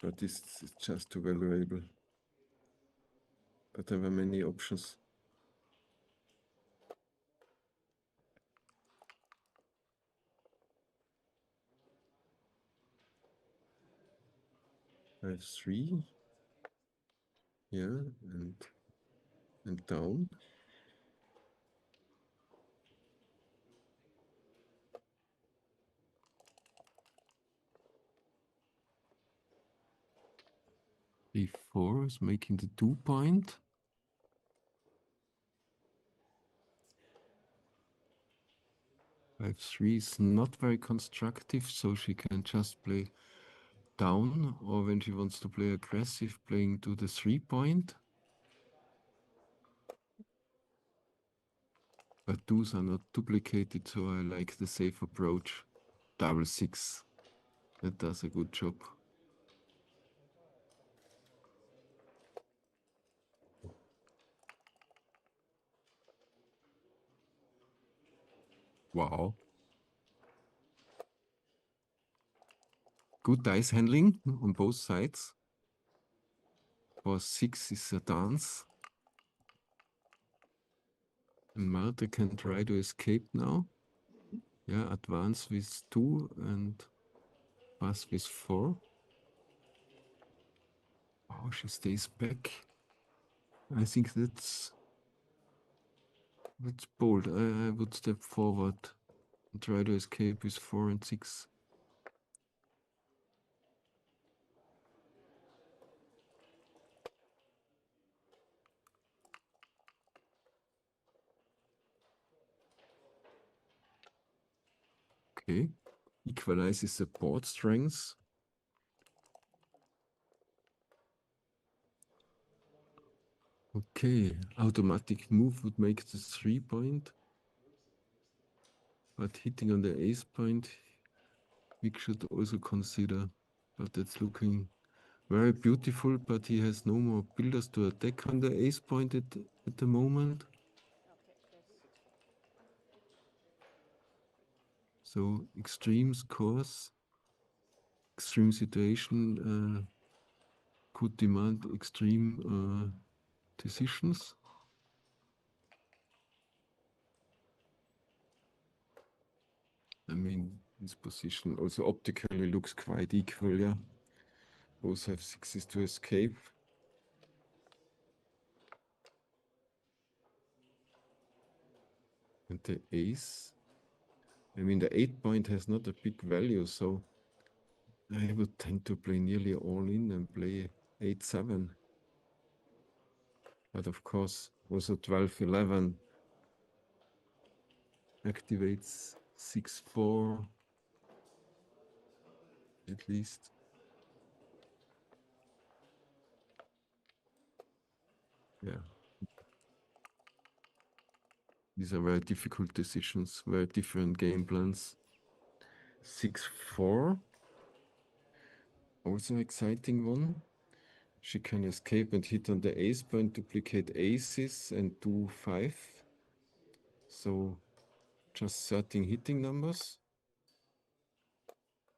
but this is just too valuable. But there were many options. I have 3. Yeah, and down. E4 is making the 2 point. 5-3 is not very constructive, so she can just play down, or when she wants to play aggressive, playing to the 3 point. But twos are not duplicated, so I like the safe approach. Double 6. That does a good job. Wow. Good dice handling on both sides. For 6 is a dance. And Marte can try to escape now. Yeah, advance with 2 and pass with 4. Oh, she stays back. I think that's bold. I would step forward and try to escape with 4 and 6. Okay, equalizes the board strength. Okay, automatic move would make the 3 point. But hitting on the ace point, we should also consider. But that's looking very beautiful, but he has no more builders to attack on the ace point at the moment. So extreme scores, extreme situation could demand extreme decisions. I mean, this position also optically looks quite equal, yeah. Both have sixes to escape. And the ace, I mean, the 8-point has not a big value, so I would tend to play nearly all in and play 8-7. But of course, also 12-11 activates 6-4 at least. Yeah. These are very difficult decisions, very different game plans. 6-4. Also exciting one. She can escape and hit on the ace point, duplicate aces and do 5. So just 13 hitting numbers.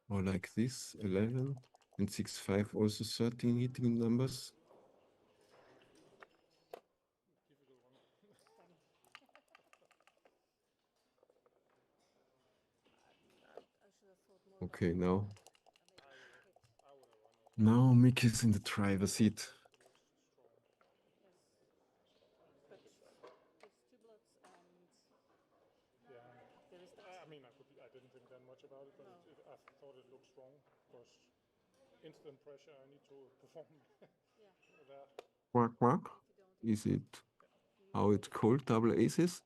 Or like this, 11 and 6-5, also 13 hitting numbers. Okay, now Mick is in the driver's seat. I mean, I didn't think that much about it, but I thought it looked strong because instant pressure. I need to perform there. Quack, quack. Is it how it's called? Double aces?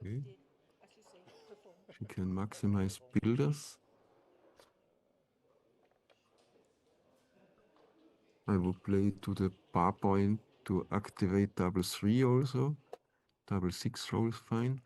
Okay. She can maximize builders. I would play to the bar point to activate double 3 also. Double 6 rolls fine.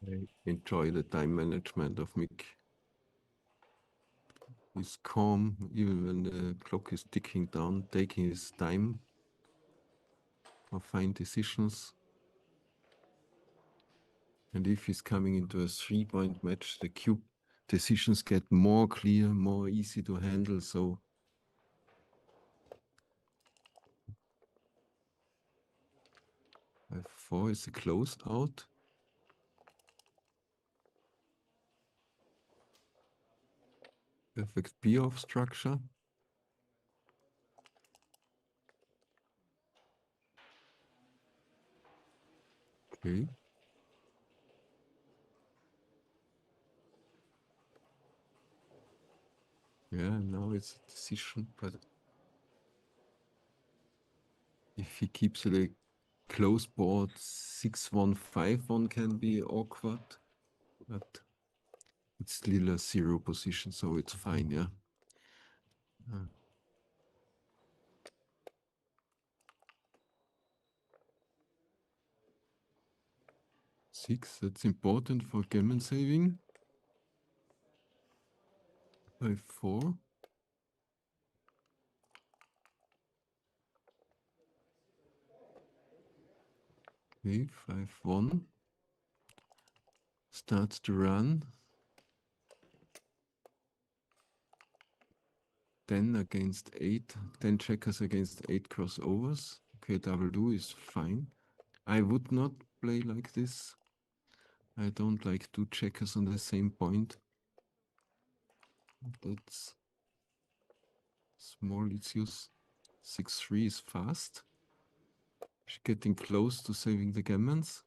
I enjoy the time management of Mick. He's calm even when the clock is ticking down, taking his time for fine decisions. And if he's coming into a 3-point match, the cube decisions get more clear, more easy to handle. So F4 is a closed out. Perfect P-off structure. Okay. Yeah, now it's a decision, but if he keeps it a close board, 6-1, 5-1 can be awkward, but it's still a 0 position, so it's fine, yeah. 6, that's important for gammon saving. 5-4. Okay, 5-1. Starts to run. 10 against 8. 10 checkers against 8 crossovers. Okay, double do is fine. I would not play like this. I don't like 2 checkers on the same point. That's small, it's use 6-3 is fast. She's getting close to saving the gammons.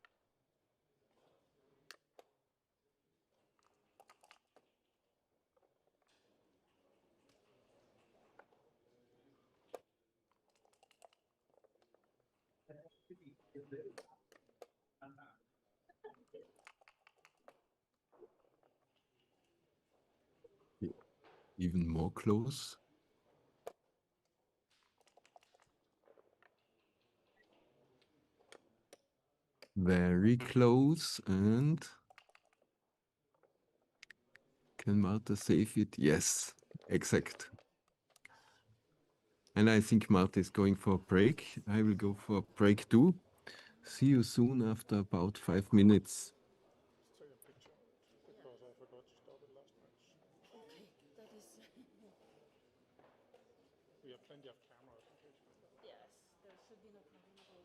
Even more close. Very close, and can Marta save it? Yes, exact. And I think Marta is going for a break. I will go for a break too. See you soon after about 5 minutes. Take a picture because I forgot to stop it last match. Okay, that is. We have plenty of cameras. Yes, there should be no problem at all.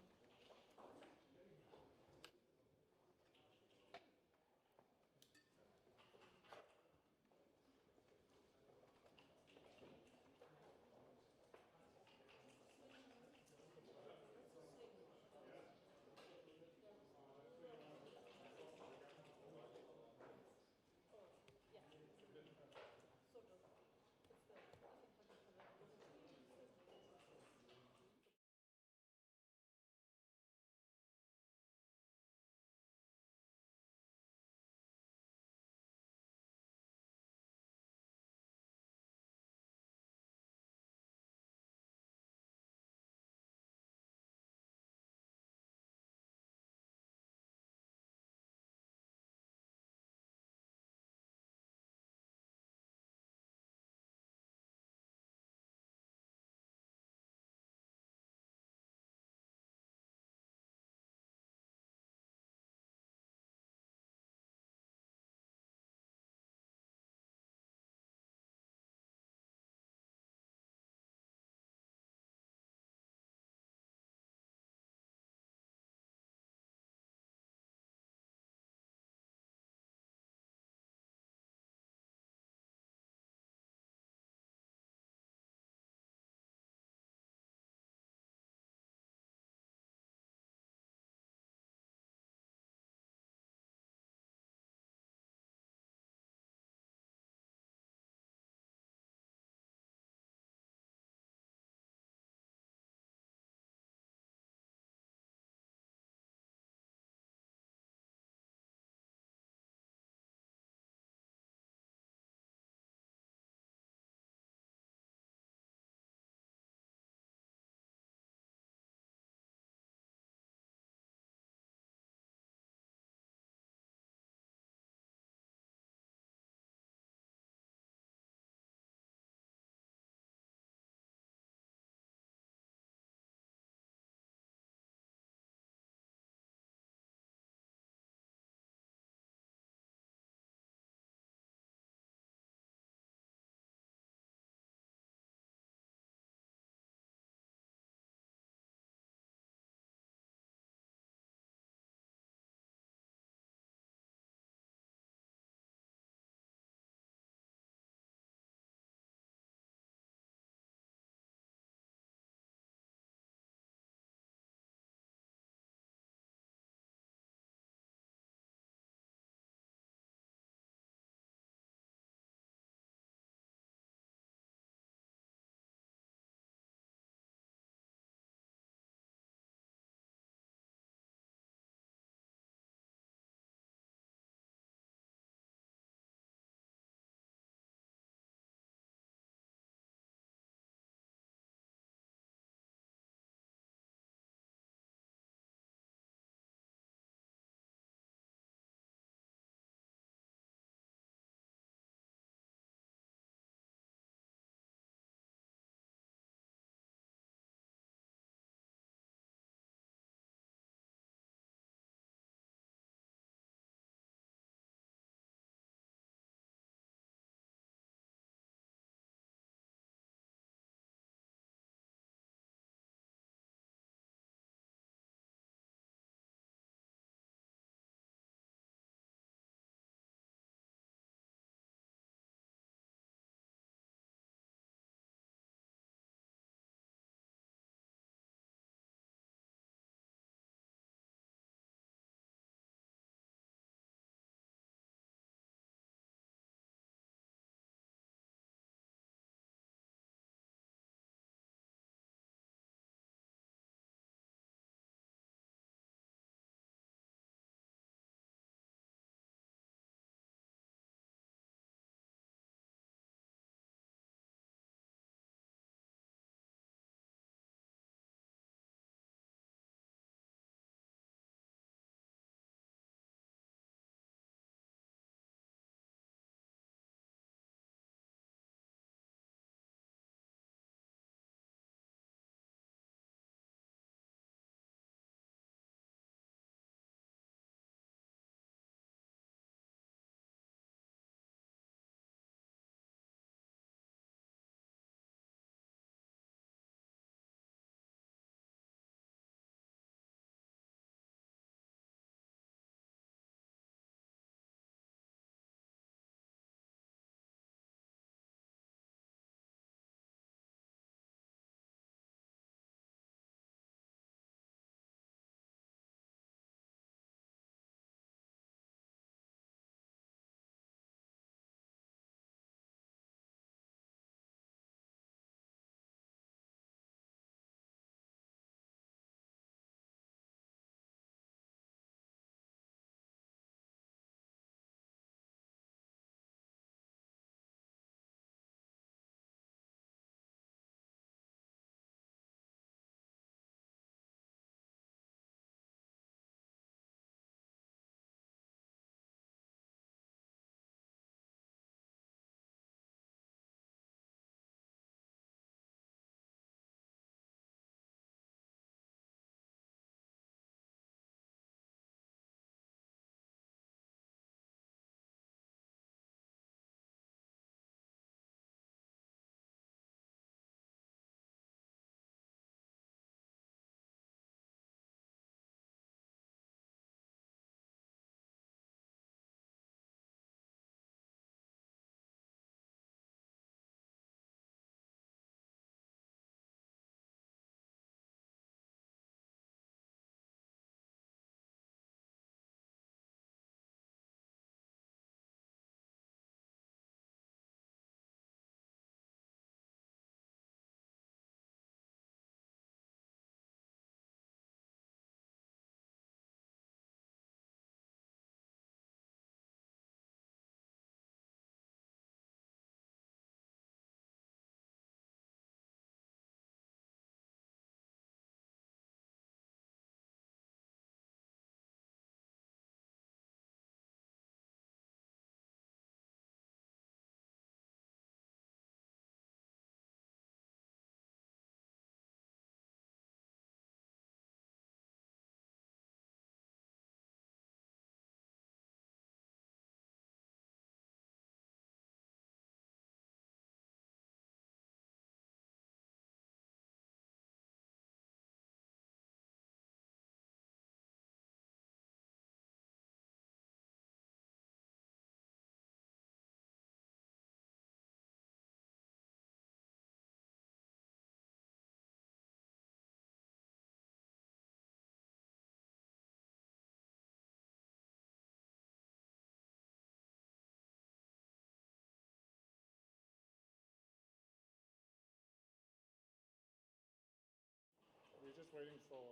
waiting for.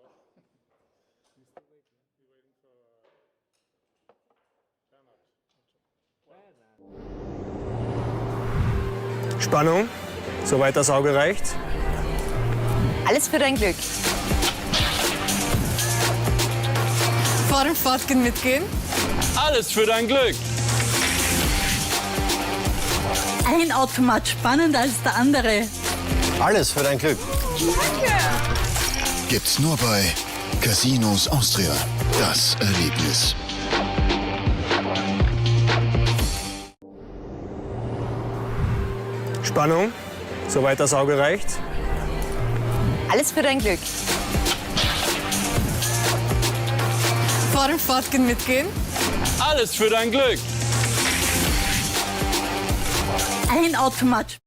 He's still waiting. He's waiting for Bernhard. Spannung, soweit das Auge reicht. Alles für dein Glück. Fahren, Fahrtgehen, mitgehen. Alles für dein Glück. Ein Automat spannender als der andere. Alles für dein Glück. Gibt's nur bei Casinos Austria. Das Erlebnis. Spannung, soweit das Auge reicht. Alles für dein Glück. Fahren, Fahrtgehen, mitgehen. Alles für dein Glück. Ein Automat.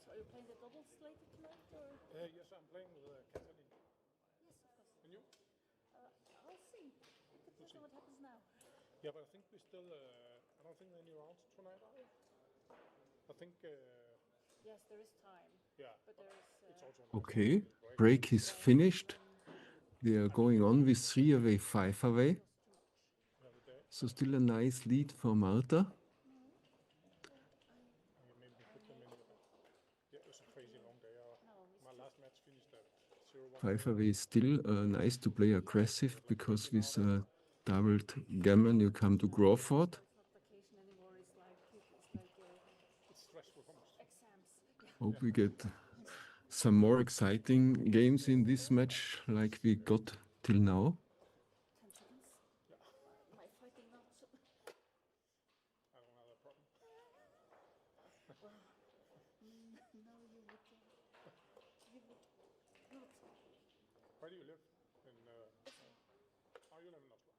So are you playing the doubles later tonight, or? Yes, I'm playing with Kathleen. Yes, of course. And you? I'll see. Depends on what happens now. Yeah, but I think we still. I don't think there are any rounds tonight, are there? I think. Yes, there is time. Yeah. But there is. It's also. Okay, break is finished. They are going on with 3 away, 5 away. So still a nice lead for Marta. Maybe put them in. Yeah, it was a crazy long day. My last match finished at 0-1. 5 away is still nice to play aggressive because with doubled gammon you come to Crawford. It's not vacation anymore. It's like It's stressful almost. exams. Hope we get some more exciting games in this match like we got till now. 10 seconds. Am I fighting now? I don't have a problem. Well, no, you would. You would not. Where do you live? In. Oh, you live in Oslo.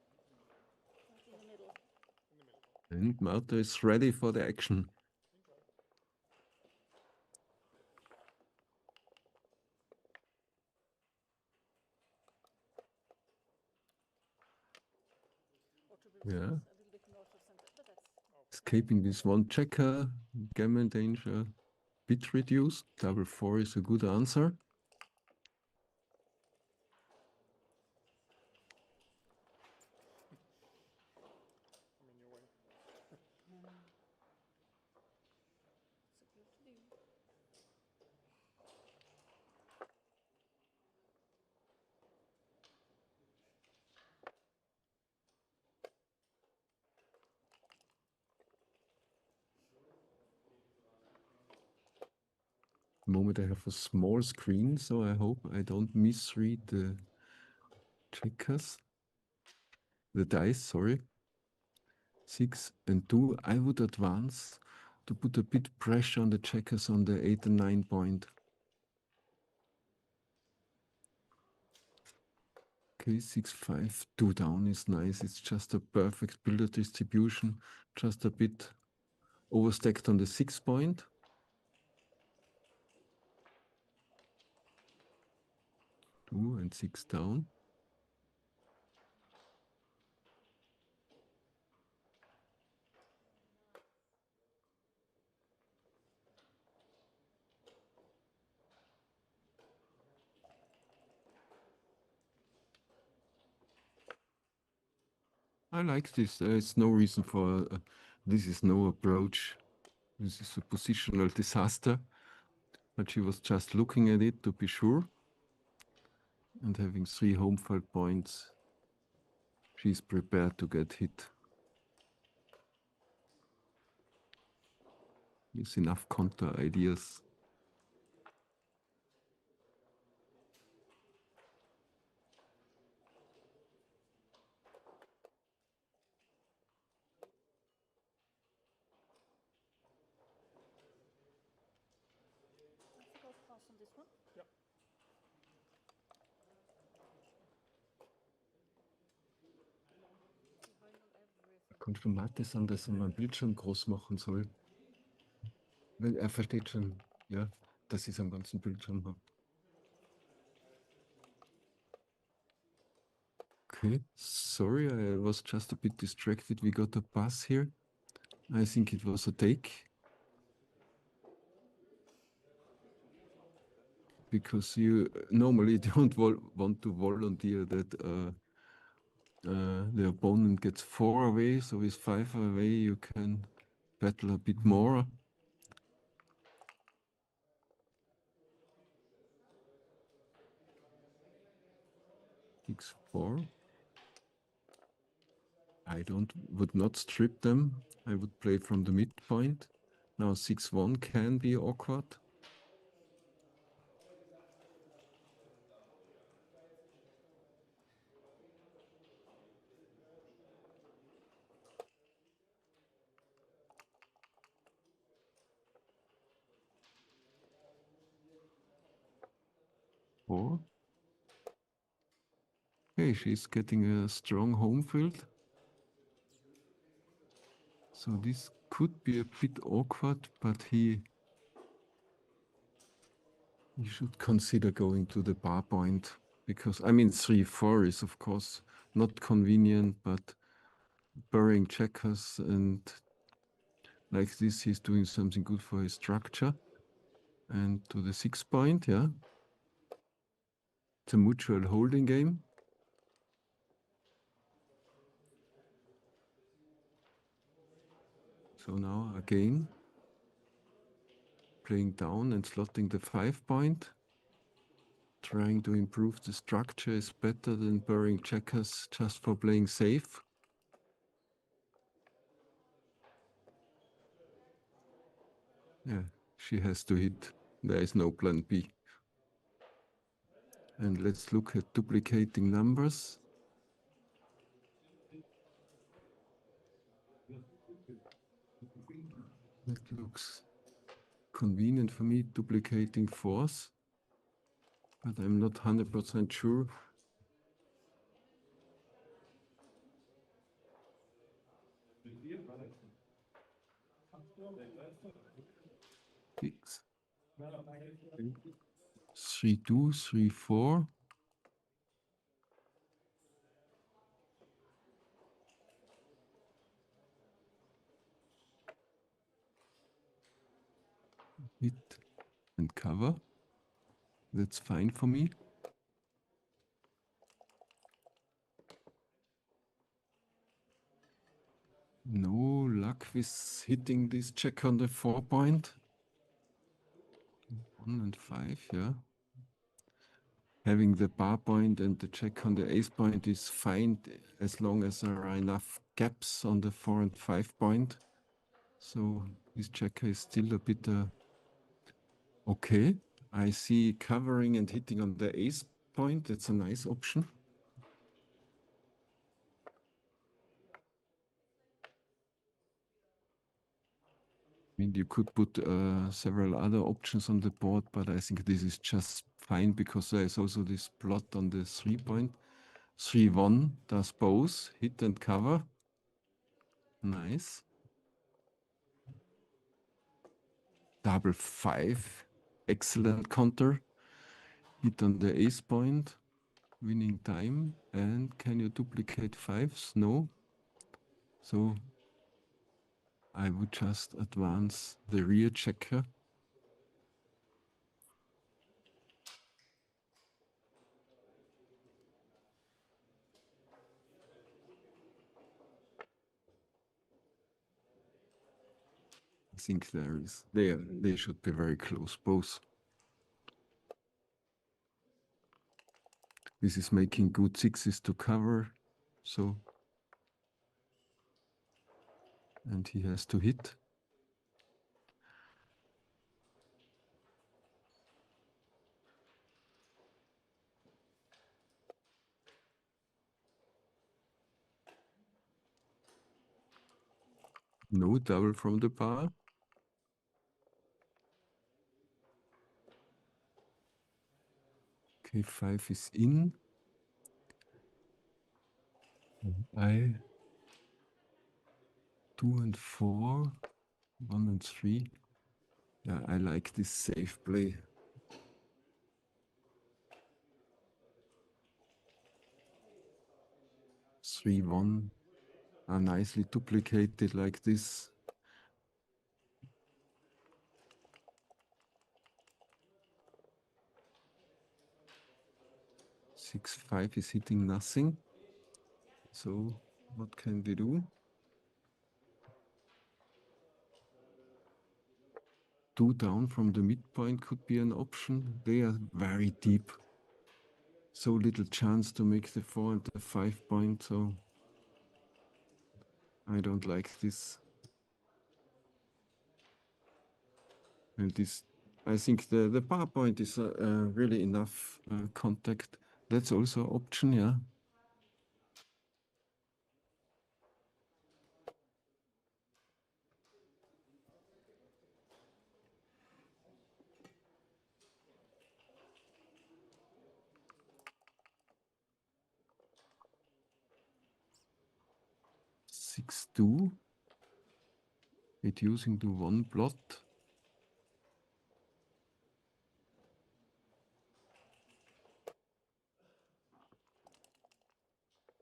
Like in the middle. In the middle. And Marta is ready for the action. Yeah. A little bit north of center, but that's. Escaping with 1 checker, gammon danger, bit reduced. Double 4 is a good answer. I mean, you win. Supposed to do. At the moment I have a small screen, so I hope I don't misread the checkers. The dice, sorry. 6 and 2. I would advance to put a bit pressure on the checkers on the 8 and 9 point. Okay, 6-5, 2 down is nice. It's just a perfect builder distribution, just a bit overstacked on the 6 point. Two and 6 down. I like this. There is no reason for this is no approach. This is a positional disaster. But she was just looking at it to be sure. And having 3 home field points, she's prepared to get hit. There's enough counter ideas. Go fast on this one. Yep. Behind on everything. Kommt von Mattes an, dass er meinen Bildschirm groß machen soll. Weil er versteht schon, ja, dass ich es am ganzen Bildschirm habe. Okay, sorry, I was just a bit distracted. We got a pass here. I think it was a take. Because you normally don't want to volunteer that the opponent gets 4 away, so with 5 away you can battle a bit more. X4. I would not strip them. I would play from the midpoint. Now 6-1 can be awkward. Four. Okay, she's getting a strong home field. So this could be a bit awkward, but he should consider going to the bar point, because I mean 3-4 is of course not convenient, but burying checkers and like this he's doing something good for his structure. And to the 6 point, yeah. It's a mutual holding game. So now again, playing down and slotting the 5 point. Trying to improve the structure is better than burying checkers just for playing safe. Yeah, she has to hit. There is no plan B. And let's look at duplicating numbers. That looks convenient for me, duplicating 4s, but I'm not 100% sure. Six. 3-2, 3-4. Hit and cover. That's fine for me. No luck with hitting this check on the 4 point. 1 and 5, yeah. Having the bar point and the check on the ace point is fine as long as there are enough gaps on the 4 and 5 point. So this checker is still a bit okay. I see covering and hitting on the ace point. That's a nice option. I mean, you could put several other options on the board, but I think this is just fine because there is also this plot on the 3 point. 3-1 does both, hit and cover. Nice. Double 5, excellent counter. Hit on the ace point, winning time. And can you duplicate 5s? No. So I would just advance the rear checker. I think they should be very close, both. This is making good sixes to cover, so. And he has to hit. No double from the bar. Okay, 5 is in. I 2 and 4, 1 and 3. Yeah, I like this safe play. Three, 1 are nicely duplicated like this. 6, 5 is hitting nothing. So what can we do? 2 down from the midpoint could be an option. They are very deep. So little chance to make the 4 and the 5 point. So I don't like this. And this, I think the bar point is really enough contact. That's also option, yeah. Six, 2. Reducing to 1 blot.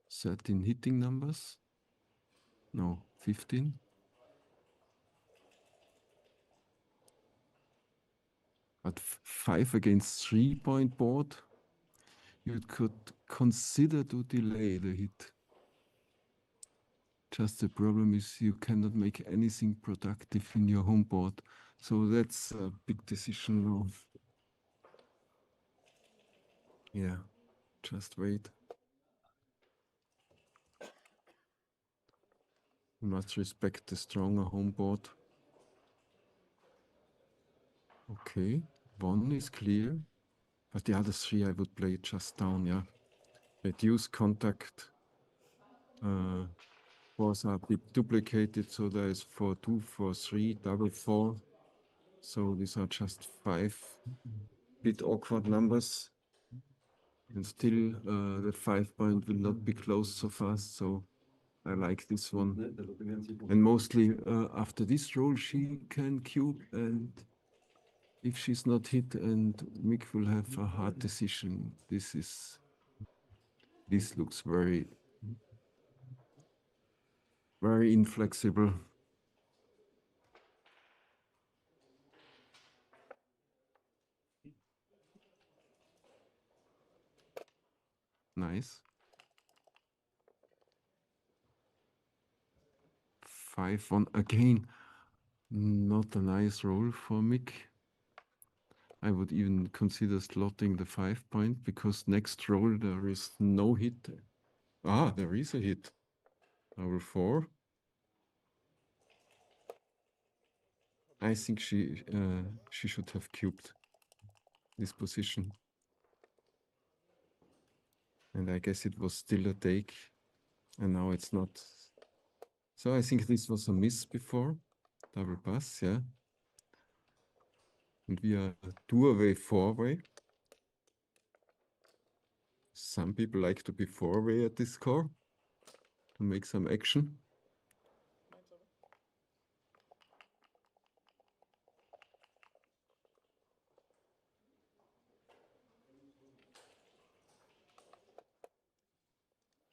13 hitting numbers. No, 15. But 5 against 3 point board. You could consider to delay the hit. Just the problem is you cannot make anything productive in your home board. So that's a big decision now. Yeah, just wait. You must respect the stronger home board. Okay, 1 is clear. But the other 3 I would play just down, yeah. Reduce contact. Fours are a bit duplicated, so there is 4, 2, 4, 3, double 4. So these are just 5 bit awkward numbers. And still the 5 point will not be closed so fast, so I like this one. And mostly after this roll she can cube, and if she's not hit and Mick will have a hard decision. This looks very inflexible. Nice. 5-1 again. Not a nice roll for Mick. I would even consider slotting the 5 point because next roll there is no hit. Ah, there is a hit. Double 4. I think she should have cubed this position. And I guess it was still a take. And now it's not. So I think this was a miss before. Double pass, yeah. And we are 2 away, 4 away. Some people like to be 4-way at this score to make some action.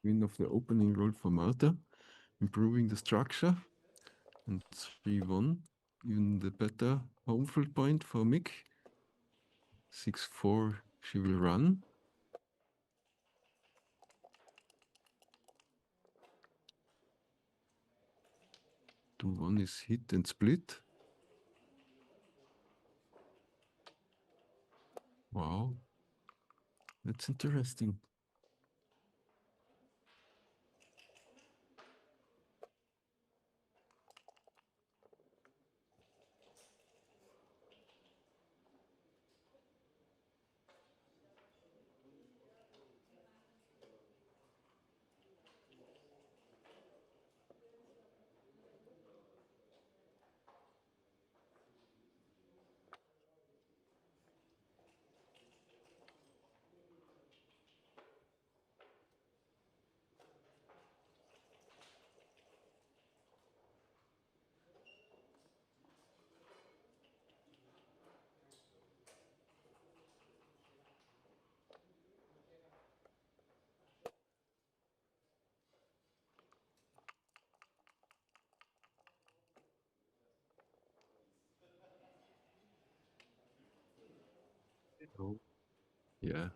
Win of the opening roll for Marta, improving the structure, and 3-1, even the better home field point for Mick. 6-4, she will run. 2-1 is hit and split. Wow, that's interesting. Oh, yeah.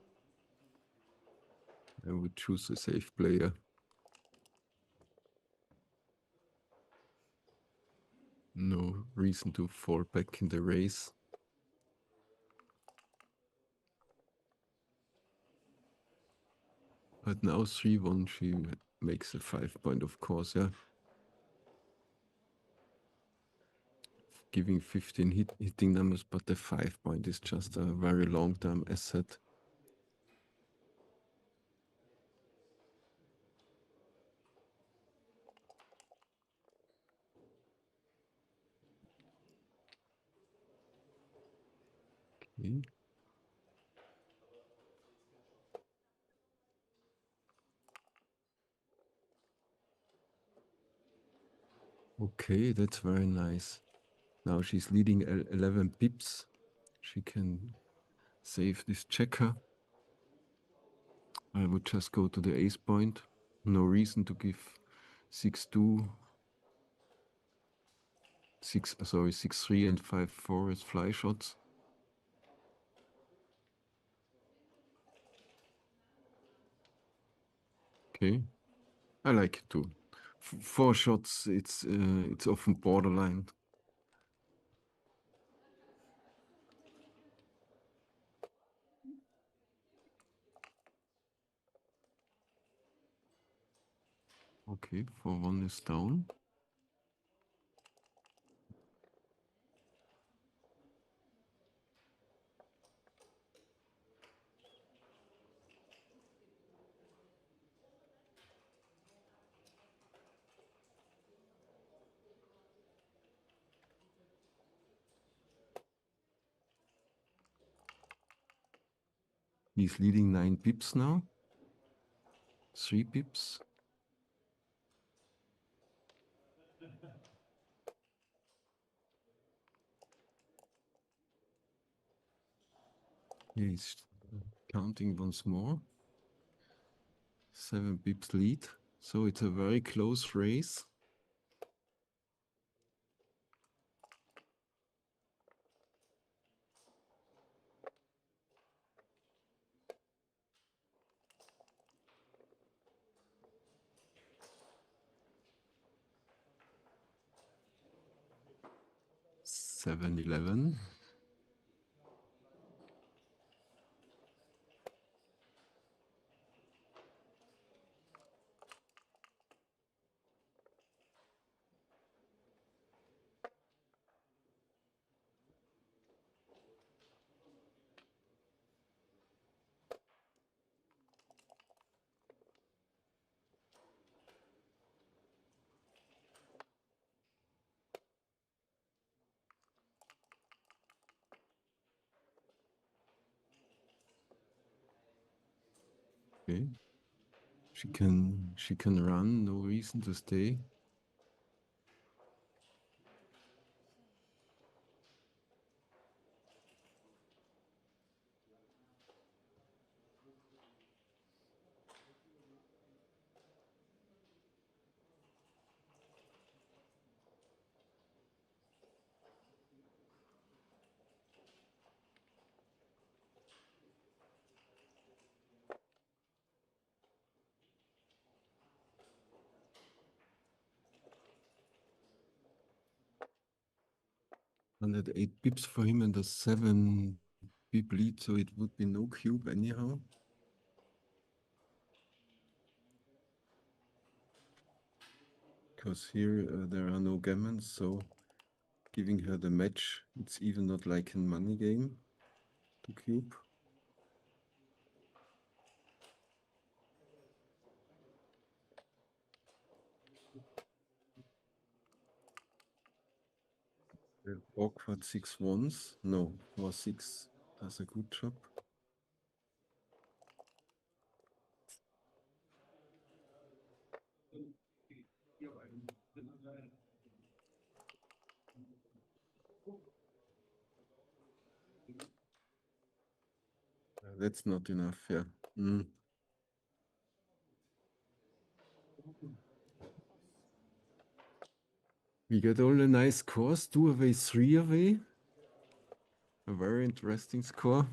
I would choose a safe player. No reason to fall back in the race. But now 3-1, she makes a 5-point, of course, yeah. Giving 15 hitting numbers, but the 5-point is just a very long-term asset. Okay. Okay, that's very nice. Now she's leading 11 pips. She can save this checker. I would just go to the ace point. No reason to give 6-2, 6-3 and 5-4 as fly shots. Okay, I like it too. 4 shots, it's often borderline. Okay, 4-1 is down. He's leading 9 pips now. 3 pips. He's counting once more. 7 pips lead. So it's a very close race. Seven 11. Okay. She can run, no reason to stay. And at 8 pips for him and a 7 pip lead, so it would be no cube anyhow. Because here there are no gammons, so giving her the match, it's even not like in money game to cube. Awkward 6 ones. No, 4-6 does a good job. That's not enough, yeah. We get all the nice scores, 2 away, 3 away. A very interesting score.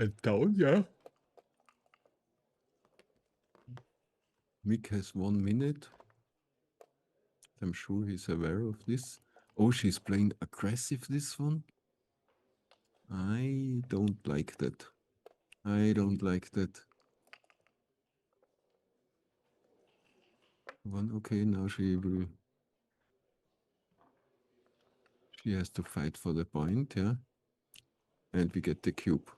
And down, yeah. Mick has 1 minute. I'm sure he's aware of this. Oh, she's playing aggressive, this one. I don't like that. I don't like that. Okay, now she has to fight for the point, yeah. And we get the cube.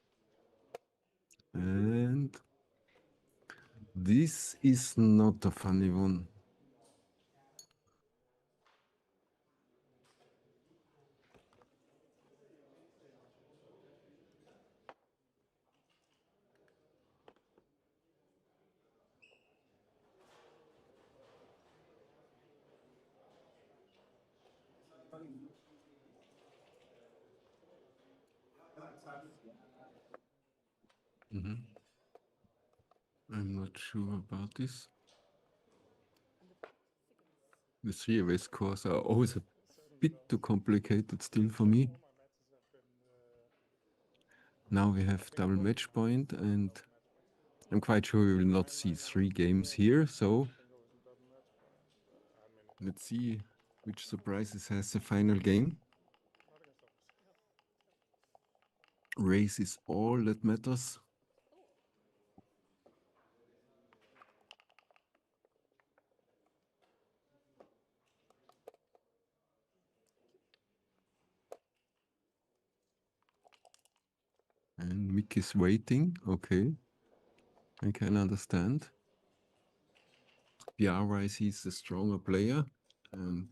And this is not a funny one. I'm not sure about this. The 3-away scores are always a bit too complicated still for me. Now we have double match point, and I'm quite sure we will not see 3 games here, so let's see which surprises has the final game. Race is all that matters. And Mick is waiting. Okay, I can understand. PR-wise, he's the stronger player, and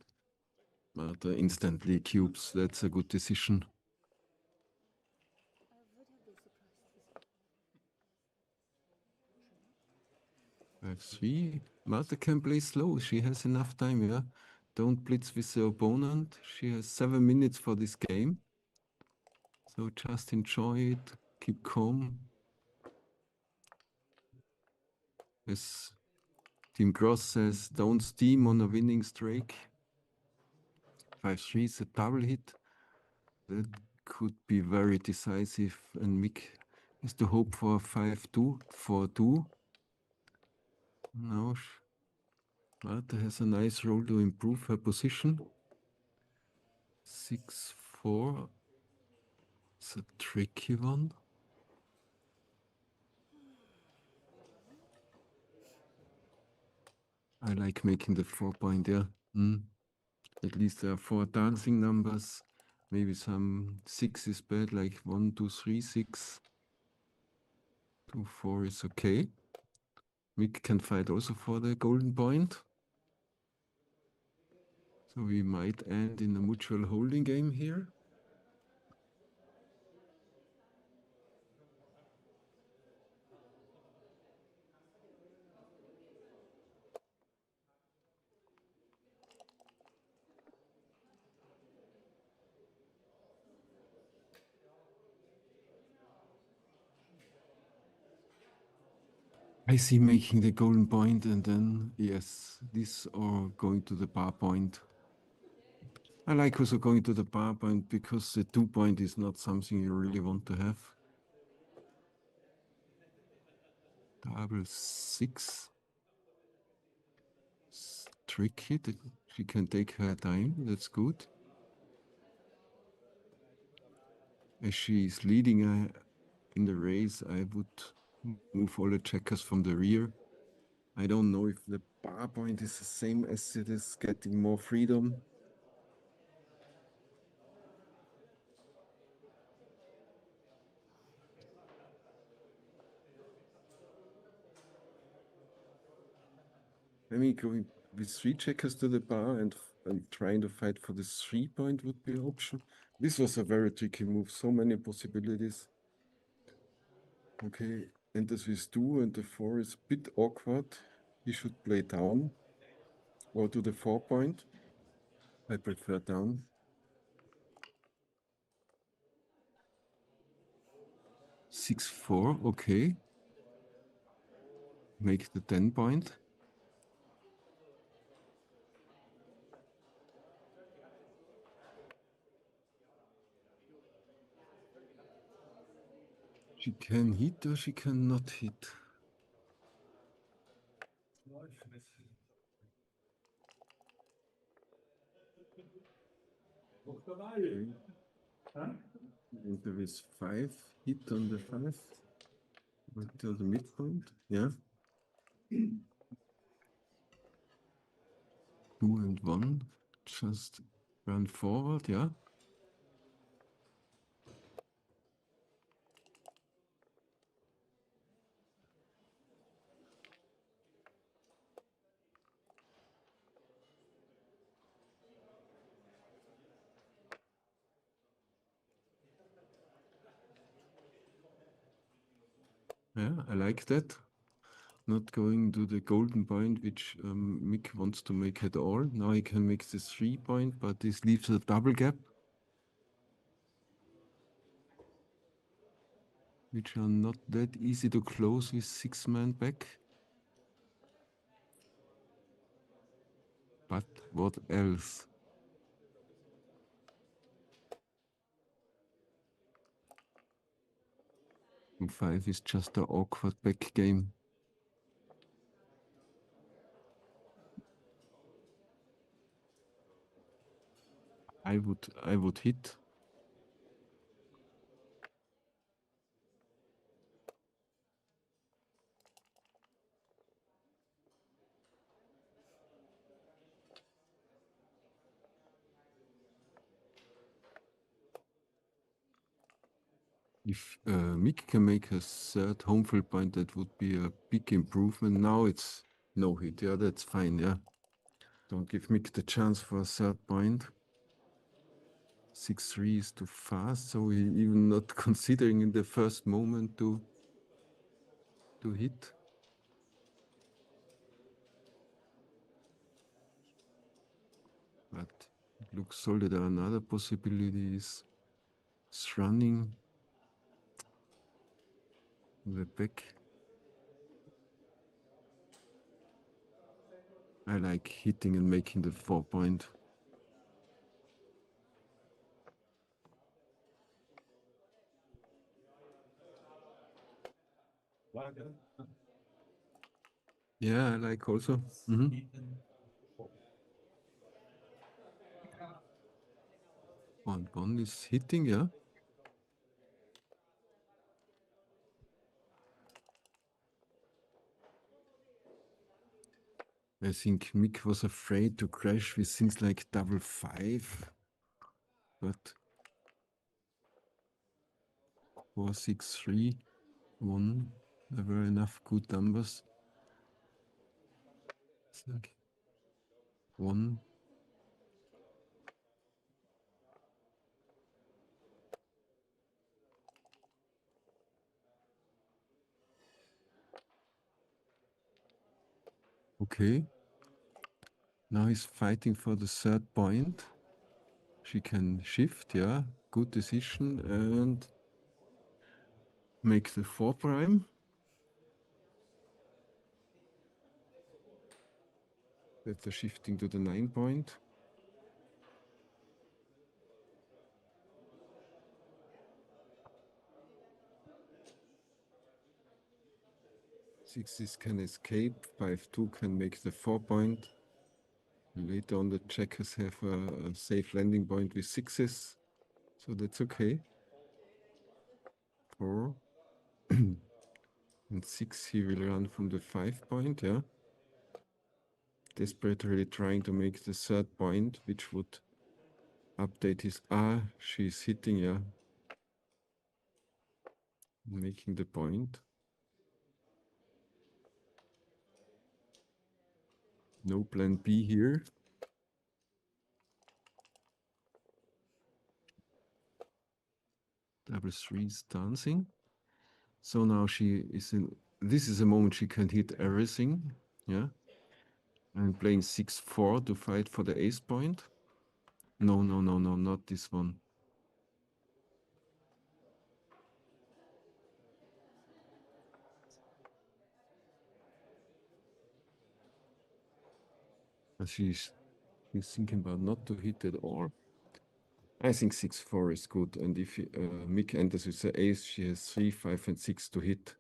Marta instantly cubes. That's a good decision. I have 3. Marta can play slow. She has enough time, yeah. Don't blitz with the opponent. She has 7 minutes for this game. So just enjoy it. Keep calm. As Team Cross says, don't steam on a winning streak. 5-3 is a double hit. That could be very decisive, and Mick is to hope for 5-2, 4-2. Now Marta has a nice roll to improve her position. 6-4. It's a tricky one. I like making the 4 point, yeah. At least there are 4 dancing numbers. Maybe some 6 is bad, like 1, 2, 3, 6. 2, 4 is okay. Mick can fight also for the golden point. So we might end in a mutual holding game here. I see making the golden point and then, yes, this or going to the bar point. I like also going to the bar point because the 2 point is not something you really want to have. Double 6. It's tricky. She can take her time. That's good. As she is leading in the race, I would move all the checkers from the rear. I don't know if the bar point is the same as it is getting more freedom. I mean, going with 3 checkers to the bar and trying to fight for the 3 point would be an option. This was a very tricky move, so many possibilities. Okay, enters with 2 and the 4 is a bit awkward. He should play down or to the 4 point. I prefer down. 6, 4, okay. Make the 10 point. She can hit or she cannot hit. And there is 5 hit on the 5 until the midpoint. Yeah. 2 and 1. Just run forward. Yeah. Yeah, I like that. Not going to the golden point, which Mick wants to make at all. Now he can make the 3 point, but this leaves a double gap, which are not that easy to close with 6-man back. But what else? And 5 is just an awkward back game. I would hit. If Mick can make a 3rd home field point, that would be a big improvement. Now it's no hit. Yeah, that's fine. Yeah. Don't give Mick the chance for a 3rd point. 6-3 is too fast, so he even not considering in the first moment to hit. But it looks solid. Another possibility is running the back. I like hitting and making the 4 point. Yeah, I like also. 1-1 is hitting, yeah. I think Mick was afraid to crash with things like 5-5, but 4-6-3, 1, there were enough good numbers. It's like 1. Okay. Now he's fighting for the third point. She can shift, yeah, good decision, and make the 4 prime. That's the shifting to the 9 point. Sixes can escape, 5-2 can make the 4 point. Later on, the checkers have a safe landing point with 6s, so that's okay. 4 and 6, he will run from the 5 point, yeah. Desperately trying to make the 3rd point, which would update his, she's hitting, yeah. Making the point. No plan B here. Double 3s dancing. So now she is in, this is a moment she can hit everything, yeah. And playing 6-4 to fight for the ace point. No, not this one. She's thinking about not to hit at all. I think 6-4 is good. And if Mick enters with the ace, she has 3, 5, and 6 to hit.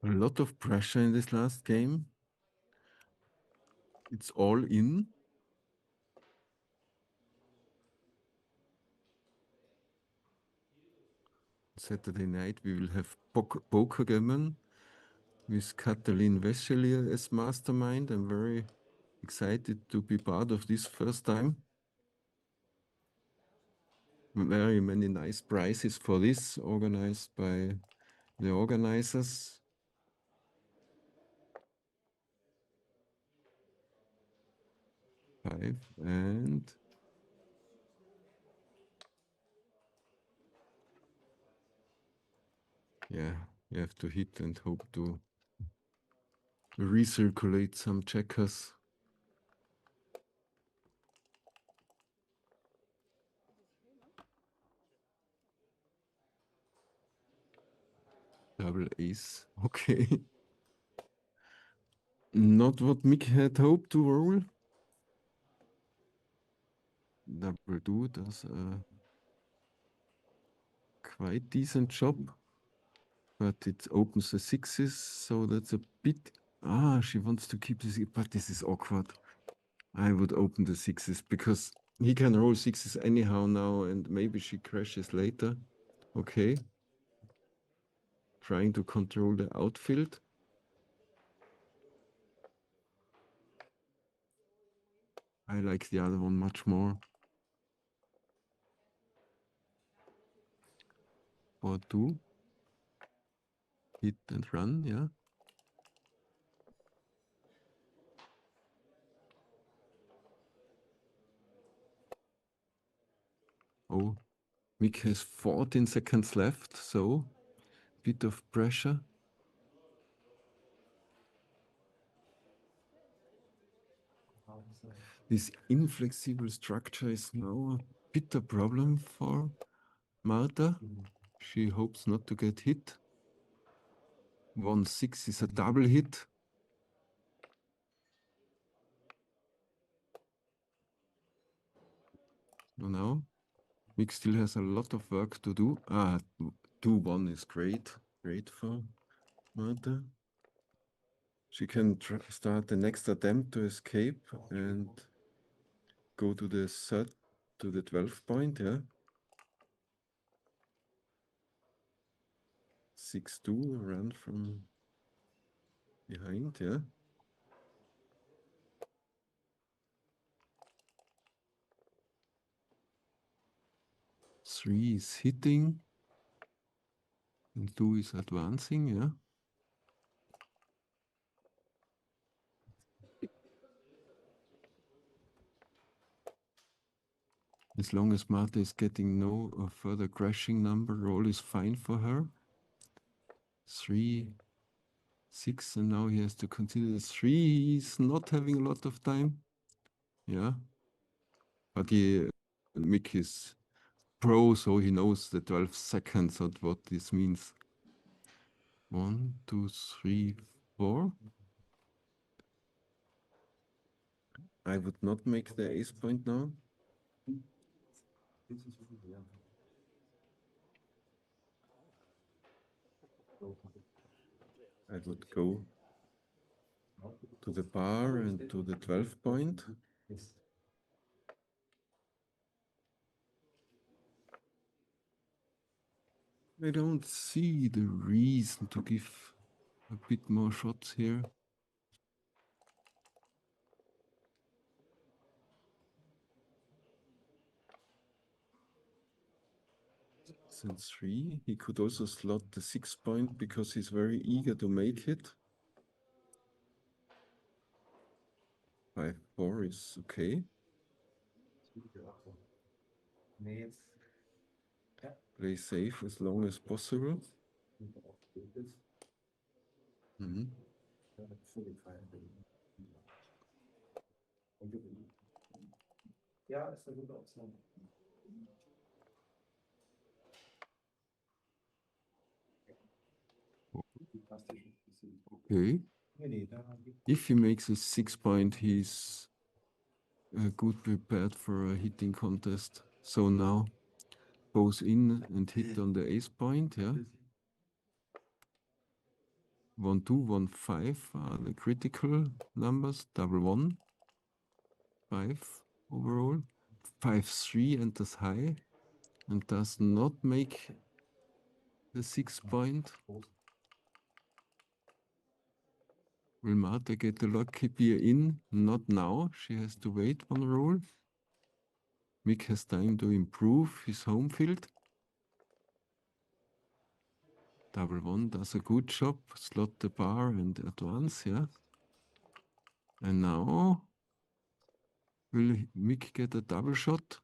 A lot of pressure in this last game. It's all in. Saturday night we will have poker gammon with Katalin Weschelier as mastermind. I'm very excited to be part of this first time. Very many nice prizes for this, organized by the organizers. Five and yeah, you have to hit and hope to recirculate some checkers. Double ace, okay. Not what Mick had hoped to roll. Double 2 does a quite decent job, but it opens the 6s, so that's a bit. She wants to keep this, but this is awkward. I would open the 6s because he can roll 6s anyhow now, and maybe she crashes later. Okay. Trying to control the outfield. I like the other one much more. 4-2. Hit and run, yeah. Oh, Mick has 14 seconds left, so bit of pressure. This inflexible structure is now a bit a problem for Marta. She hopes not to get hit. 1-6 is a double hit. So now Mick still has a lot of work to do. 2-1 is great. Great for Marta. She can start the next attempt to escape and go to the 12th point, yeah. 6-2, run from behind, yeah. Three is hitting, and 2 is advancing, yeah. As long as Marta is getting no further crashing number, all is fine for her. 3, 6, and now he has to consider 3. He's not having a lot of time. Yeah. But Mick is pro, so he knows the 12 seconds of what this means. 1, 2, 3, 4. I would not make the ace point now. I would go to the bar and to the 12 point. I don't see the reason to give a bit more shots here. Since 3, he could also slot the 6 point because he's very eager to make it. 5-4 is okay. Play safe as long as possible. Okay. If he makes a 6 point, he's good prepared for a hitting contest. So now goes in and hit on the ace point, yeah. 1, 2, 1, 5 are the critical numbers. Double 1, 5 overall. 5, 3 enters high and does not make the 6 point. Will Marta get the lucky beer in? Not now. She has to wait one roll. Mick has time to improve his home field. Double 1 does a good job. Slot the bar and advance, yeah. And now, will Mick get a double shot?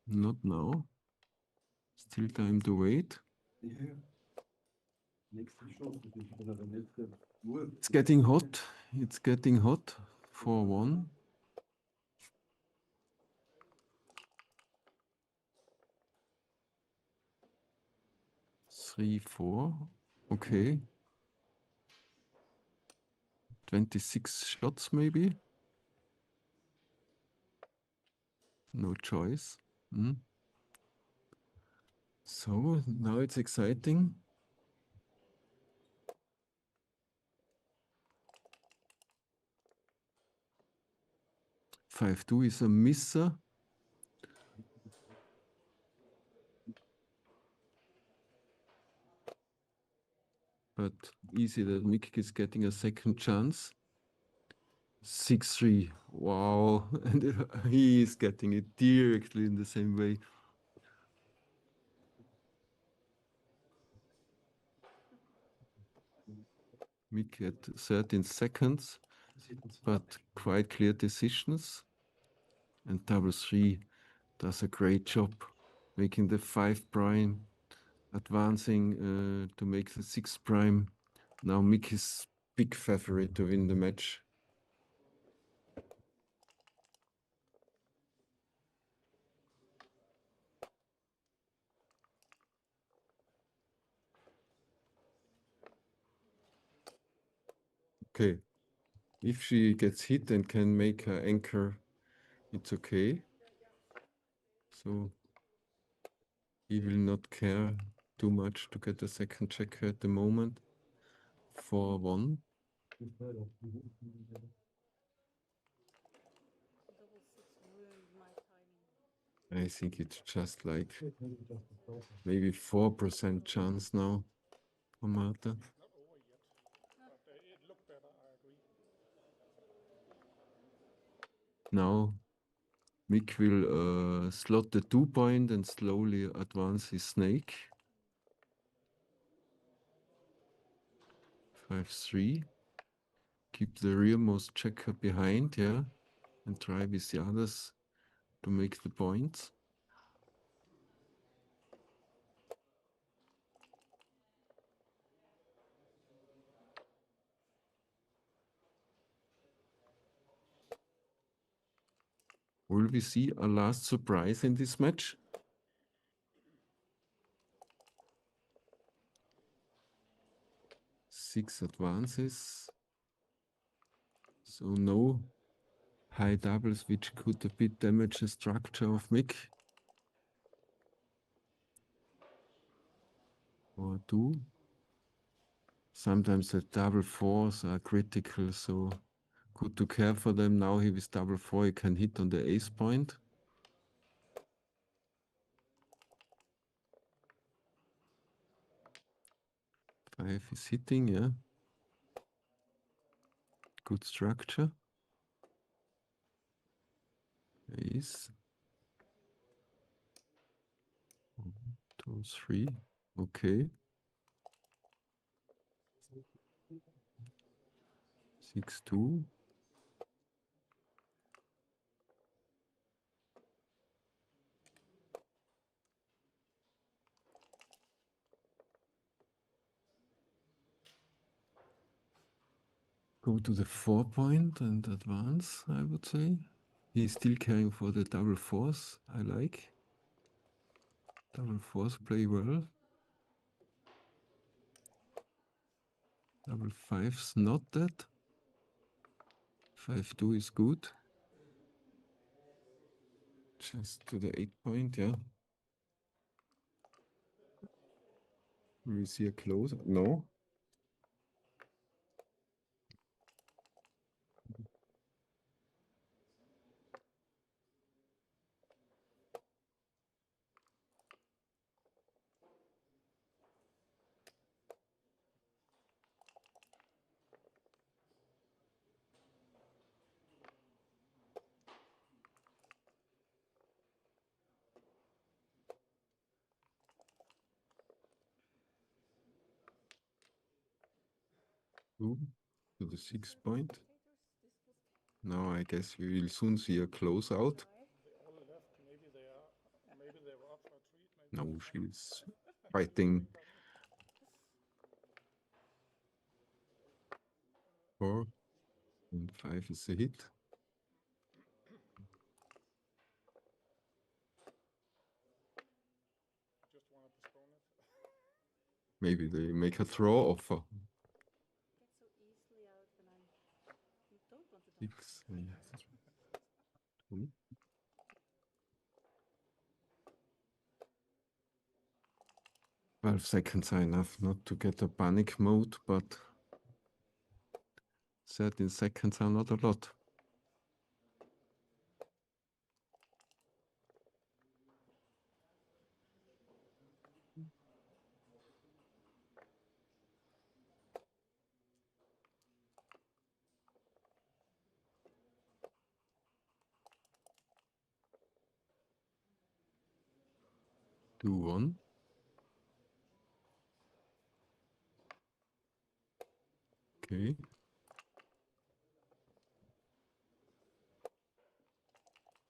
Not now. Still time to wait. It's getting hot. It's getting hot. 4-1. Three, 4. Okay. 26 shots maybe. No choice. So now it's exciting. 5-2 is a misser. But easy that Mick is getting a second chance. 6-3. Wow. And he is getting it directly in the same way. Mick at 13 seconds, but quite clear decisions. And double 3 does a great job, making the 5 prime, advancing to make the 6 prime. Now Mick is big favorite to win the match. Okay, if she gets hit and can make her anchor, it's okay. So he will not care too much to get a second check at the moment. 4-1. Double six ruined my timing. I think it's just like maybe 4% chance now for Marta. Not over yet, but it looked better, I agree. Now Mick will slot the 2-point and slowly advance his snake. 5-3. Keep the rearmost checker behind, yeah, and try with the others to make the points. Will we see a last surprise in this match? Six advances. So no high doubles, which could a bit damage the structure of Mick. Or 2. Sometimes the double fours are critical, so good to care for them. Now he with double 4, he can hit on the ace point. 5 is hitting, yeah. Good structure. Ace. 1, 2, 3. Okay. 6-2. Go to the 4-point and advance, I would say. He's still carrying for the double 4s, I like. Double 4s play well. Double 5s not that. 5-2 is good. Just to the 8-point, yeah. Will we see a close? No. Two to the 6-point. Now I guess we will soon see a closeout. They all left. Maybe they were up for a treat. No, she's fighting. 4 and 5 is a hit. Just want to postpone it. Maybe they make a throw offer. Get so easily out when you don't want to. 6. Yes. 2. 12 seconds are enough not to get a panic mode, but 13 seconds are not a lot. Do 1. Okay.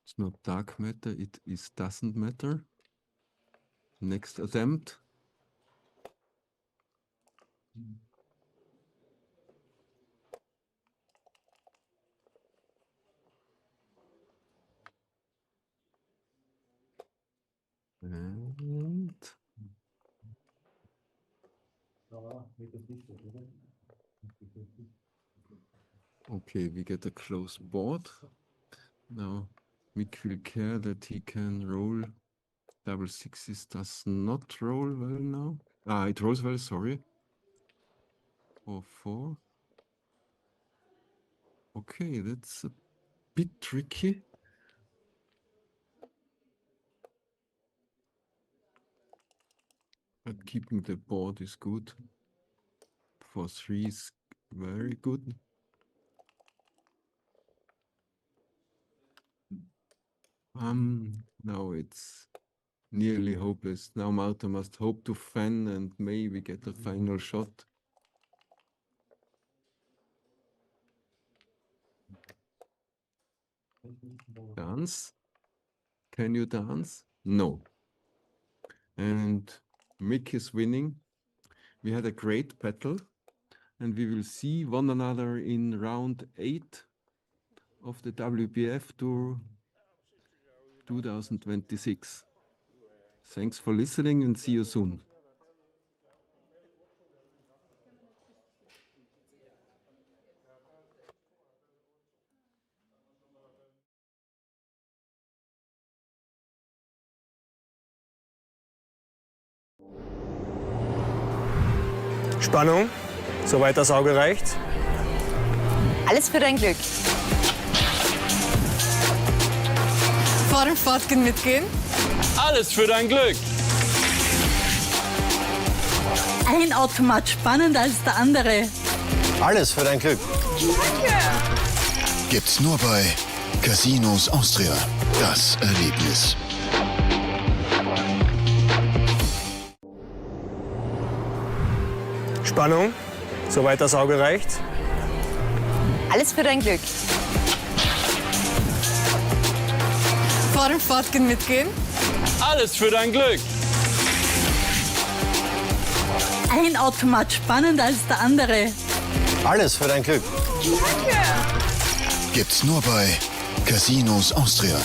It's not dark matter, it is doesn't matter. Next attempt. And okay, we get a close board. Now Mick will care that he can roll Double sixes does not roll well now. Ah, it rolls well, sorry. 4-4. Okay, that's a bit tricky. But keeping the board is good. 4-3 is very good. Now it's nearly hopeless. Now Marta must hope to fan and maybe get a final shot. Dance? Can you dance? No. And Mick is winning. We had a great battle, and we will see one another in round 8 of the WBF Tour 2026. Thanks for listening and see you soon. Spannung, soweit das Auge reicht. Alles für dein Glück. Fahren, Fahrtgehen, mitgehen. Alles für dein Glück. Ein Automat spannender als der andere. Alles für dein Glück. Gibt's nur bei Casinos Austria. Das Erlebnis. Spannung, soweit das Auge reicht. Alles für dein Glück. Fahren, Fahrtgehen, mitgehen. Alles für dein Glück. Ein Automat spannender als der andere. Alles für dein Glück. Gibt's nur bei Casinos Austria.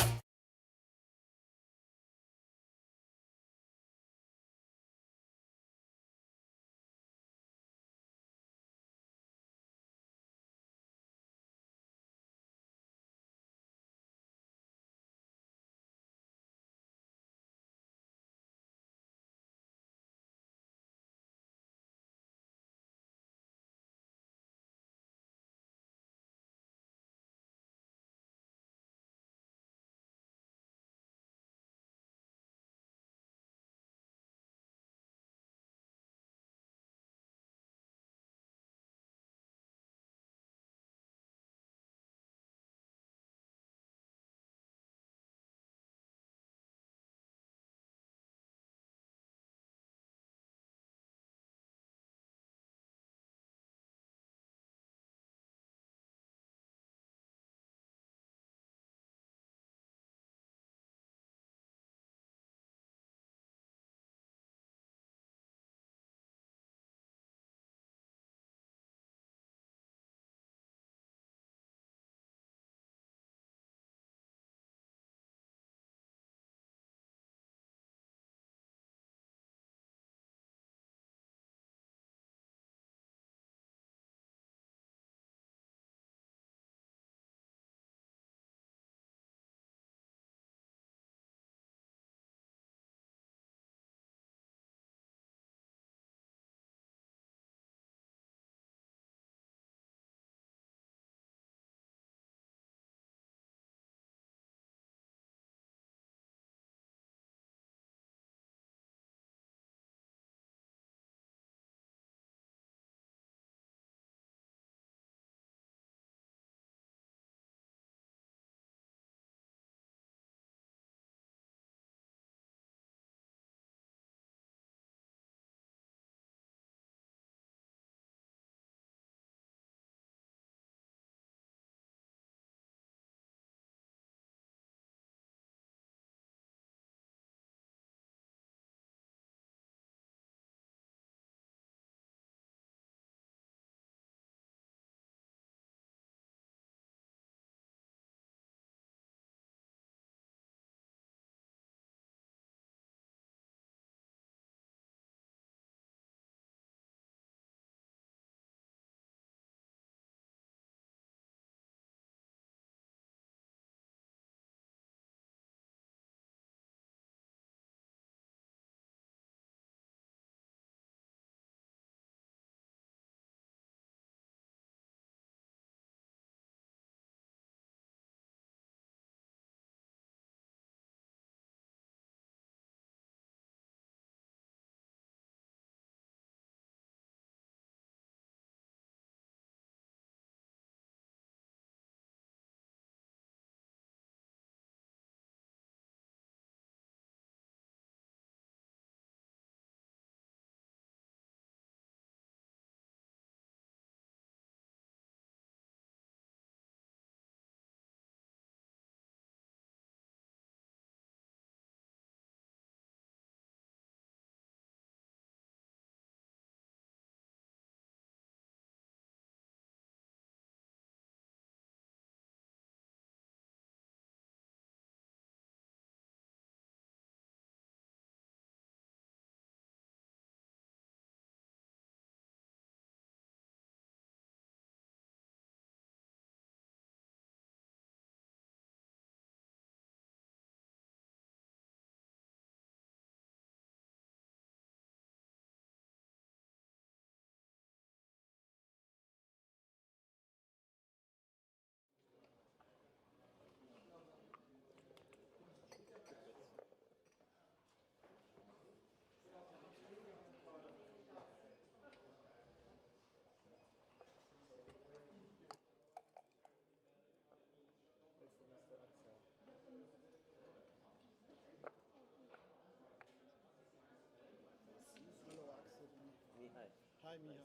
Okay.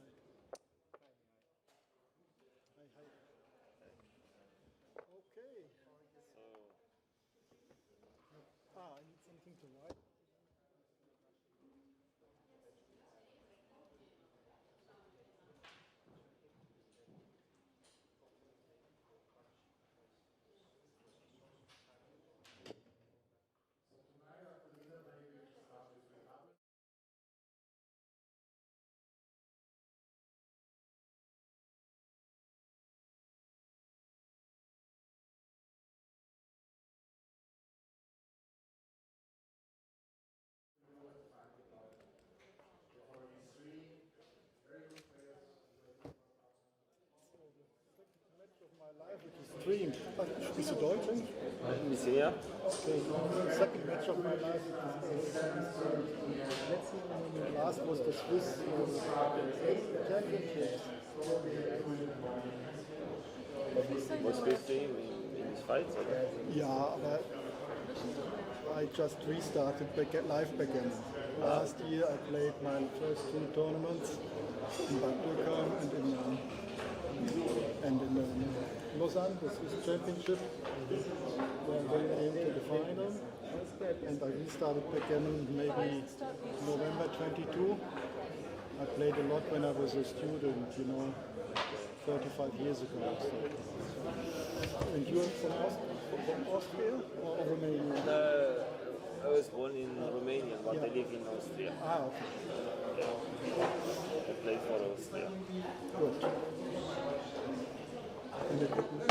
I need something to write. Match of my life, which is streamed. Bist du Deutsch? Ein bisschen, ja. Okay. Second match of my life, which is last was the Swiss Championships. Was willst du in die Schweiz, oder? Ja, aber I just restarted live again. Last year I played my first two tournaments in Bad Dürkheim and in Lausanne, the Swiss Championship, where they came to the final. And I restarted again maybe November 22. I played a lot when I was a student, 35 years ago. So. And you're from Austria or Romania? I was born in Romania, but I live in Austria. Ah, okay. Yeah. I played for Austria. Good. And the good match.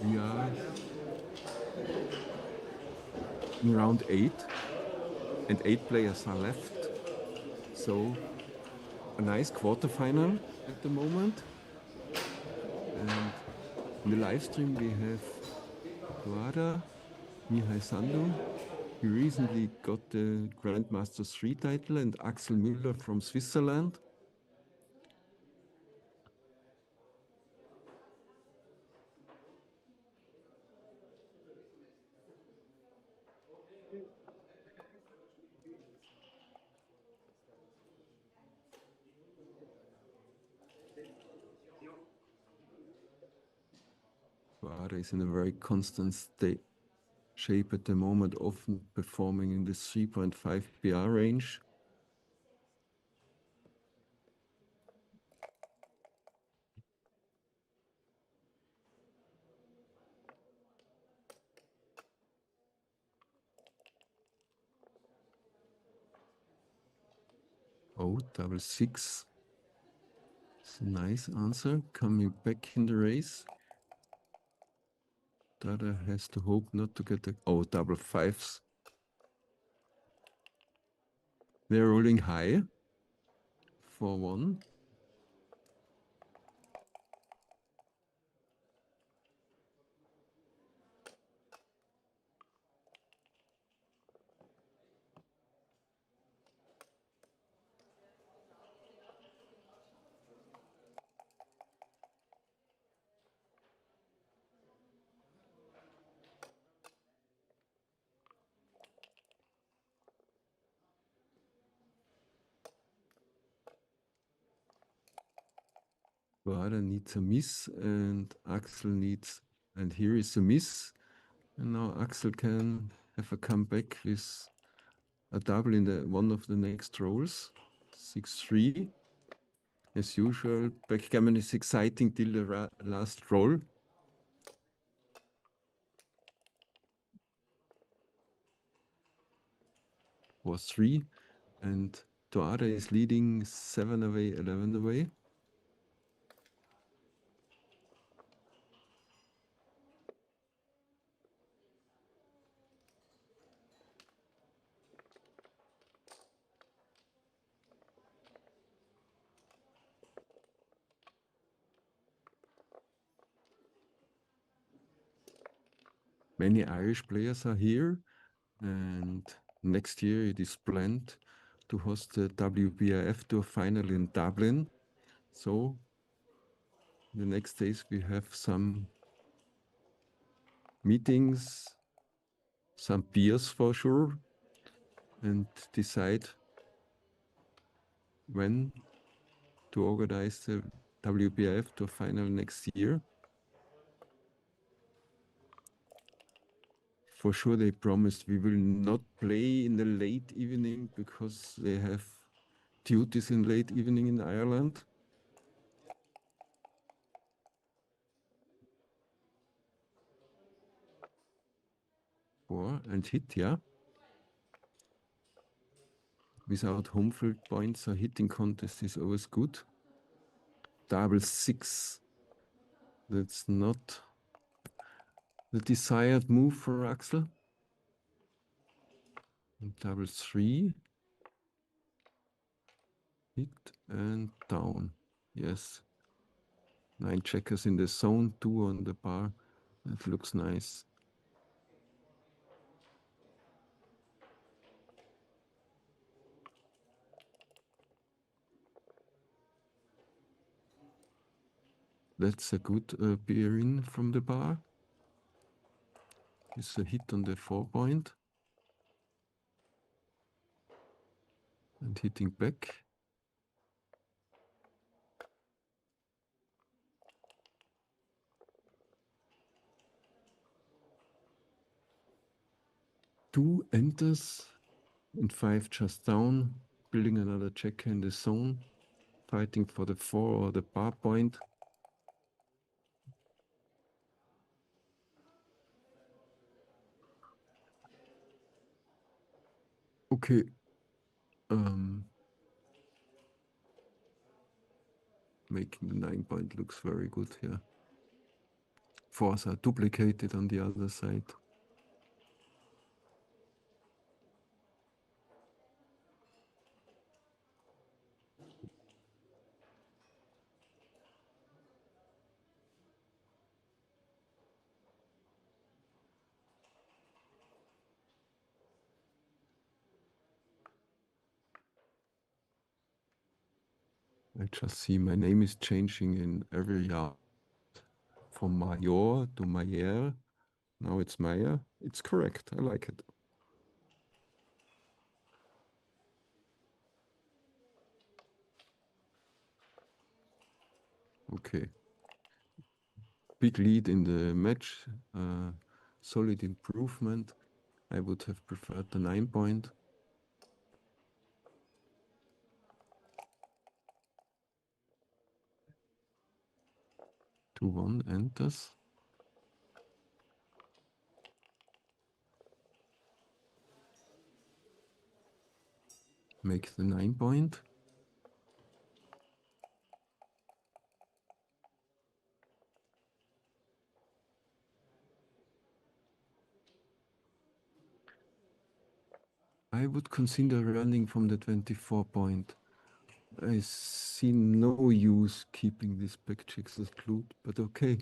We are in round 8, and 8 players are left. So a nice quarterfinal at the moment. And in the live stream we have Guada, Mihai Sandu. He recently got the Grandmaster 3 title, and Axel Müller from Switzerland. Guada is in a very constant shape at the moment, often performing in the 3.5 PR range. Oh, double 6. It's a nice answer, coming back in the race. Dada has to hope not to get the... Oh, double 5s. They're rolling high for 1. Boada needs a miss and Axel needs, and here is a miss. And now Axel can have a comeback with a double in the one of the next rolls. 6-3. As usual, backgammon is exciting till the last roll. Or 3. And Toada is leading 7 away, 11 away. Many Irish players are here, and next year it is planned to host the WBIF Tour final in Dublin. So the next days we have some meetings, some beers for sure, and decide when to organize the WBIF Tour final next year. For sure, they promised we will not play in the late evening because they have duties in late evening in Ireland. And hit, yeah. Without home field points, a hitting contest is always good. Double 6. That's not the desired move for Axel. And double 3. Hit and down. Yes. 9 checkers in the zone, 2 on the bar. That looks nice. That's a good beer in from the bar. It's a hit on the 4-point. And hitting back. Two enters and 5 just down, building another checker in the zone, fighting for the 4 or the bar point. Okay. Making the 9-point looks very good here. 4s are duplicated on the other side. I just see my name is changing in every yard. From Major to Mayer. Now it's Meyer. It's correct. I like it. Okay. Big lead in the match. Solid improvement. I would have preferred the 9-point. 2-1 enters. Make the 9-point. I would consider running from the 24-point. I see no use keeping these back checks as glued, but okay.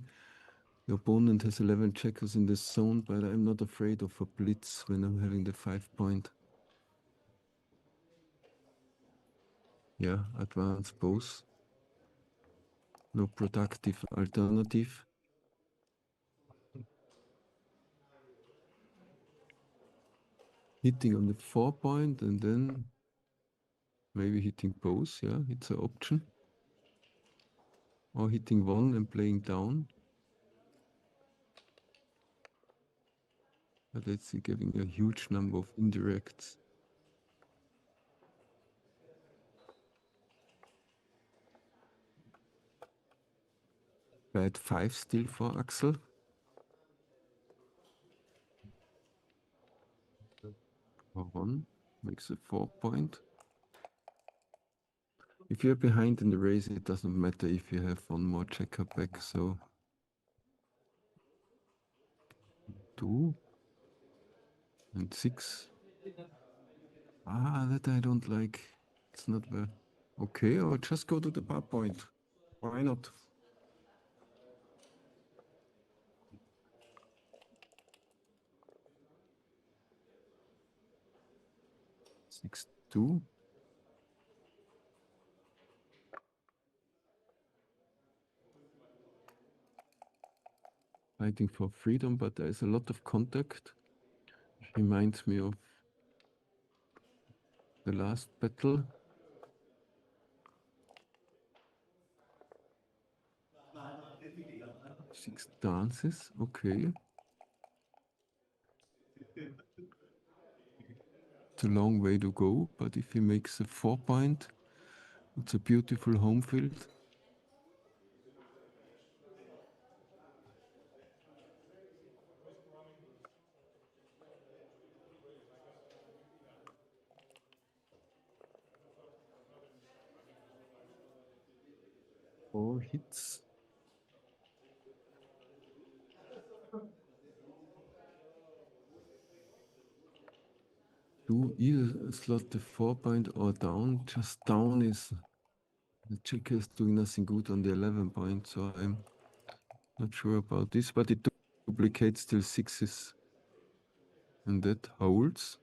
The opponent has 11 checkers in the zone, but I'm not afraid of a blitz when I'm having the 5-point. Yeah, advance both. No productive alternative. Hitting on the 4-point and then maybe hitting both, yeah, it's an option. or hitting one and playing down. But let's see, getting a huge number of indirects. Bad 5 still for Axel. For 1 makes a 4 point. If you're behind in the race, it doesn't matter if you have one more checker back, so 2 and 6. Ah, that I don't like. It's not well. Okay, or just go to the bar point. Why not? 6-2. Fighting for freedom, but there is a lot of contact. Reminds me of the last battle. 6 dances, okay. It's a long way to go, but if he makes a 4 point, it's a beautiful home field. Four hits. Do either slot the 4 point or down. Just down is the checker is doing nothing good on the 11 point, so I'm not sure about this, but it duplicates still 6s, and that holds.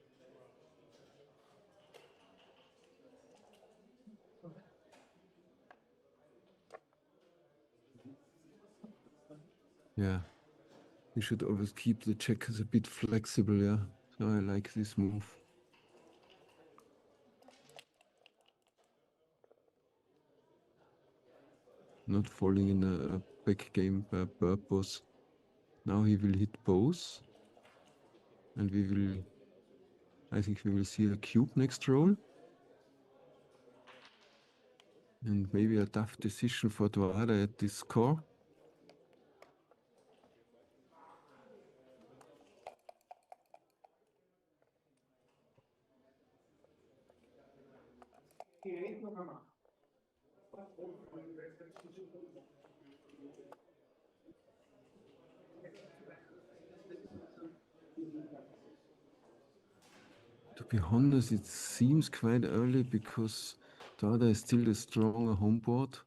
Yeah, you should always keep the checkers a bit flexible, yeah. So I like this move. Not falling in a back game by purpose. Now he will hit both. And I think we will see a cube next roll. And maybe a tough decision for Dwara at this score. To be honest, it seems quite early because Dwara is still the stronger home board.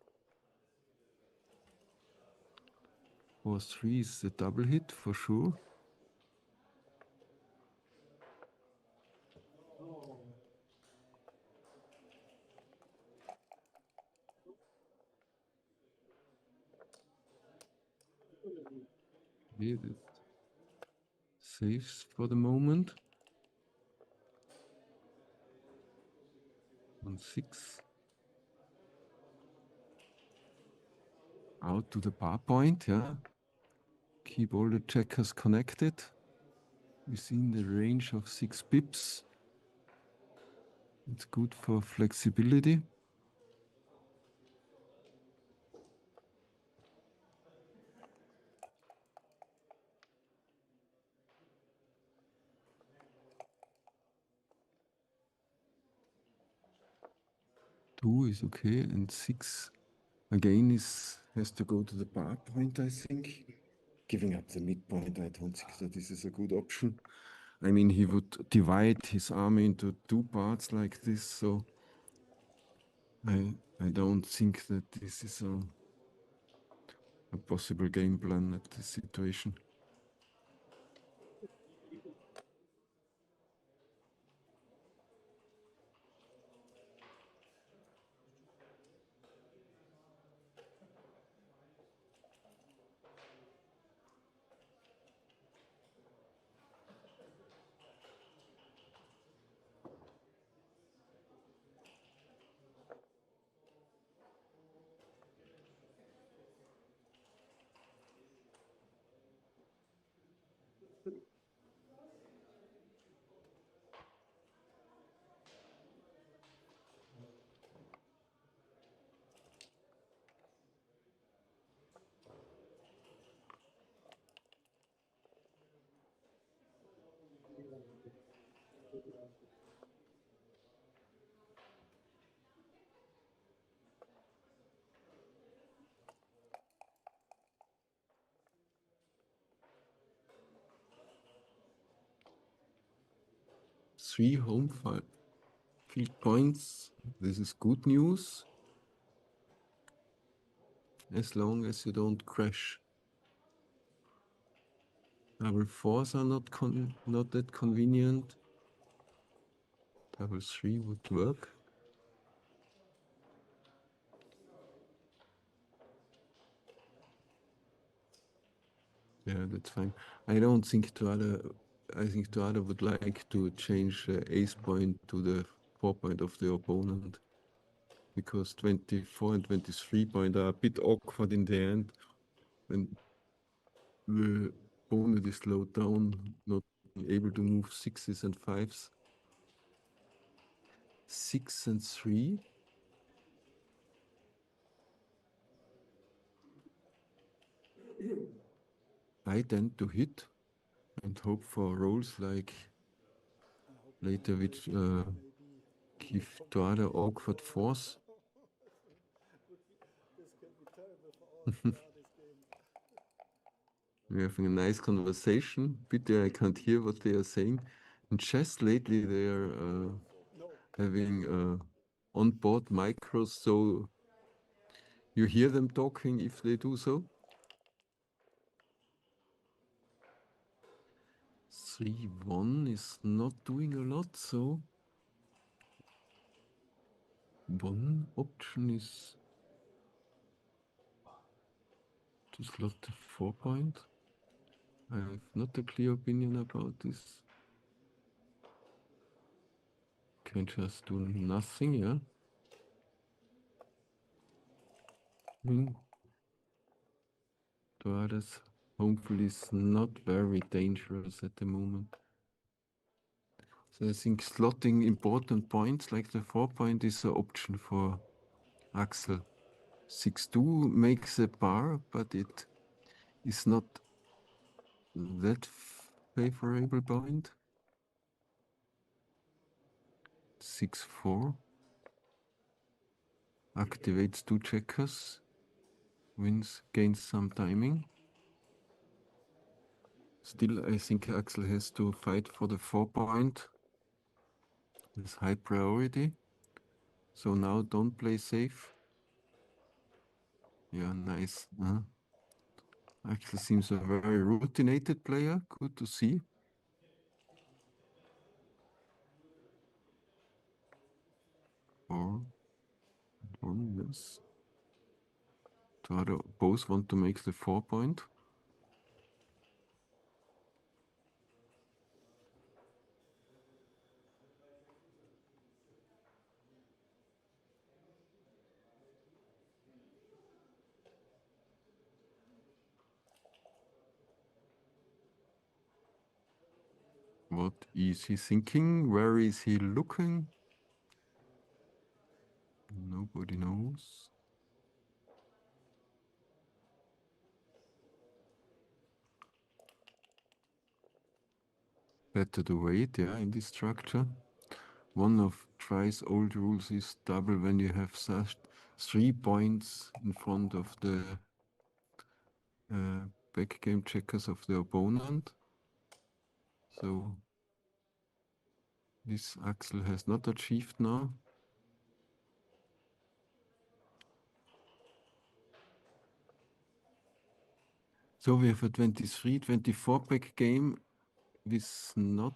4-3 is a double hit for sure. Okay, that saves for the moment. On 6. Out to the bar point, yeah. Keep all the checkers connected. Within the range of 6 pips. It's good for flexibility. Two is okay, and 6 again has to go to the bar point, I think. Giving up the midpoint, I don't think that this is a good option. I mean, he would divide his army into 2 parts like this, so I don't think that this is a possible game plan at this situation. 3 home field points. This is good news. As long as you don't crash. Double fours are not that convenient. Double three would work. Yeah, that's fine. I don't think I think Tuada would like to change ace point to the 4 point of the opponent, because 24 and 23 point are a bit awkward in the end when the opponent is slowed down, not able to move sixes and fives. 6 and 3. I tend to hit and hope for rolls like later, which give Tuada awkward fours. This can be terrible for all this game. We're having a nice conversation. Pity I can't hear what they are saying. In chess lately, they are having on-board micros, so you hear them talking if they do so. 3-1 is not doing a lot, so one option is to slot the 4 point. I have not a clear opinion about this. Can just do nothing, yeah. Tuada's hopefully is not very dangerous at the moment. So I think slotting important points like the 4 point is an option for Axel. 6-2 makes a bar, but it is not that favorable point. 6-4 activates 2 checkers, gains some timing. Still, I think Axel has to fight for the 4 point. It's high priority. So now don't play safe. Yeah, nice. Axel seems a very routinated player. Good to see. Yes. Tuada both want to make the 4 point. What is he thinking? Where is he looking? Nobody knows. Better to wait, yeah, in this structure. One of Try's old rules is double when you have such 3 points in front of the backgame checkers of the opponent. So this Axel has not achieved now. So we have a 23-24 back game with not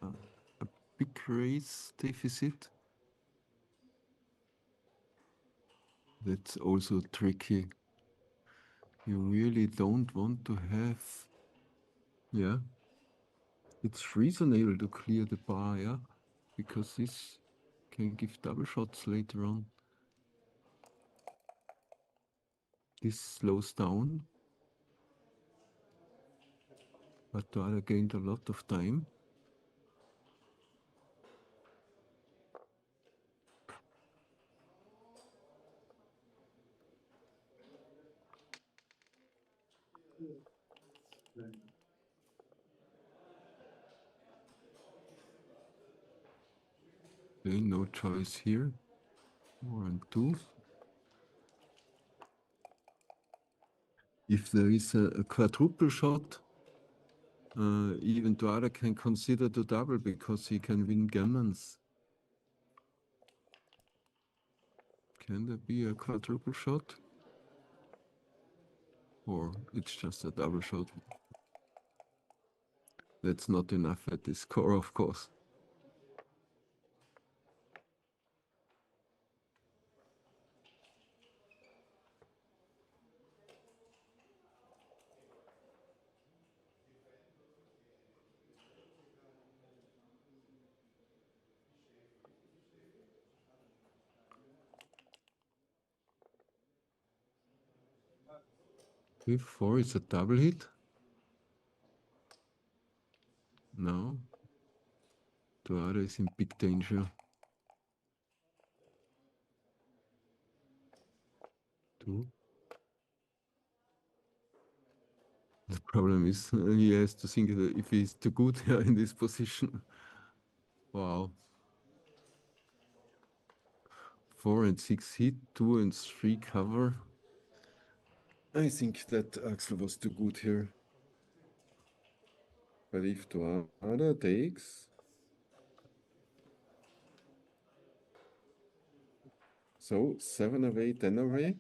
a big race deficit. That's also tricky. You really don't want to have, yeah, it's reasonable to clear the bar, yeah, because this can give double shots later on. This slows down, but the other gained a lot of time. Okay, no choice here. 4 and 2. If there is a quadruple shot, even Tuara can consider to double because he can win gammons. Can there be a quadruple shot? Or it's just a double shot? That's not enough at this score, of course. If 4 is a double hit? No. Tuara is in big danger. 2. The problem is he has to think if he's too good in this position. Wow. 4 and 6 hit, 2 and 3 cover. I think that Axel was too good here. But if Tuara takes... So 7 away, 10 away.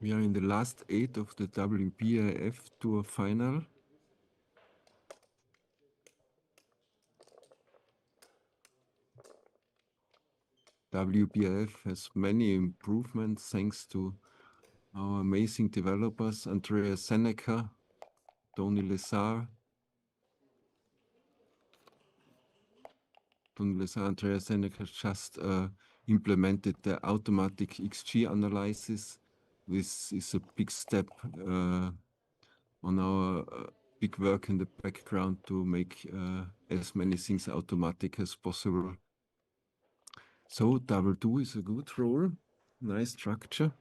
We are in the last 8 of the WBIF Tour final. WBIF has many improvements thanks to our amazing developers, Andrea Seneca, Tony Lessard. Tony Lessard, Andrea Seneca just implemented the automatic XG analysis. This is a big step on our big work in the background to make as many things automatic as possible. So double 2 is a good roll, nice structure.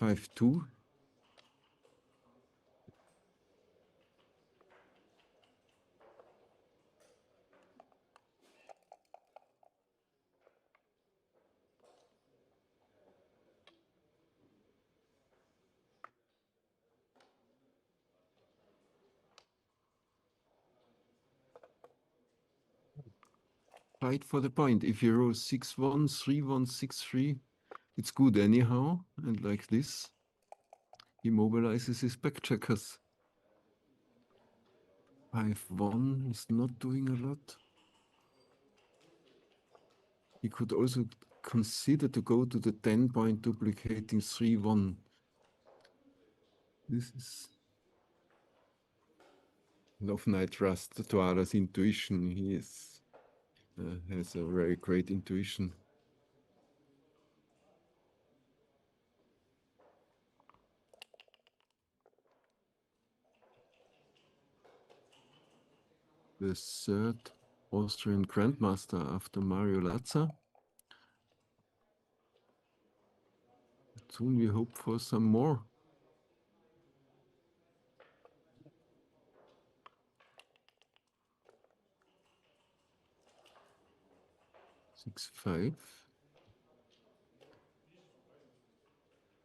5-2. Fight for the point. If you roll 6-1, 3-1, 6-3, it's good anyhow. And like this, he mobilizes his backcheckers. 5-1 is not doing a lot. He could also consider to go to the 10-point duplicating 3-1. This is... Often I trust Tuara's intuition. He has a very great intuition. The third Austrian Grandmaster after Mario Lazza. Soon we hope for some more. 6-5.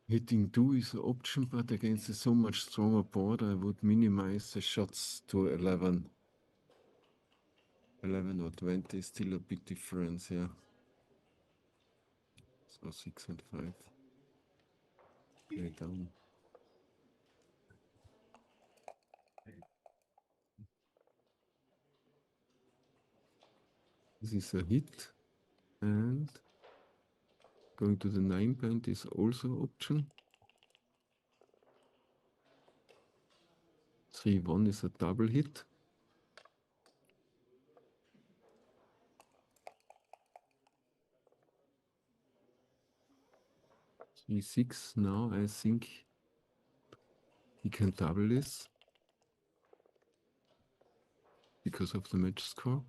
Hitting 2 is an option, but against a so much stronger board, I would minimize the shots to 11. 11 or 20 is still a big difference, yeah. So 6 and 5. Play down. This is a hit, and going to the 9-point is also option. 3-1 is a double hit. 3-6 now, I think he can double this because of the match score.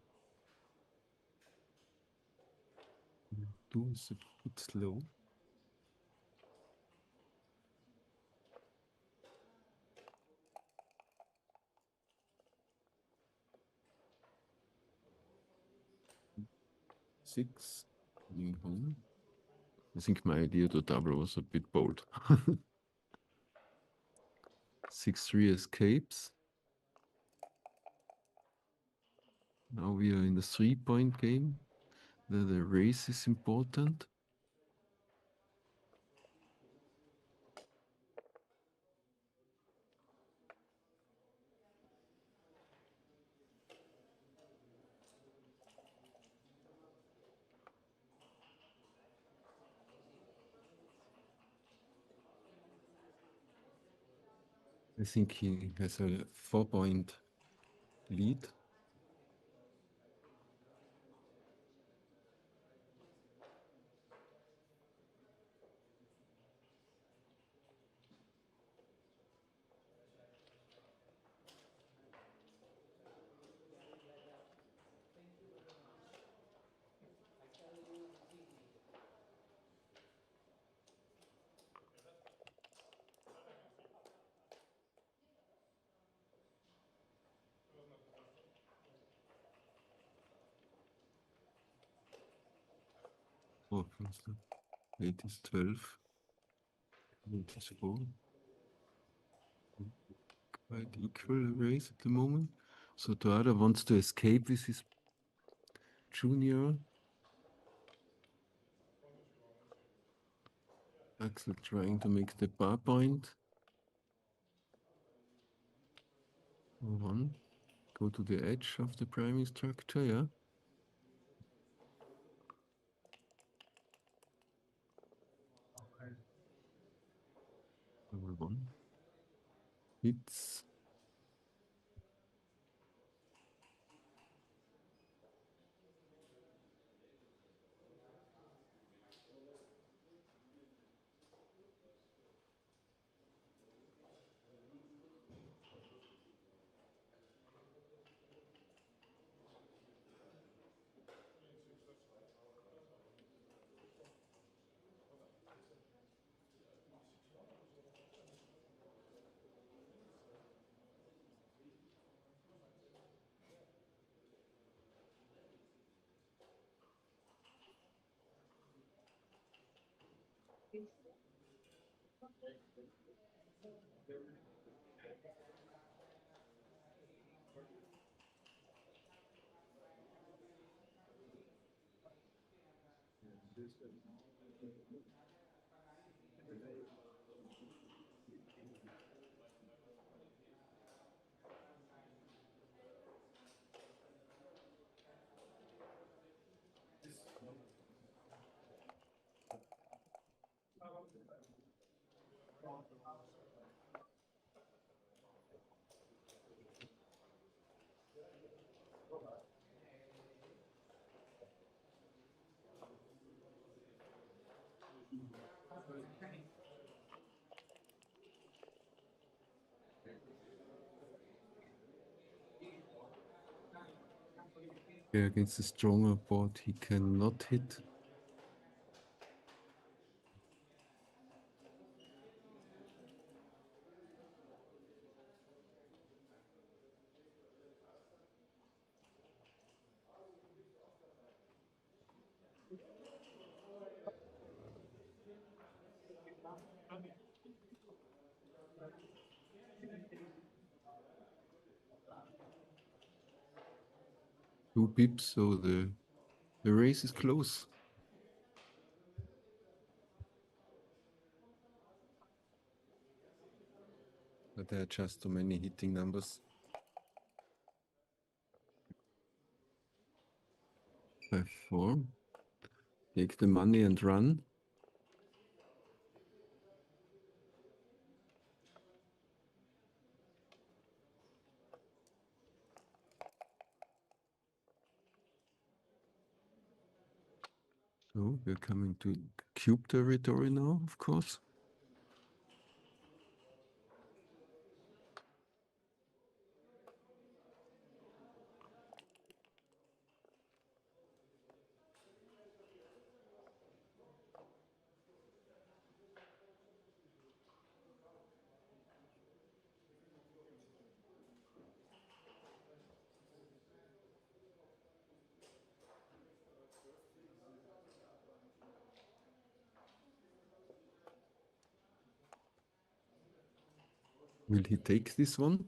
2 is a bit slow. Six, going home. I think my idea to double was a bit bold. 6-3 escapes. Now we are in the 3-point game. The race is important. I think he has a 4-point lead. Oh, 8 is 12. 8 is 4. Quite equal race at the moment. So Toada wants to escape with his junior. Axel trying to make the bar point. 1. Go to the edge of the priming structure, yeah. Number 1. Hits. Against a stronger board, he cannot hit. Two pips, so the race is close. But there are just too many hitting numbers. 5-4. Take the money and run. So we're coming to cube territory now, of course. Will he take this one?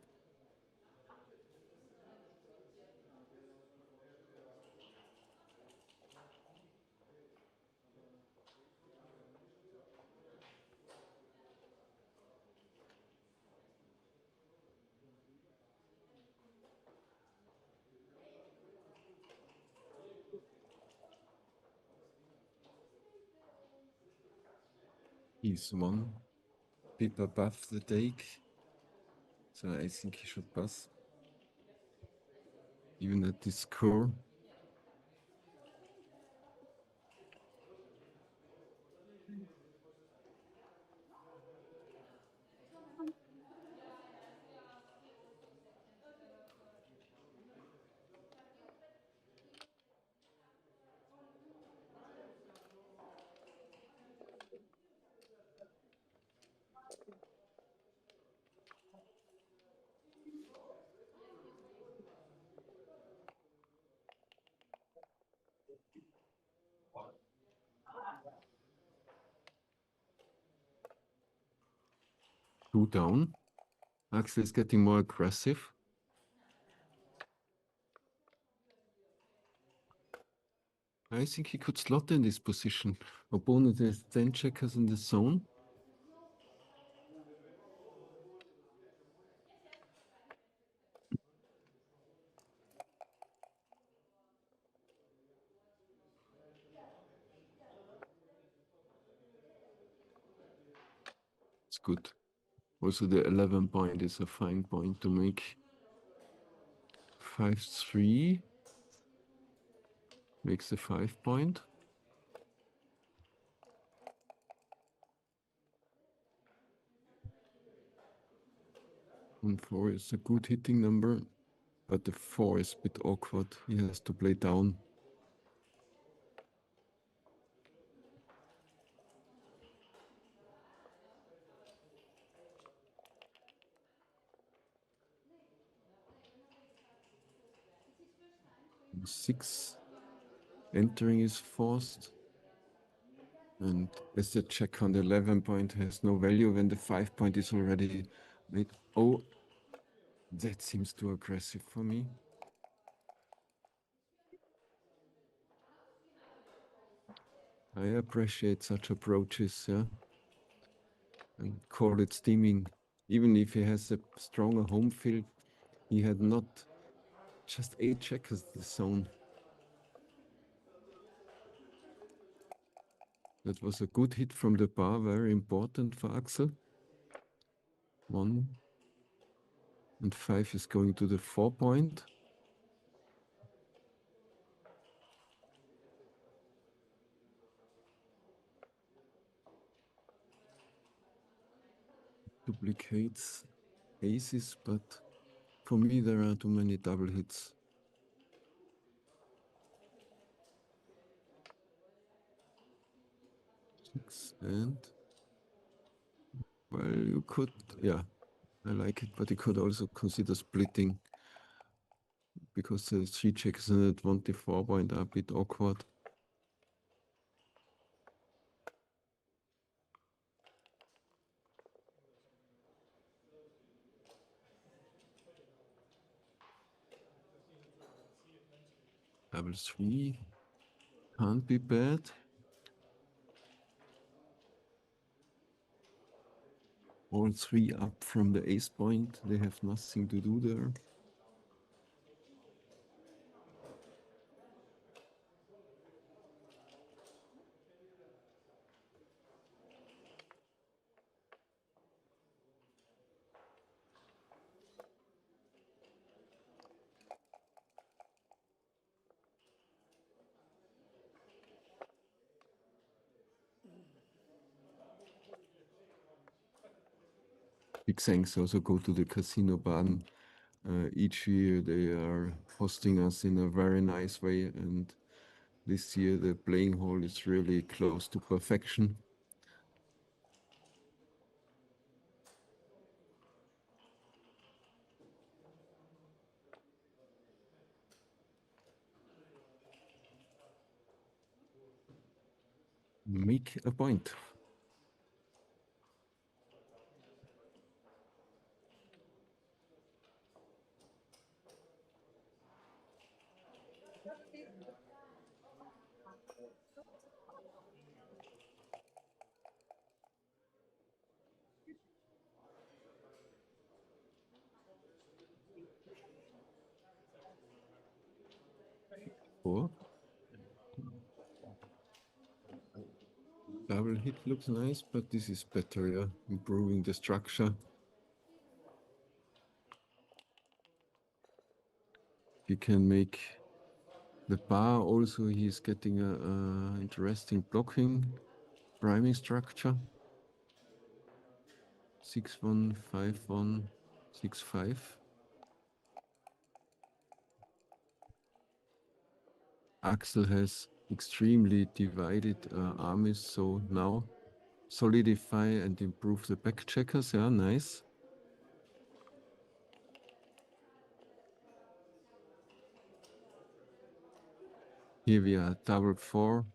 He's one pip above the take, so I think he should pass. Even at this score. Two down. Axel is getting more aggressive. I think he could slot in this position. Opponent has 10 checkers in the zone. It's good. Also, the 11 point is a fine point to make. 5-3 makes a 5 point. And 4 is a good hitting number, but the 4 is a bit awkward. He has to play down. And 6 entering is forced. And as the check on the 11 point has no value when the 5 point is already made. Oh, that seems too aggressive for me. I appreciate such approaches, yeah. And call it steaming. Even if he has a stronger home field, he had not just 8 checkers the zone. That was a good hit from the bar, very important for Axel. 1 and 5 is going to the 4 point. Duplicates aces, but for me there are too many double hits. 6 and well, you could, yeah, I like it, but you could also consider splitting because the 3 checkers and the 24 point are a bit awkward. Double 3 can't be bad. All 3 up from the ace point. They have nothing to do there. Big thanks also go to the Casino Baden. Each year they are hosting us in a very nice way, and this year the playing hall is really close to perfection. Make a point. 4. Double hit looks nice, but this is better, yeah. Improving the structure. He can make the bar also. He's getting a interesting blocking, priming structure. 6-1, 5-1, 6-5. Axel has extremely divided armies, so now solidify and improve the back checkers. Yeah, nice. Here we are, double 4.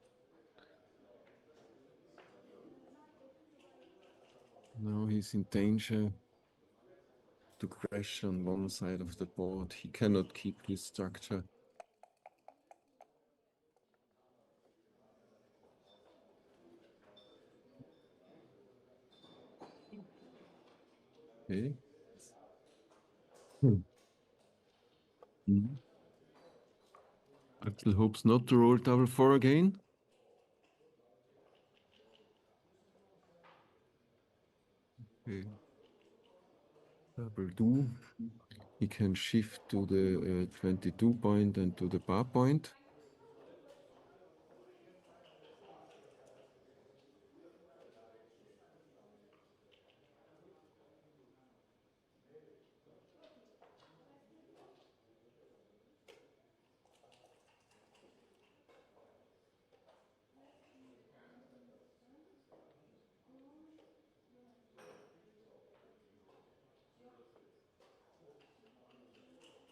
Now he's in danger to crash on one side of the board. He cannot keep this structure. Okay. Axel hopes not to roll double 4 again. Okay. Double 2. He can shift to the 22 point and to the bar point.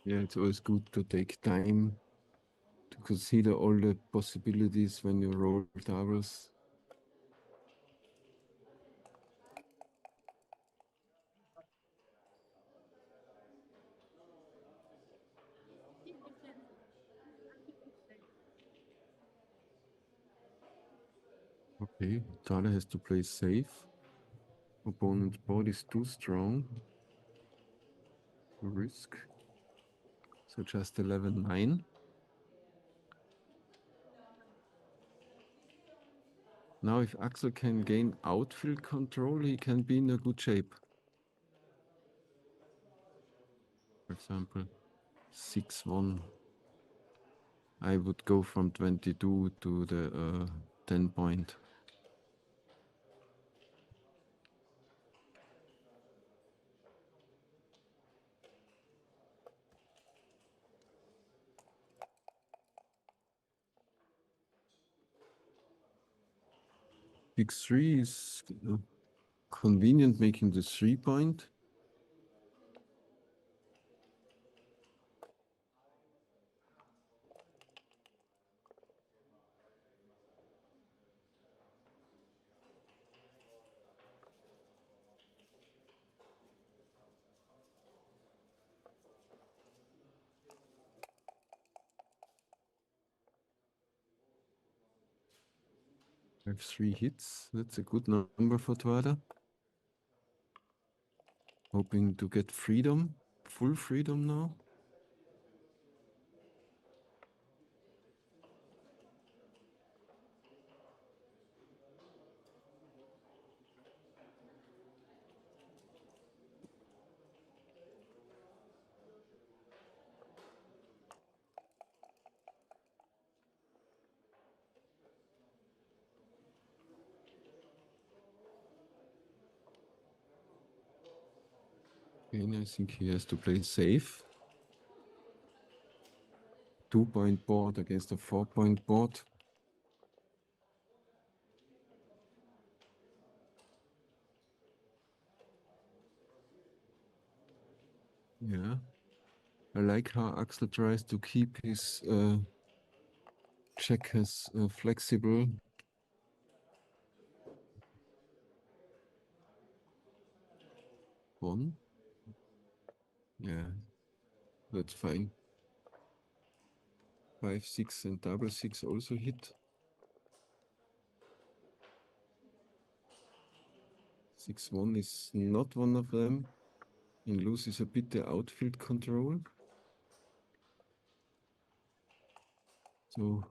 Yeah, it's always good to take time to consider all the possibilities when you roll doubles. Okay, Thaler has to play safe. Opponent's board is too strong to risk. So just 11-9. Now if Axel can gain outfield control, he can be in a good shape. For example, 6-1. I would go from 22 to the 10 point. Big 3 is convenient, making the 3 point. I have 3 hits. That's a good number for Tuada. Hoping to get freedom, full freedom now. And I think he has to play safe. 2-point board against a 4-point board. Yeah. I like how Axel tries to keep his checkers flexible. One. Yeah, that's fine. 5-6 and double 6 also hit. 6-1 is not one of them. And loses a bit the outfield control. So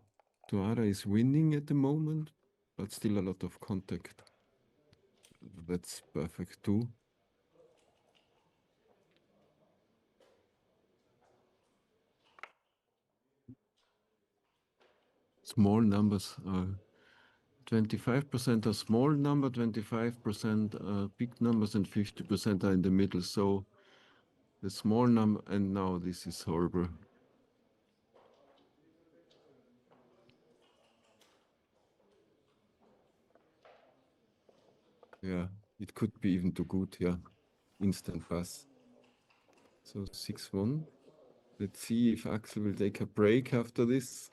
Tuara is winning at the moment, but still a lot of contact. That's perfect too. Small numbers are 25% are small number, 25% are big numbers, and 50% are in the middle. So the small number, and now this is horrible. Yeah, it could be even too good. Yeah, instant pass. So 6-1. Let's see if Axel will take a break after this.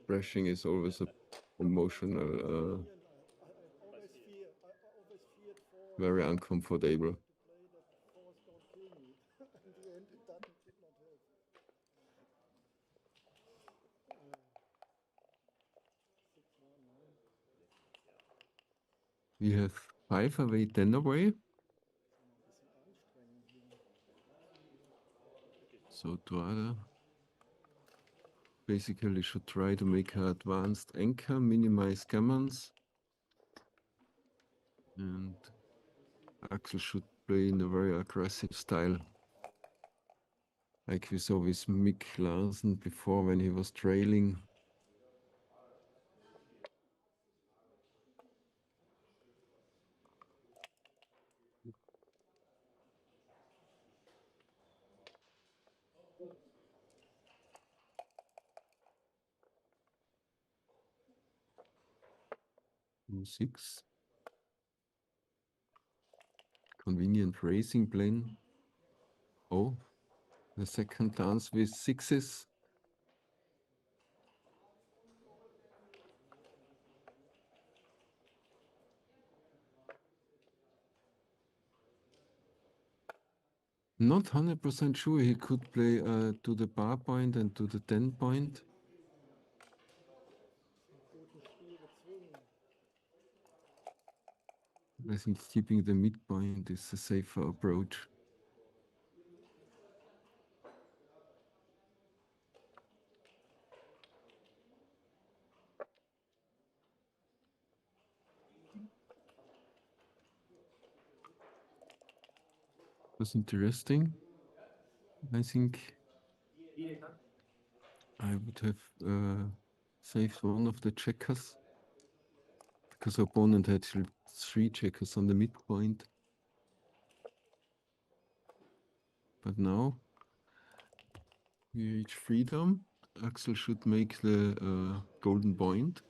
Crashing is always a emotional, very uncomfortable. We have 5 away, 10 away. So Tuara basically should try to make her advanced anchor, minimize gammons. And Axel should play in a very aggressive style. Like we saw with Mick Larsen before when he was trailing. E6. Convenient racing plane. Oh, the second dance with 6s. Not 100% sure he could play to the bar point and to the 10 point. I think keeping the midpoint is a safer approach. Was interesting. I think I would have saved one of the checkers because opponent had 3 checkers on the midpoint. But now we reach freedom. Axel should make the golden point.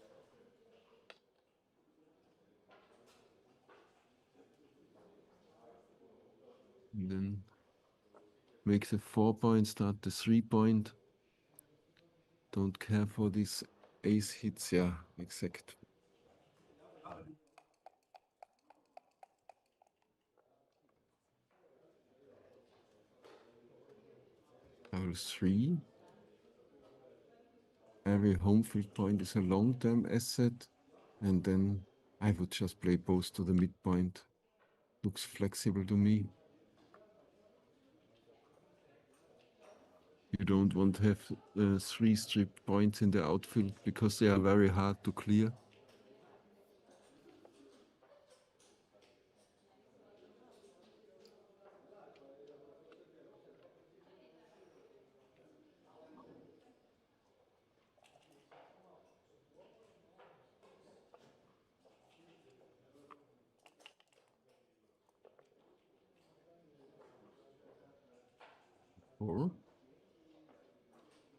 And then make the 4 point, start the 3 point. Don't care for these ace hits. Yeah, exact. Level 3. Every home field point is a long-term asset. And then I would just play both to the midpoint. Looks flexible to me. You don't want to have 3 strip points in the outfield because they are very hard to clear. Or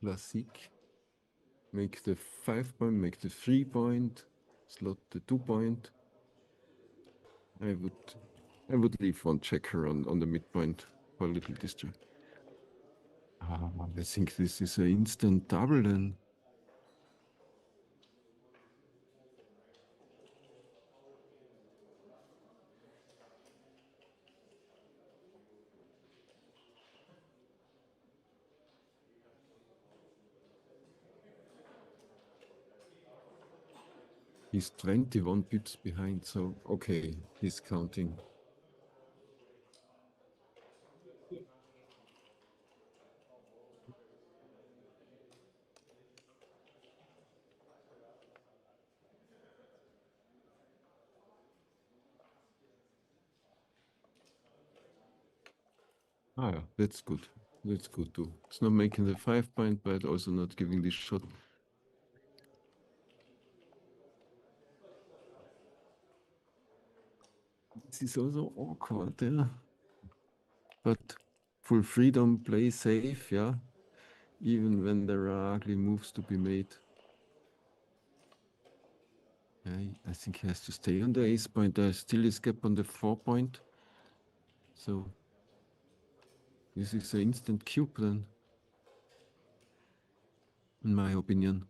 classic. Make the 5 point, make the 3 point, slot the 2 point. I would leave one checker on the midpoint for a little distract. I think this is an instant double then. He's 21 pips behind, so okay, he's counting. Ah, yeah, that's good. That's good too. It's not making the 5 point, but also not giving this shot. This is also awkward, yeah. But full freedom, play safe, yeah. Even when there are ugly moves to be made. I think he has to stay on the ace point. There still is gap on the 4 point. So this is an instant cube then, in my opinion.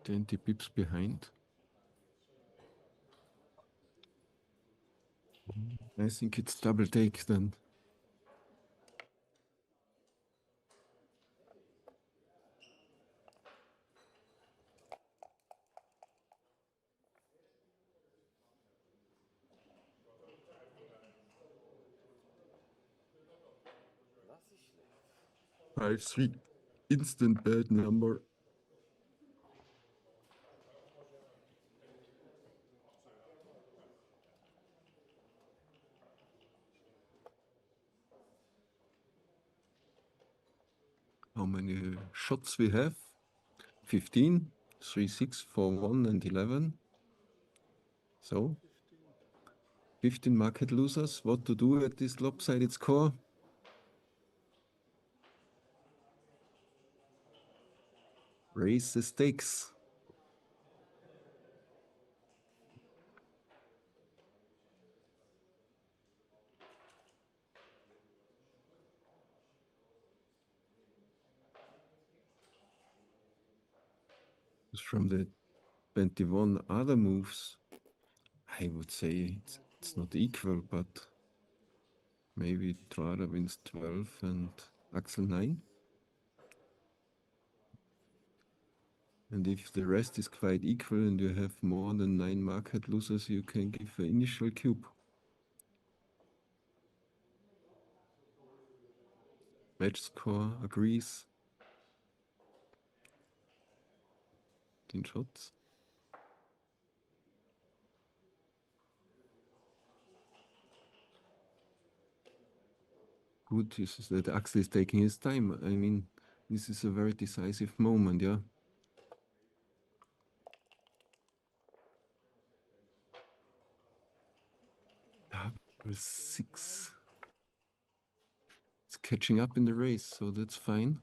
Twenty pips behind. I think it's double take then. Das ist schlecht. 5-3, instant bad number. How many shots we have? 15, 3, 6, 4, 1, and 11. So 15 market losers. What to do at this lopsided score? Raise the stakes. From the 21 other moves, I would say it's not equal, but maybe Trada wins 12 and Axel 9. And if the rest is quite equal and you have more than 9 market losers, you can give an initial cube. Match score agrees. 10 shots. Good is that Axel is taking his time. I mean, this is a very decisive moment, yeah. Double 6. It's catching up in the race, so that's fine.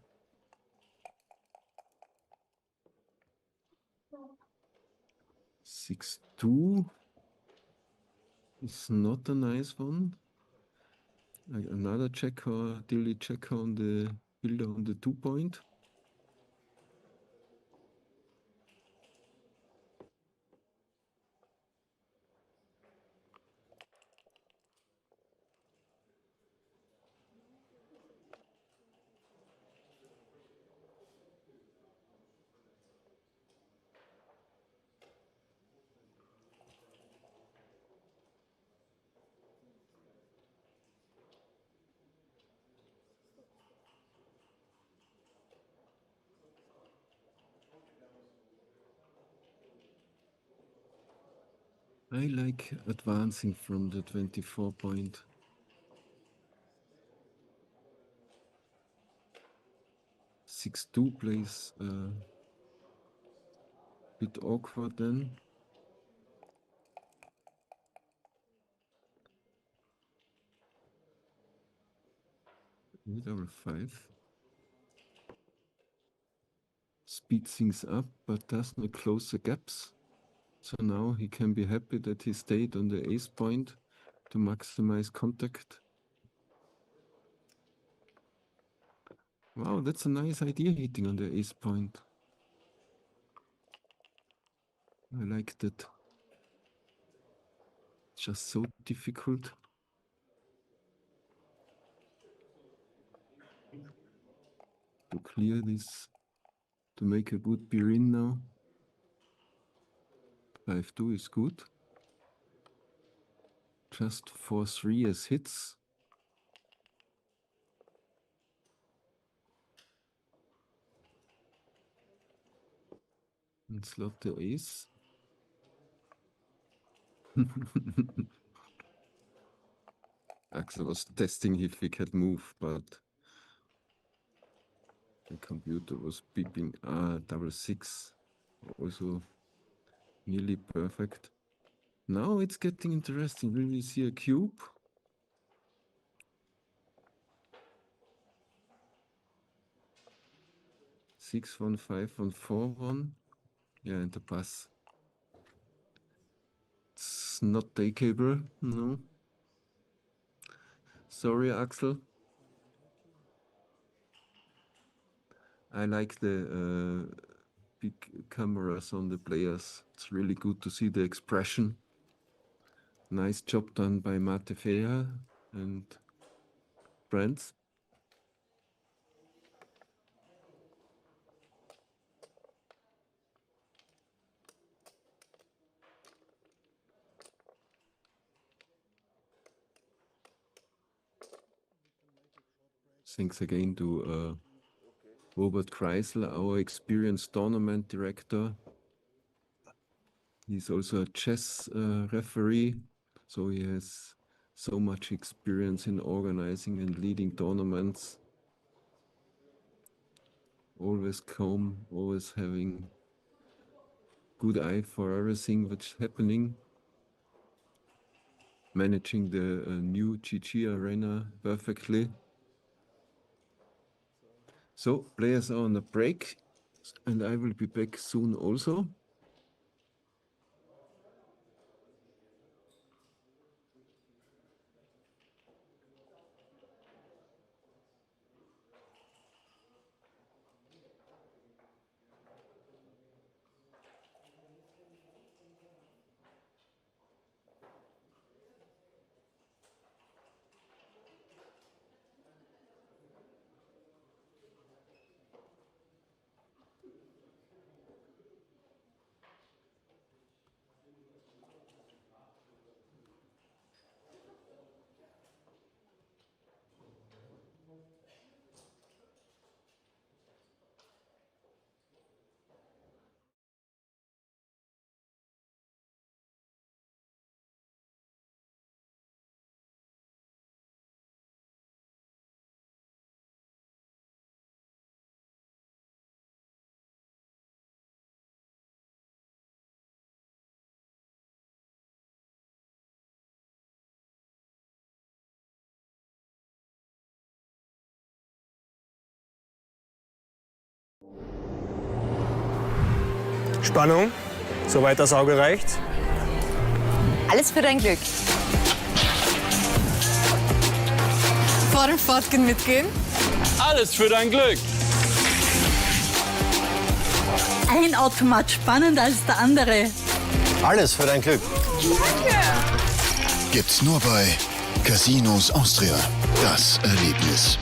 6-2 is not a nice one. Another checker, dilly checker on the builder on the 2 point. I like advancing from the 24 point. 6-2 plays a bit awkward then. Double 5. Speeds things up, but does not close the gaps. So now he can be happy that he stayed on the ace point to maximize contact. Wow, that's a nice idea, hitting on the ace point. I like that. It's just so difficult. To clear this, to make a good beer in now. 5-2 is good. Just 4-3 as hits. And slot the ace. Axel was testing if he could move, but the computer was beeping. Double six. Also nearly perfect. Now it's getting interesting. Will we see a cube? 6-1, 5-1, 4-1. Yeah, and the pass. It's not takeable, no. Sorry, Axel. I like the big cameras on the players. It's really good to see the expression. Nice job done by Matefea and friends. Thanks again to Robert Kreisel, our experienced tournament director. He's also a chess referee, so he has so much experience in organizing and leading tournaments. Always calm, always having good eye for everything that's happening. Managing the new GG arena perfectly. So players are on a break, and I will be back soon also. Spannung, soweit das Auge reicht. Alles für dein Glück. Vor dem Fortgehen mitgehen. Alles für dein Glück. Ein Automat spannender als der andere. Alles für dein Glück. Gibt's nur bei Casinos Austria. Das Erlebnis.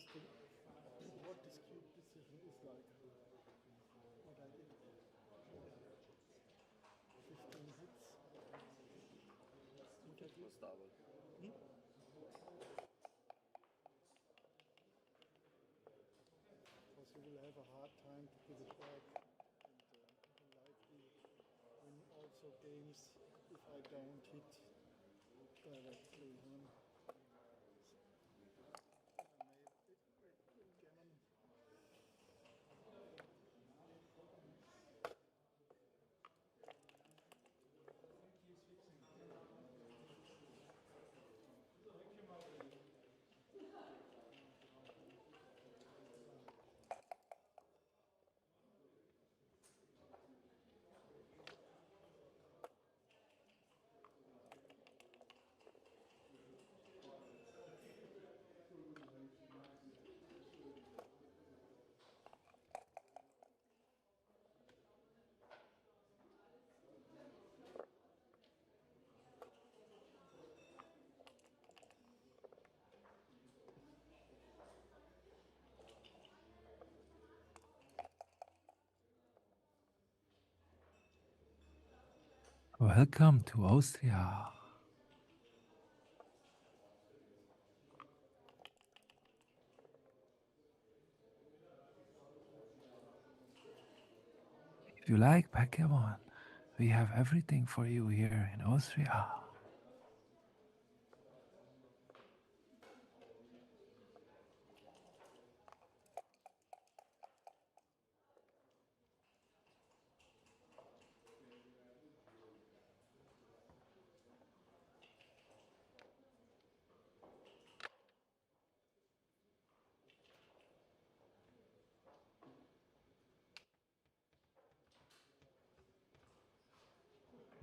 asking what this cube decision is like. What I did. 15 hits. Was double. Because you will have a hard time to give it back. And likely win also games if I don't hit directly. Welcome to Austria. If you like Pokemon, we have everything for you here in Austria.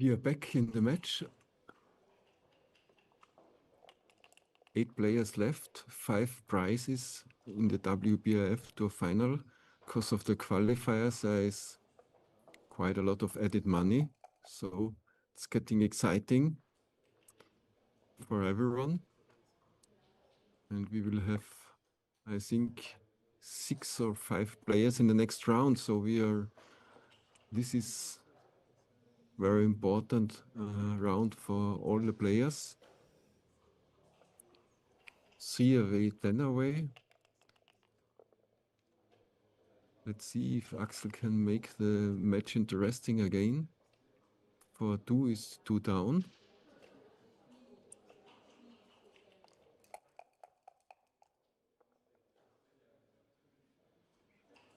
We are back in the match. 8 players left, 5 prizes in the WBIF Tour final. Because of the qualifiers, there is quite a lot of added money. So it's getting exciting for everyone. And we will have, I think, 6 or 5 players in the next round. So this is very important round for all the players. 3 away, 10 away. Let's see if Axel can make the match interesting again. For 2 is 2 down.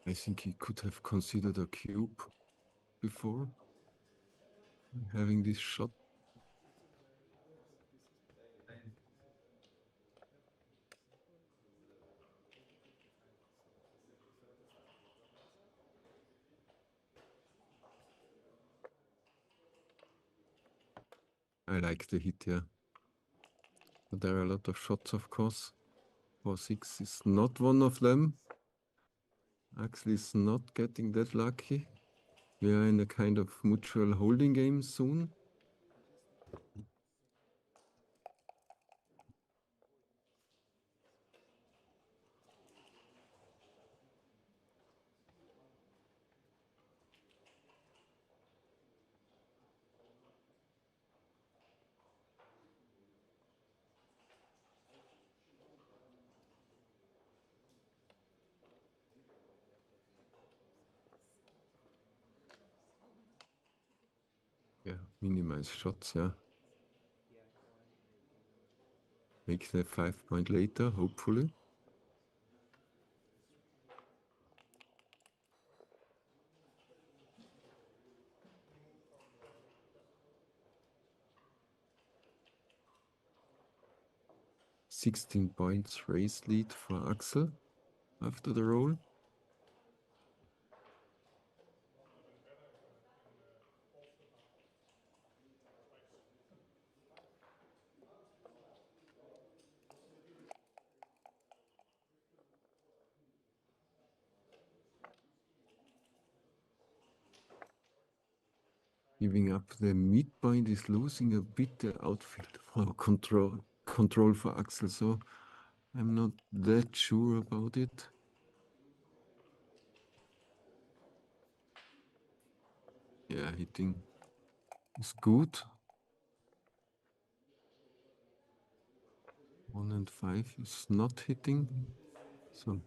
I think he could have considered a cube before having this shot. I like the hit, yeah. But there are a lot of shots, of course. 4-6 is not one of them. Axel is not getting that lucky. We are in a kind of mutual holding game soon. Yeah, minimize shots, yeah. Make the 5 point later, hopefully. £16 race lead for Axel after the roll. Giving up the midpoint is losing a bit the outfield for control for Axel. So I'm not that sure about it. Yeah, hitting is good. 1 and 5 is not hitting. So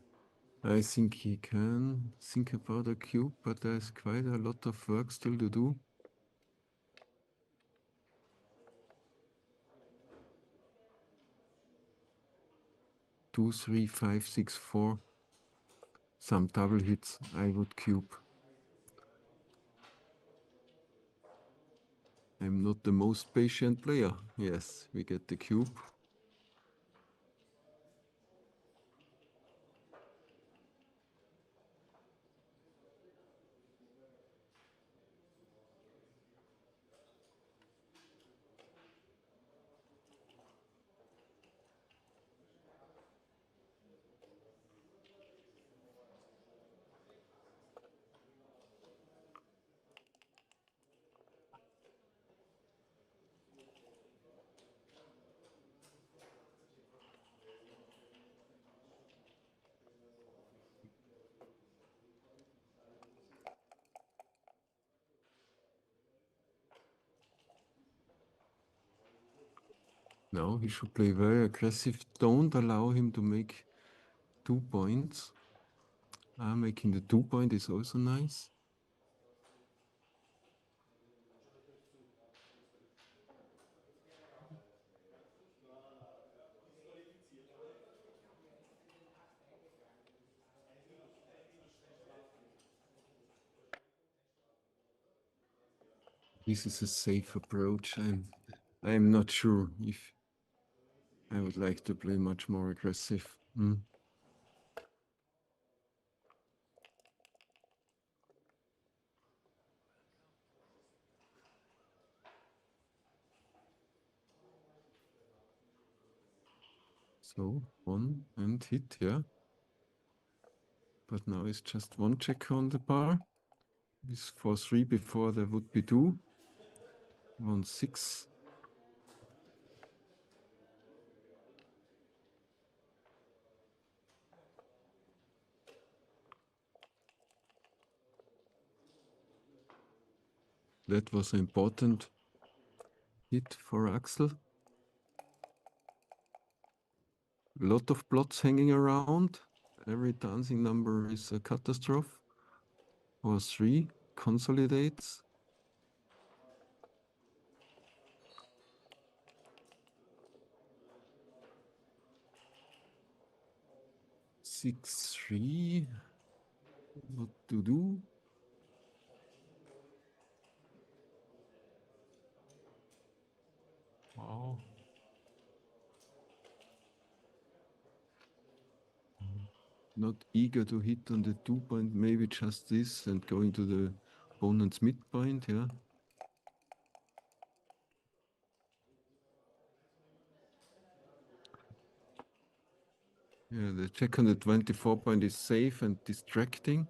I think he can think about a cube, but there's quite a lot of work still to do. Two, 3, 5, 6, 4. Some double hits, I would cube. I'm not the most patient player. Yes, we get the cube. No, he should play very aggressive. Don't allow him to make 2 points. Making the 2 point is also nice. This is a safe approach. I'm not sure if I would like to play much more aggressive. So 1 and hit, yeah. But now it's just 1 check on the bar. This for 3 before there would be 2. 1, 6. That was an important hit for Axel. A lot of plots hanging around. Every dancing number is a catastrophe. Or 3 consolidates. 6, 3. What to do? Wow. Not eager to hit on the 2 point, maybe just this and going to the opponent's midpoint, yeah. Yeah, the check on the 24 point is safe and distracting.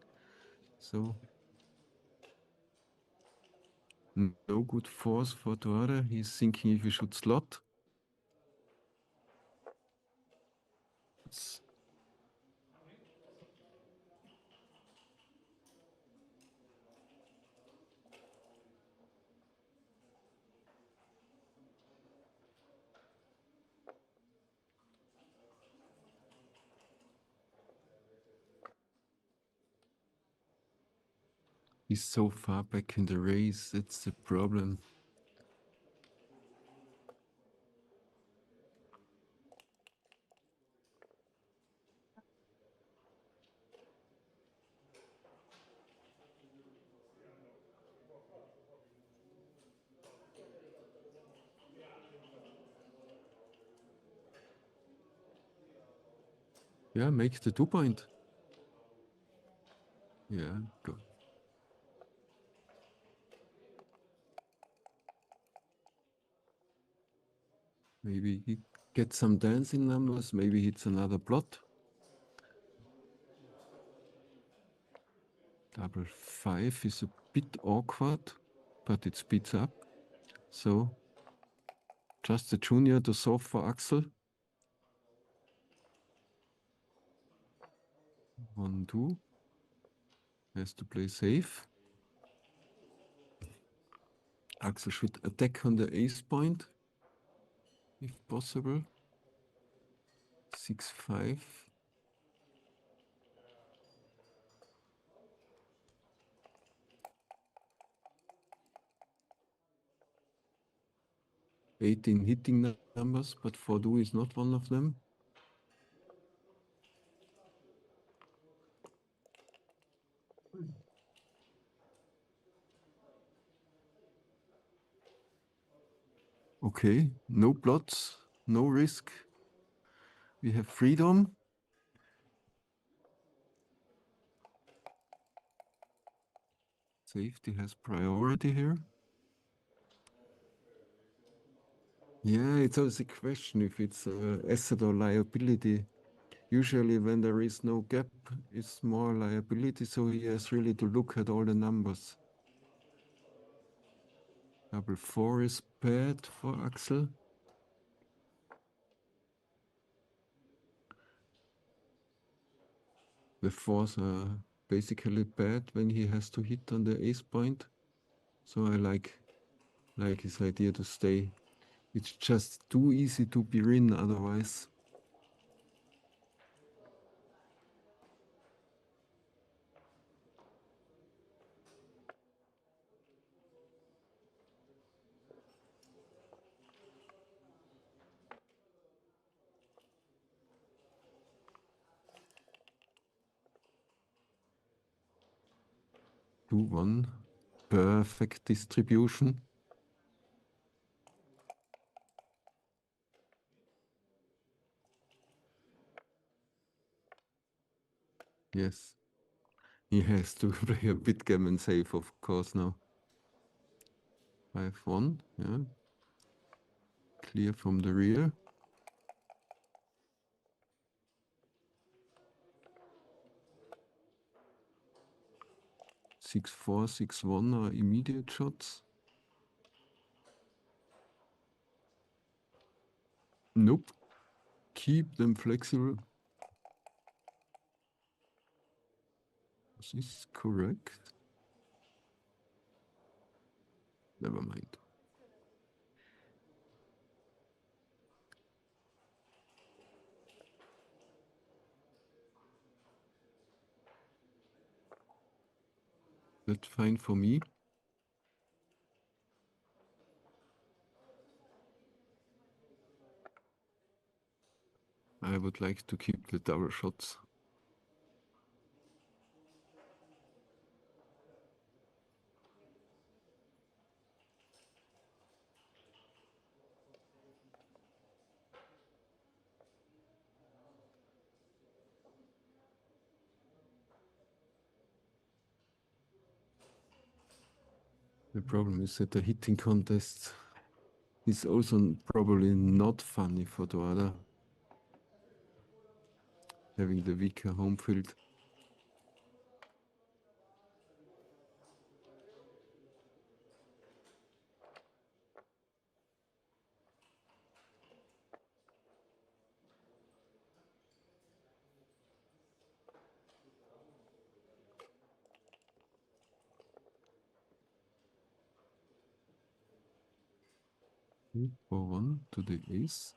So no good force for Tuare. He's thinking if he should slot. He's so far back in the race, that's the problem. Yeah, make the 2 point. Yeah, good. Maybe he gets some dancing numbers, maybe hits another plot. Double 5 is a bit awkward, but it speeds up. So just a junior to solve for Axel. 1-2. Has to play safe. Axel should attack on the ace point, if possible. 6-5. Eighteen hitting numbers, but 4-2 is not one of them. Okay, no plots, no risk. We have freedom. Safety has priority here. Yeah, it's always a question if it's asset or liability. Usually when there is no gap, it's more liability, so he has really to look at all the numbers. Double 4 is bad for Axel. The 4s are basically bad when he has to hit on the ace point. So I like his idea to stay. It's just too easy to be in otherwise. Two, one, perfect distribution. Yes, he has to play a bit gammon safe, of course, now. 5-1, yeah. Clear from the rear. Six, 4, 6-1 are immediate shots. Nope. Keep them flexible. Is this correct? Never mind. That's fine for me. I would like to keep the double shots. The problem is that the hitting contest is also probably not funny for the other. Having the weaker home field. For 1 to the ace.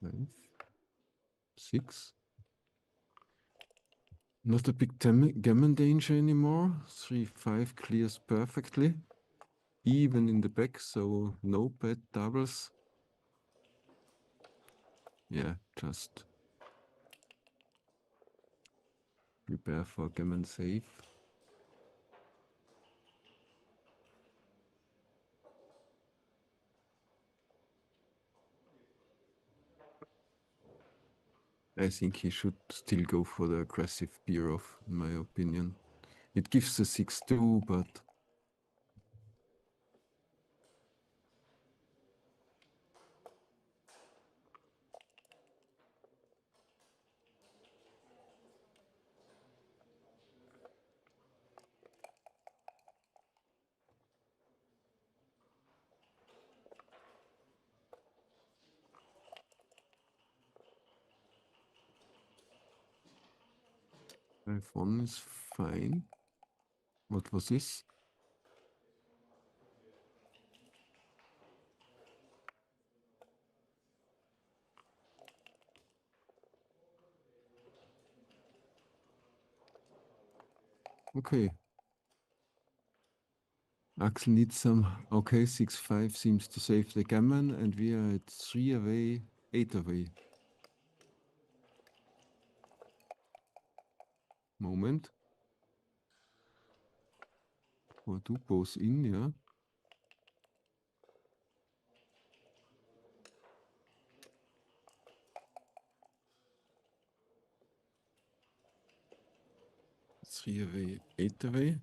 Five, 6. Not a big gammon danger anymore. 3-5 clears perfectly. Even in the back, so no bad doubles. Yeah, just prepare for gammon safe. I think he should still go for the aggressive beer-off, in my opinion. It gives a 6-2, but F1 is fine. What was this? Okay. Axel needs some. Okay, 6-5 seems to save the gammon, and we are at 3 away, 8 away. Moment. Or do both in, yeah. Three away, 8 away.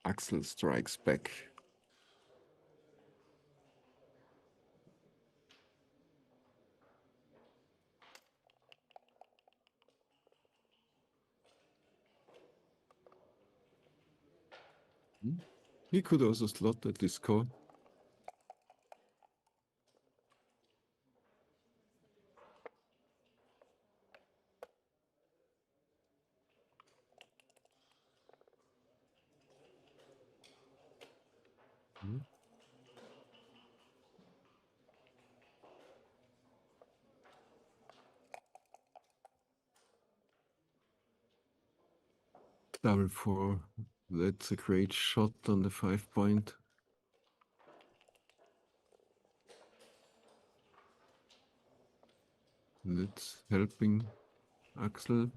Axel strikes back. He could also slot at this score. Double 4. That's a great shot on the 5-point. That's helping Axel.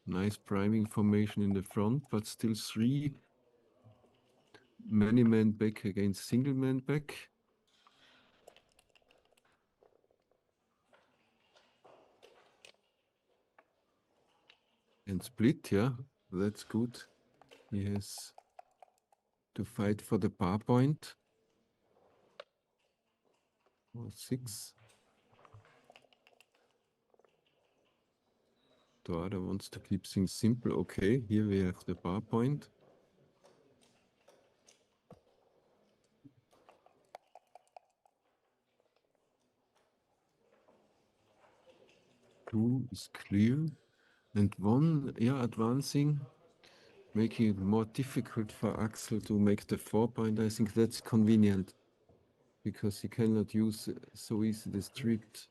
Nice priming formation in the front, but still 3. Many man back against single man back. And split, yeah, that's good. He has to fight for the bar point. Or 6. The other wants to keep things simple. Okay, here we have the bar point. Two is clear. And 1, yeah, advancing, making it more difficult for Axel to make the 4-point. I think that's convenient because he cannot use so easy the stripped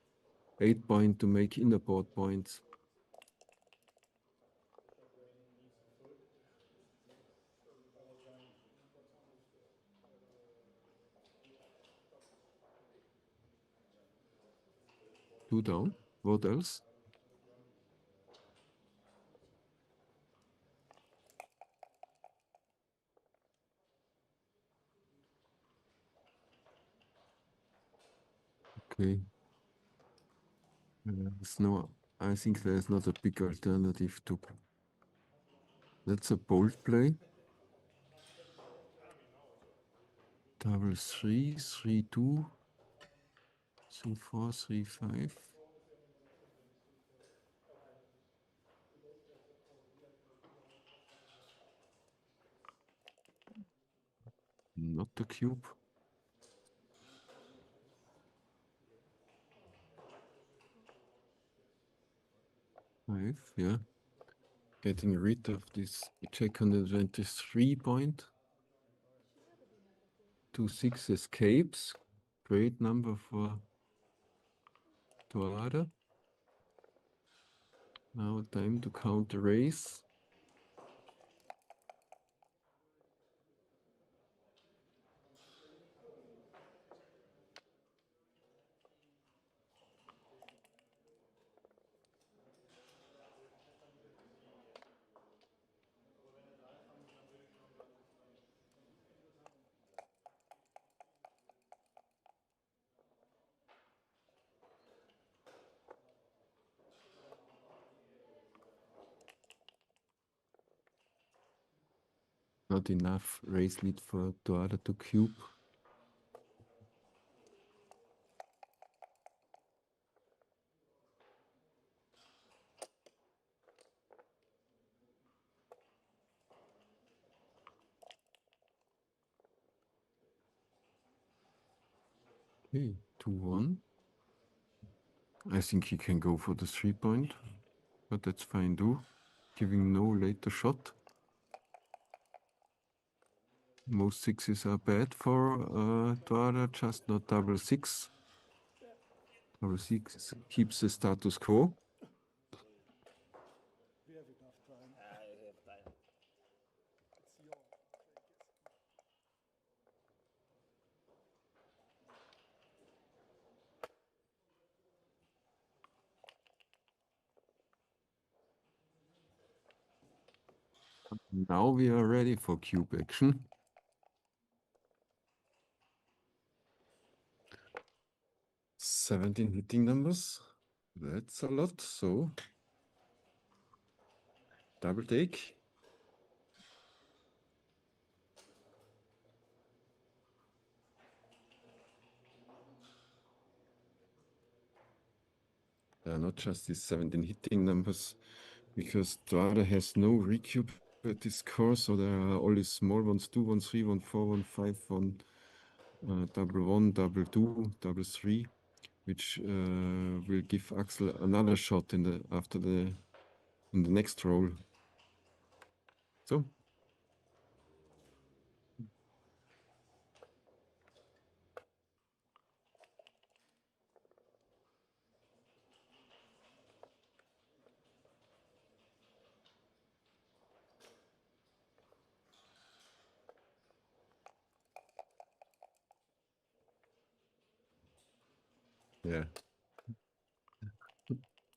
8-point to make inner board points. Two down. What else? Okay. I think there's not a big alternative to. That's a bold play. Double 3, 3-2, 3-4, 3-5. Not the cube. 5, yeah. Getting rid of this check on the 23-point. 2-6 escapes. Great number for Toada. Now time to count the race. Not enough race lead for Toada to cube. Okay, 2-1. I think he can go for the 3-point, but that's fine too. Giving no later shot. Most sixes are bad for Duada, just not double six. Double six keeps the status quo. We have enough time. I have time. It's your Now we are ready for cube action. 17 hitting numbers. That's a lot, so double take. Not just these 17 hitting numbers, because Duada has no recube at this score, so there are all these small ones, 2, 1, 3, 1, 4, 1, 5, 1, double 1, double 2, double 3, which will give Axel another shot in the next roll. So yeah,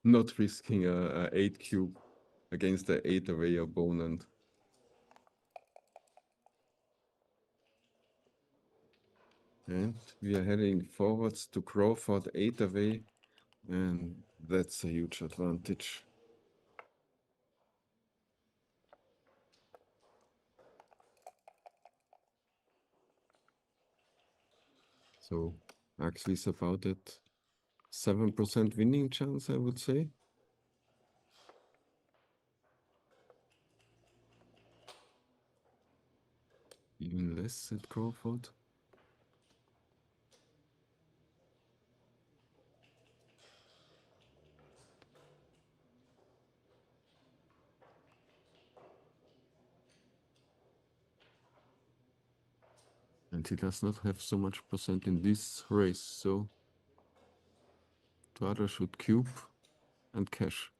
not risking a 8 cube against the 8 away opponent. And we are heading forwards to Crawford 8 away, and that's a huge advantage. So Axel is about at 7% winning chance, I would say. Even less at Crawford. And he does not have so much percent in this race, so Duada should cube and cash.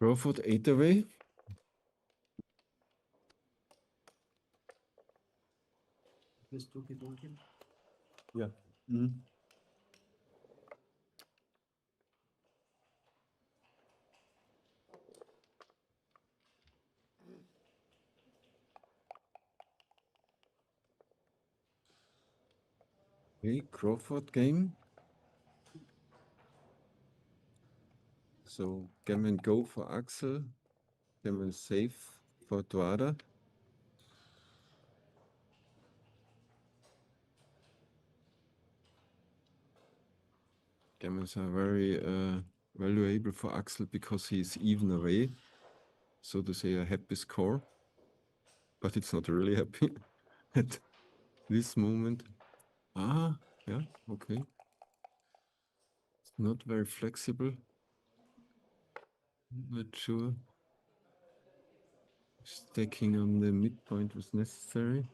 Crawford 8 away. Yeah. Okay, Crawford game. So gammon go for Axel. Gammon safe for Duada. Gammons are very valuable for Axel because he's even away. So to say, a happy score. But it's not really happy at this moment. Ah, yeah, okay. It's not very flexible. Not sure. Stacking on the midpoint was necessary.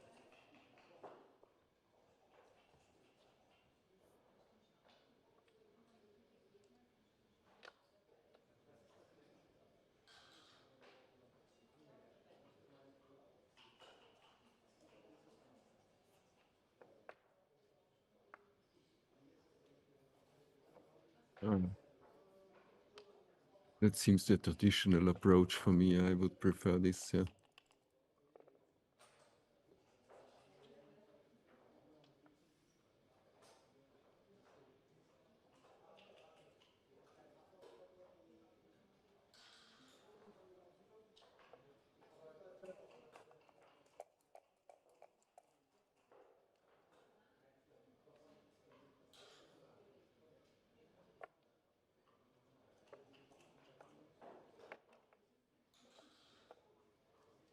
That seems the traditional approach for me. I would prefer this, yeah.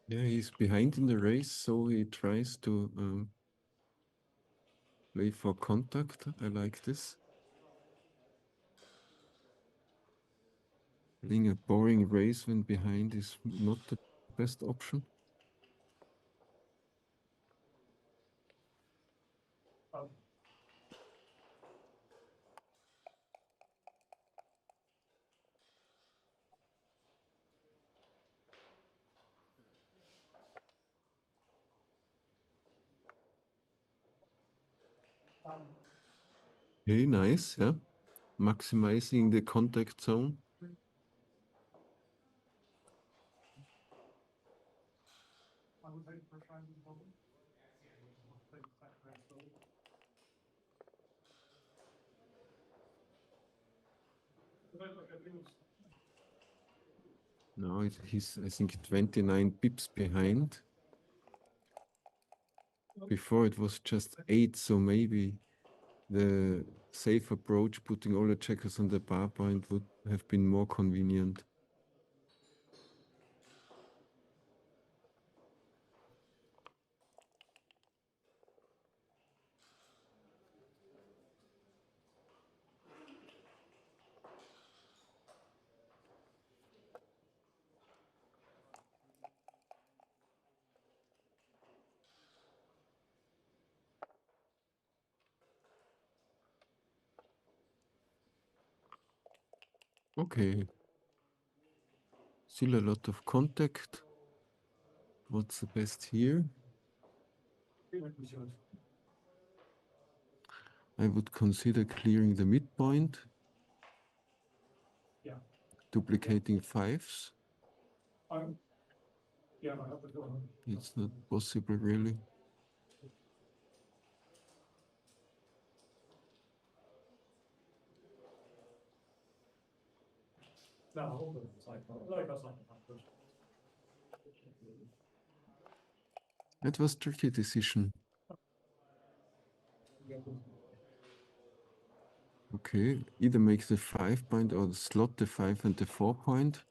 Yeah, he's behind in the race, so he tries to play for contact. I like this. Playing a boring race when behind is not the best option. Very nice, yeah. Maximizing the contact zone. Now he's, I think, 29 pips behind. Before it was just 8, so maybe the safe approach, putting all the checkers on the bar point, would have been more convenient. Okay. Still a lot of contact. What's the best here? I would consider clearing the midpoint. Duplicating 5s. It's not possible, really. It was a tricky decision. Okay, either make the 5 point or slot the 5 and the 4 point.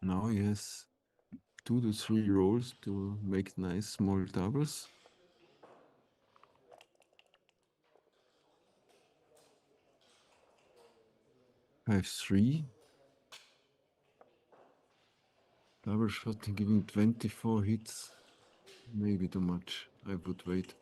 Now he has 2 to 3 rolls to make nice small doubles. Five 3. Double shot and giving 24 hits. Maybe too much. I would wait.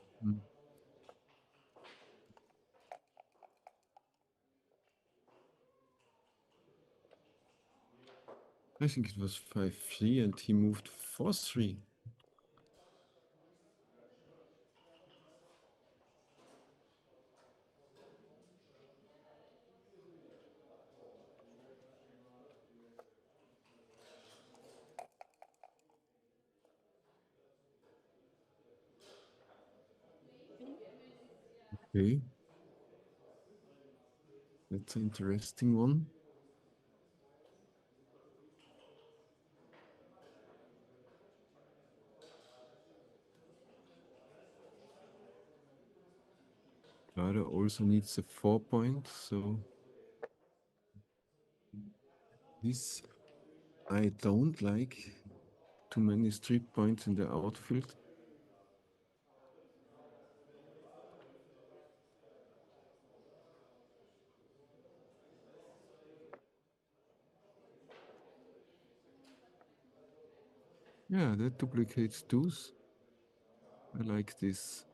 I think it was 5-3 and he moved 4-3. Okay. That's an interesting one. Clara also needs a 4 point, so this I don't like. Too many strip points in the outfield. Yeah, that duplicates 2s. I like this.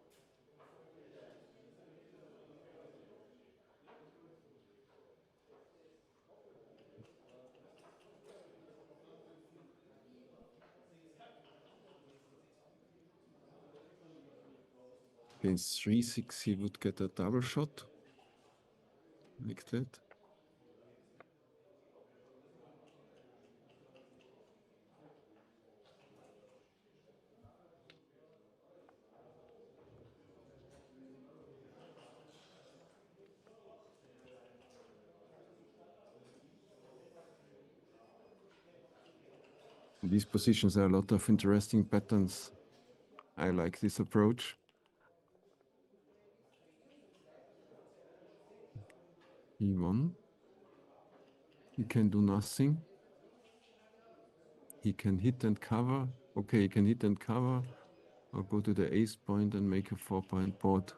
Against 3-6, he would get a double shot. Like that. In these positions are a lot of interesting patterns. I like this approach. E1. He can do nothing. He can hit and cover. Okay, he can hit and cover. Or go to the ace point and make a 4-point board.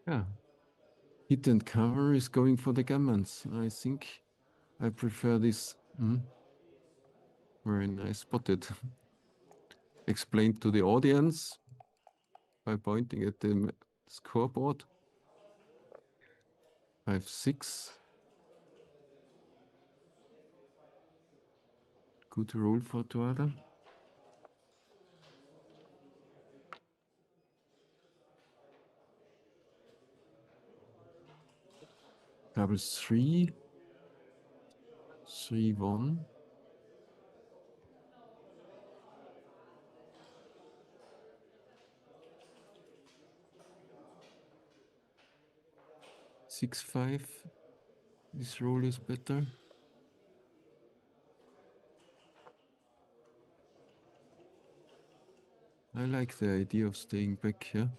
Yeah. Hit and cover is going for the gammons. I think I prefer this. Very nice spotted. Explained to the audience by pointing at the scoreboard. 5-6. Good rule for Tuada. Double 3. 3-1. 6-5. This rule is better. I like the idea of staying back here.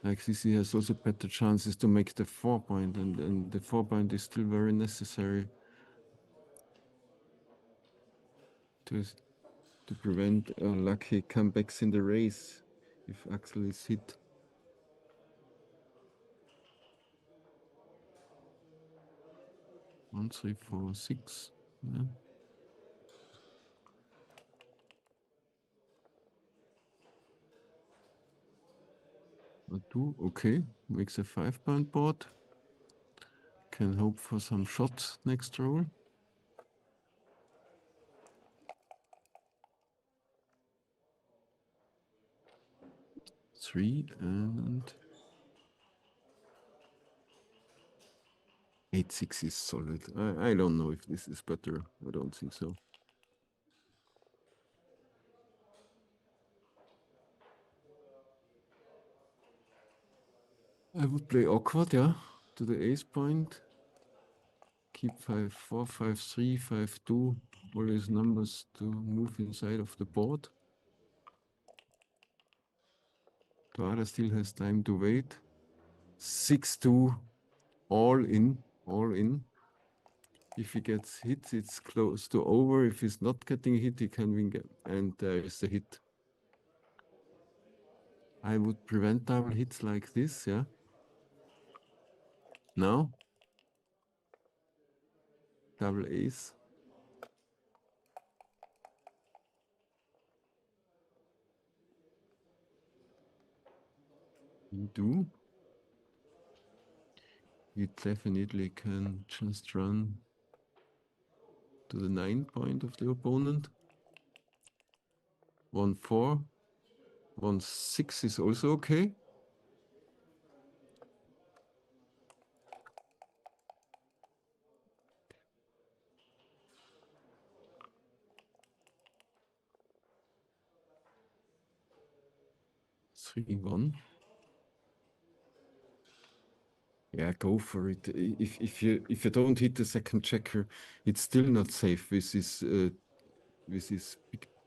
Like this, he has also better chances to make the 4-point, and the 4-point is still very necessary to prevent lucky comebacks in the race if Axel is hit. One, 3, 4, 6. Yeah. A 2, okay. Makes a 5-point board. Can hope for some shots next roll. Three and 8-6 is solid. I don't know if this is better. I don't think so. I would play awkward, yeah, to the ace point. Keep 5-4, 5-3, 5-2. All these numbers to move inside of the board. Tuada still has time to wait. 6-2, all in, all in. If he gets hit, it's close to over. If he's not getting hit, he can win. And there is a hit. I would prevent double hits like this, yeah. Now, double ace. You do. You definitely can just run to the 9-point of the opponent. 1-4. 1-6 is also okay. Three, 1. Yeah, go for it. If you don't hit the second checker, it's still not safe with this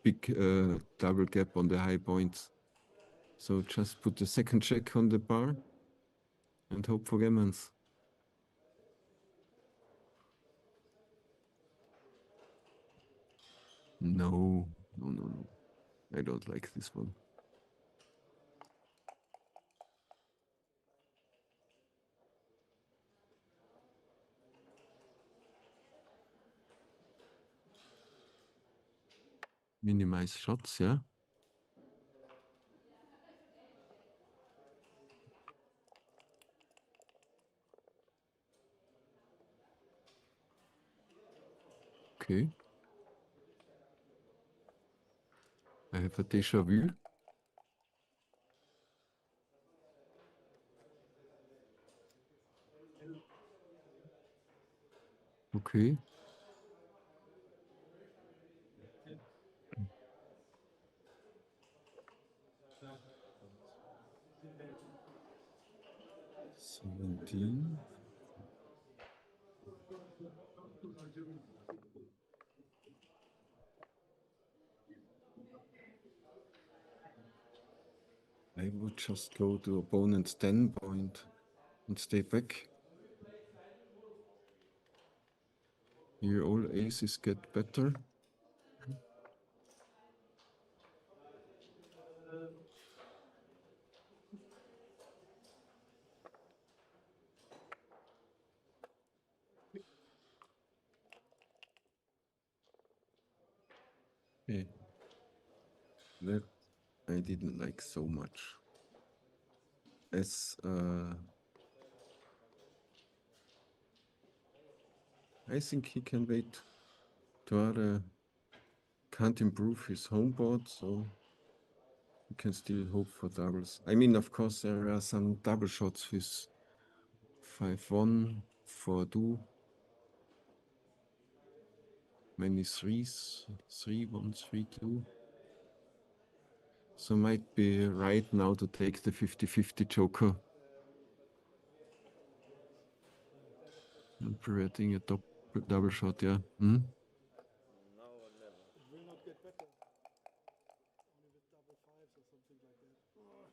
big double gap on the high points. So just put the second check on the bar and hope for gammons. No. I don't like this one. Minimize shots, yeah. Okay. I have a déjà vu. Okay. Seventeen. I would just go to opponent's 10 point and stay back. Here all aces get better. Okay. That I didn't like so much. As I think he can wait. Tuara can't improve his home board, so you can still hope for doubles. I mean, of course, there are some double shots with 5-1, 4-2. Many threes, 3-1, 3-2. So might be right now to take the 50-50 joker. And preventing a double shot, yeah. Hmm? It will not get better. Only with double fives or something like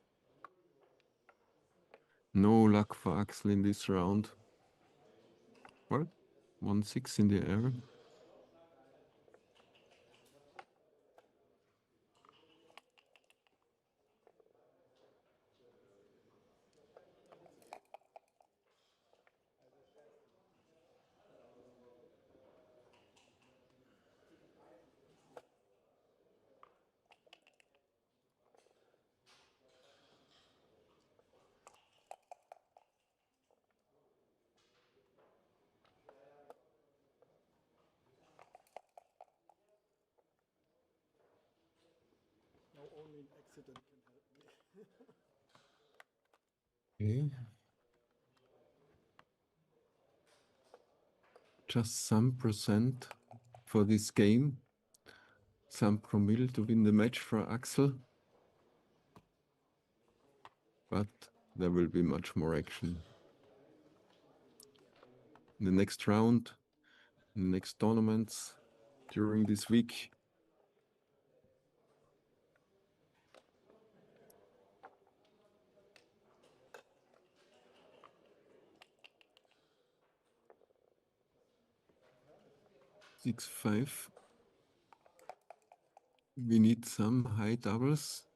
that. No luck for Axel in this round. What? 1-6 in the air. Now only an accident can help me. Okay. Just some percent for this game. Some promille to win the match for Axel. But there will be much more action. In the next round, in the next tournaments, during this week. Six, 5. We need some high doubles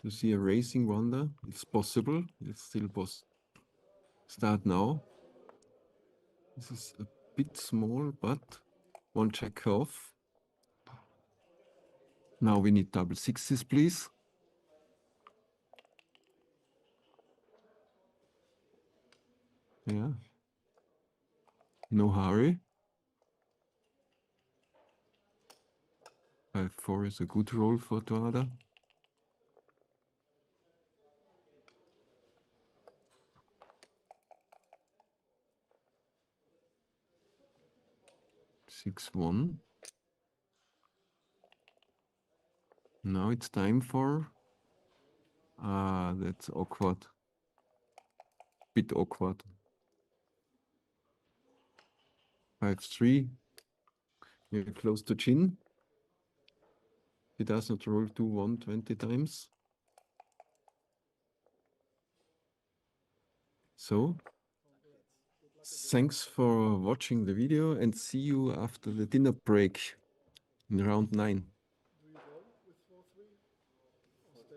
to see a racing wonder. It's possible. It's still possible. Start now. This is a bit small, but one check off. Now we need double sixes, please. Yeah. No hurry. 5-4 is a good roll for Tuada. Six, 1. Now it's time for... that's awkward. Bit awkward. 5-3. You're close to chin. He does not roll 2-1 20 times. So, thanks for watching the video and see you after the dinner break in round 9. Do you go with 4-3 or stay?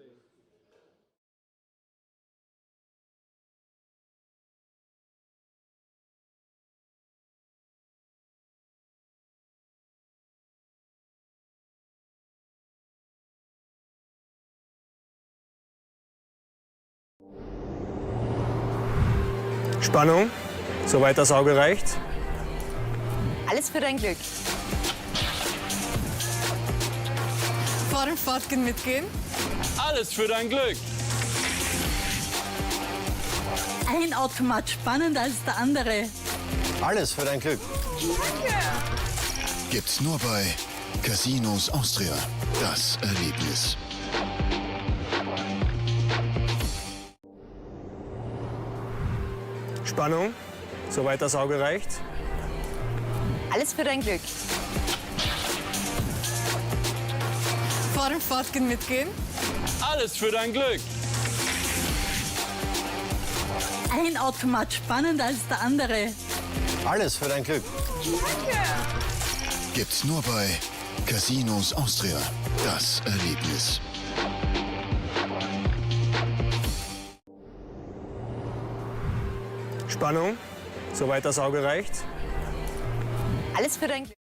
Spannung, soweit das Auge reicht. Alles Alles für dein Glück. Vor dem Fortgehen mitgehen. Alles für dein Glück. Ein Automat spannender als der andere. Alles für dein Glück. Gibt's nur bei Casinos Austria. Das Erlebnis. Spannung, soweit das Auge reicht. Alles für dein Glück. Vor dem Fortgehen mitgehen. Alles für dein Glück. Ein Automat spannender als der andere. Alles für dein Glück. Gibt's nur bei Casinos Austria. Das Erlebnis. Spannung, soweit das Auge reicht. Alles für dein Glück.